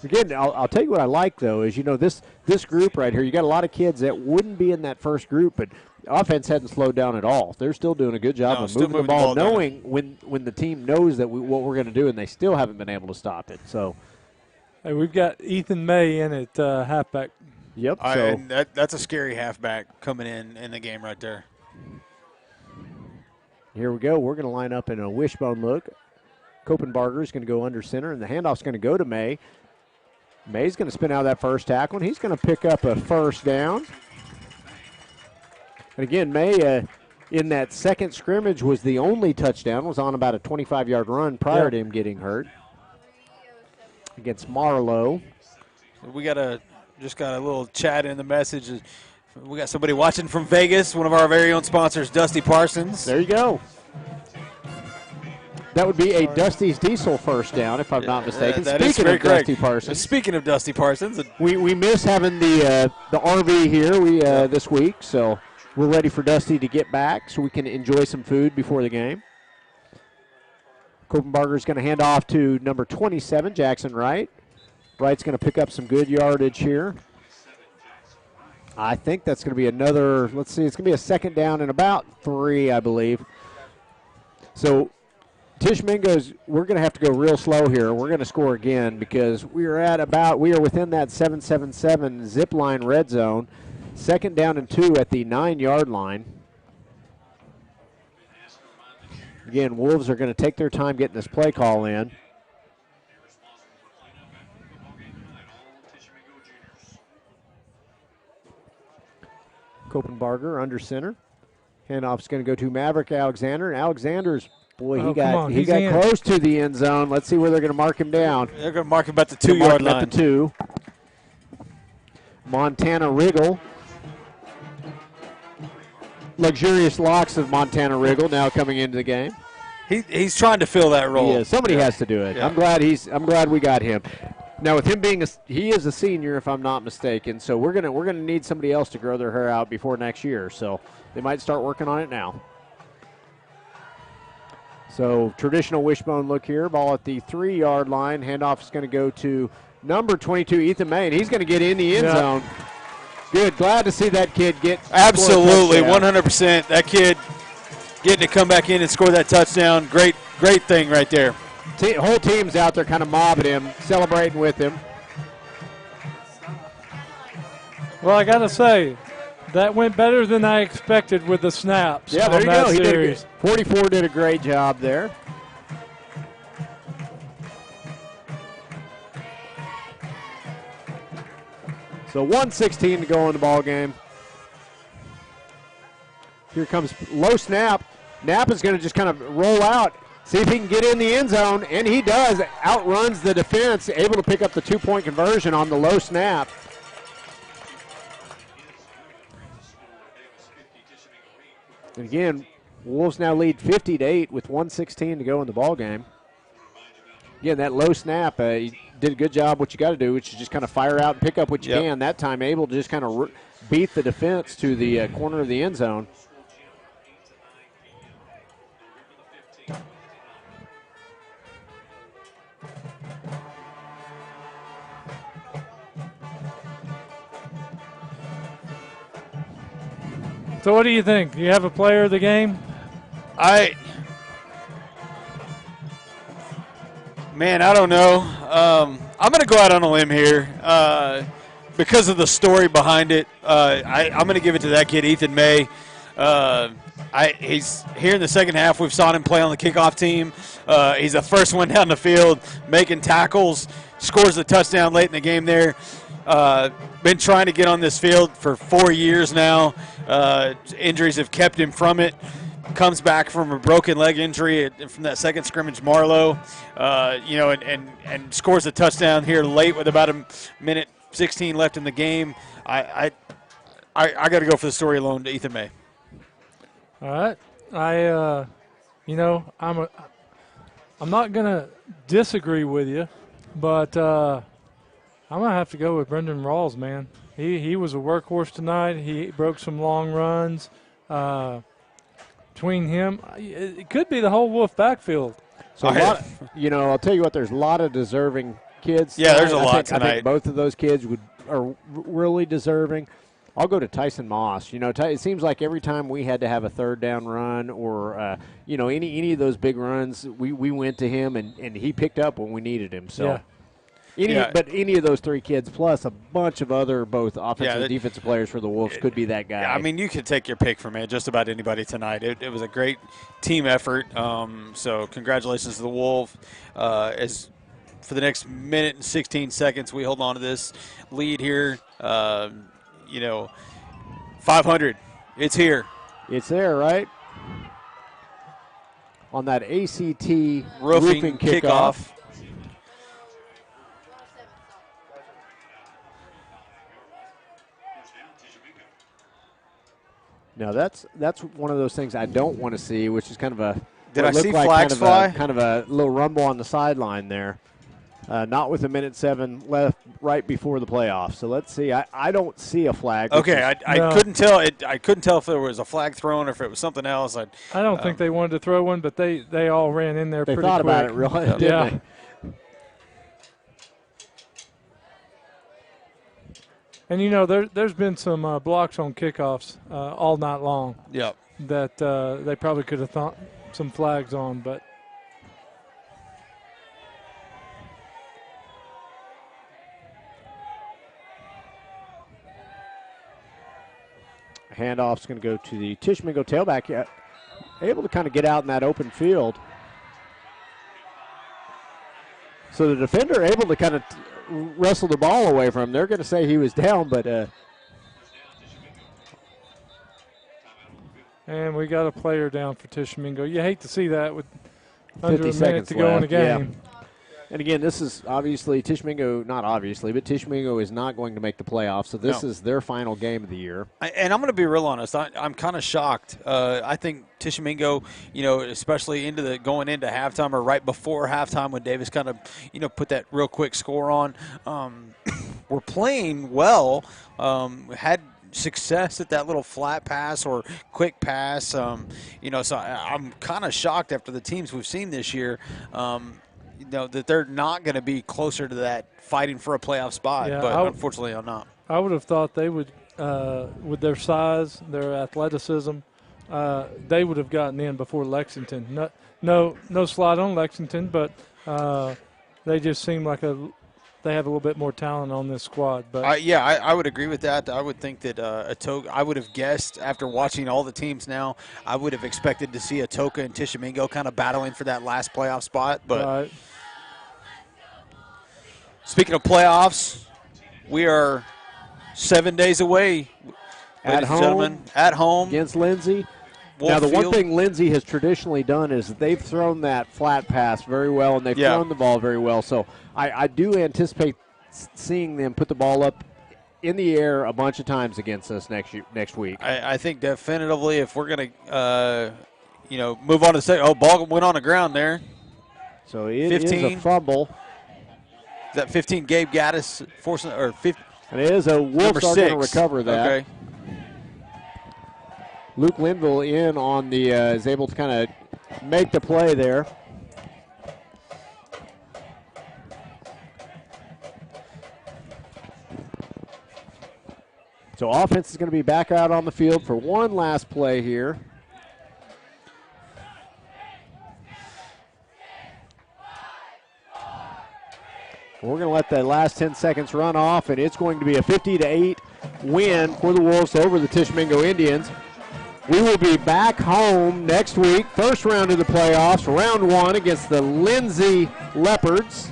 Again, I'll tell you what I like, though, is, this group right here, you got a lot of kids that wouldn't be in that first group, but offense hadn't slowed down at all. They're still doing a good job of moving the ball, knowing when the team knows that what we're going to do, and they still haven't been able to stop it. So,
hey, we've got Ethan May in at halfback.
Yep.
That's a scary halfback coming in the game right there.
Here we go. We're going to line up in a wishbone look. Kopenbarger is going to go under center, and the handoff's going to go to May. May's going to spin out that first tackle, and he's going to pick up a first down. And again, May in that second scrimmage was the only touchdown, was on about a 25-yard run prior to him getting hurt against Marlowe.
We just got a little chat in the message. We got somebody watching from Vegas, one of our very own sponsors, Dusty Parsons.
There you go. That would be a Dusty's Diesel first down, if I'm not mistaken.
That
Speaking
is
of Dusty Parsons.
Speaking of Dusty Parsons.
We miss having the RV here this week, so we're ready for Dusty to get back so we can enjoy some food before the game. Kopenbarger's going to hand off to number 27, Jackson Wright. Wright's going to pick up some good yardage here. I think that's going to be another, let's see, it's going to be a second down and about 3, I believe. So Tishomingo's, we're going to have to go real slow here. We're going to score again because we are within that 7-7-7 zip line red zone. Second down and 2 at the 9-yard line. Again, Wolves are going to take their time getting this play call in. Kopenbarger under center. Handoff's going to go to Maverick Alexander. And Alexander's, boy, he got close to the end zone. Let's see where they're going to mark him down.
They're going to mark him about the 2-yard line.
At the 2. Montana Wriggle. Luxurious locks of Montana Wriggle now coming into the game.
He's trying to fill that role.
Yeah, somebody has to do it. Yeah. I'm glad we got him. Now with him being he is a senior, if I'm not mistaken, so we're gonna need somebody else to grow their hair out before next year. So they might start working on it now. So traditional wishbone look here. Ball at the 3-yard line. Handoff is going to go to number 22, Ethan May, and he's going to get in the end zone. Good. Glad to see that kid get.
Absolutely, 100%. That kid getting to come back in and score that touchdown. Great thing right there.
Whole team's out there kind of mobbing him, celebrating with him.
Well, I got to say, that went better than I expected with the snaps.
Yeah, there you go.
He did
44 did a great job there. So 1:16 to go in the ball game. Here comes low snap. Knapp is going to just kind of roll out, see if he can get in the end zone, and he does. Outruns the defense, able to pick up the 2-point conversion on the low snap. And again, Wolves now lead 50-8 with 1:16 to go in the ball game. Again, that low snap, he did a good job. What you got to do, which is just kind of fire out and pick up what you can. That time, able to just kind of beat the defense to the corner of the end zone.
So what do you think? Do you have a player of the game?
Man, I don't know. I'm going to go out on a limb here because of the story behind it. I'm going to give it to that kid, Ethan May. He's here in the second half. We've saw him play on the kickoff team. He's the first one down the field, making tackles, scores the touchdown late in the game there. Been trying to get on this field for 4 years now. Injuries have kept him from it. Comes back from a broken leg injury from that second scrimmage, Marlowe, and scores a touchdown here late with about a minute 16 left in the game. I got to go for the story alone to Ethan May.
All right, I'm not gonna disagree with you, but I'm gonna have to go with Brendan Rawls, man. He was a workhorse tonight. He broke some long runs. Between him, it could be the whole Wolf backfield.
So I'll tell you what, there's a lot of deserving kids.
Yeah, there's a lot tonight.
I think both of those kids are really deserving. I'll go to Tyson Moss. It seems like every time we had to have a third down run or any of those big runs, we went to him and he picked up when we needed him. So.
Yeah.
But any of those three kids plus a bunch of other both offensive and defensive players for the Wolves could be that guy.
Yeah, I mean, you could take your pick from just about anybody tonight. It was a great team effort. So congratulations to the Wolves. As for the next minute and 16 seconds, we hold on to this lead here. 500. It's here.
It's there, right? On that ACT
roofing kickoff.
No, that's one of those things I don't want to see, which is kind of a
Did I see flags fly?
Kind of a little rumble on the sideline there. Not with 1:07 left, right before the playoffs. So let's see. I don't see a flag.
Okay, I couldn't tell. I couldn't tell if there was a flag thrown or if it was something else.
I don't think they wanted to throw one, but they all ran in there pretty quick.
They thought about it, really. Didn't they?
And, there's been some blocks on kickoffs all night long.
Yep.
That they probably could have thought some flags on, but.
Handoff's going to go to the Tishomingo tailback, able to kind of get out in that open field. So the defender able to kind of wrestle the ball away from him. They're going to say he was down, but.
And we got a player down for Tishomingo. You hate to see that with under a minute to go in a game.
Yeah. And again, this is obviously Tishomingo, not obviously, but Tishomingo is not going to make the playoffs, so this is their final game of the year.
And I'm going to be real honest. I'm kind of shocked. I think Tishomingo, especially going into halftime or right before halftime when Davis kind of, put that real quick score on, we're playing well, had success at that little flat pass or quick pass, so I'm kind of shocked after the teams we've seen this year, that they're not going to be closer to that fighting for a playoff spot, but unfortunately I'm not.
I would have thought they would, with their size, their athleticism, they would have gotten in before Lexington. No slide on Lexington, but they just seem like they have a little bit more talent on this squad. But
I would agree with that. I would think that Atoka, I would have guessed after watching all the teams now, I would have expected to see Atoka and Tishomingo kind of battling for that last playoff spot. But speaking of playoffs, we are 7 days away, ladies and gentlemen, at home
against Lindsay. Now, the one thing Lindsay has traditionally done is they've thrown that flat pass very well, and they've thrown the ball very well. So I do anticipate seeing them put the ball up in the air a bunch of times against us next week.
I think definitively if we're going to, move on to say, ball went on the ground there.
So it 15. Is a fumble.
That 15, Gabe Gaddis forcing, or 15.
And it is a Wolves are going to recover that.
Okay.
Luke Linville in on the is able to kind of make the play there. So offense is going to be back out on the field for one last play here. We're going to let the last 10 seconds run off, and it's going to be a 50-8 win for the Wolves over the Tishomingo Indians. We will be back home next week, first round of the playoffs, round one against the Lindsay Leopards.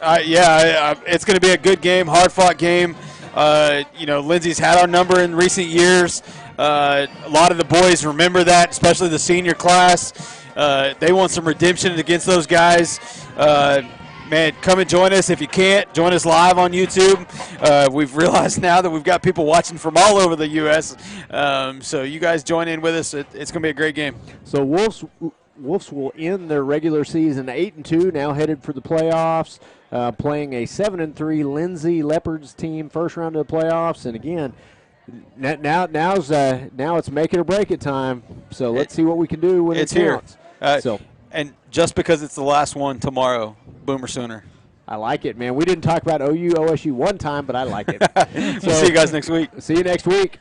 It's going to be a good game, hard-fought game. Lindsay's had our number in recent years. A lot of the boys remember that, especially the senior class. They want some redemption against those guys. Man, come and join us. If you can't, join us live on YouTube. We've realized now that we've got people watching from all over the U.S., so you guys join in with us. It's going to be a great game.
So Wolves will end their regular season 8-2, now headed for the playoffs, playing a 7-3 Lindsay Leopards team, first round of the playoffs. And again, now it's make it or break it time. So let's see what we can do when it counts.
And just because it's the last one tomorrow, Boomer Sooner.
I like it, man. We didn't talk about OU, OSU one time, but I like it.
We'll see you guys next week.
See you next week.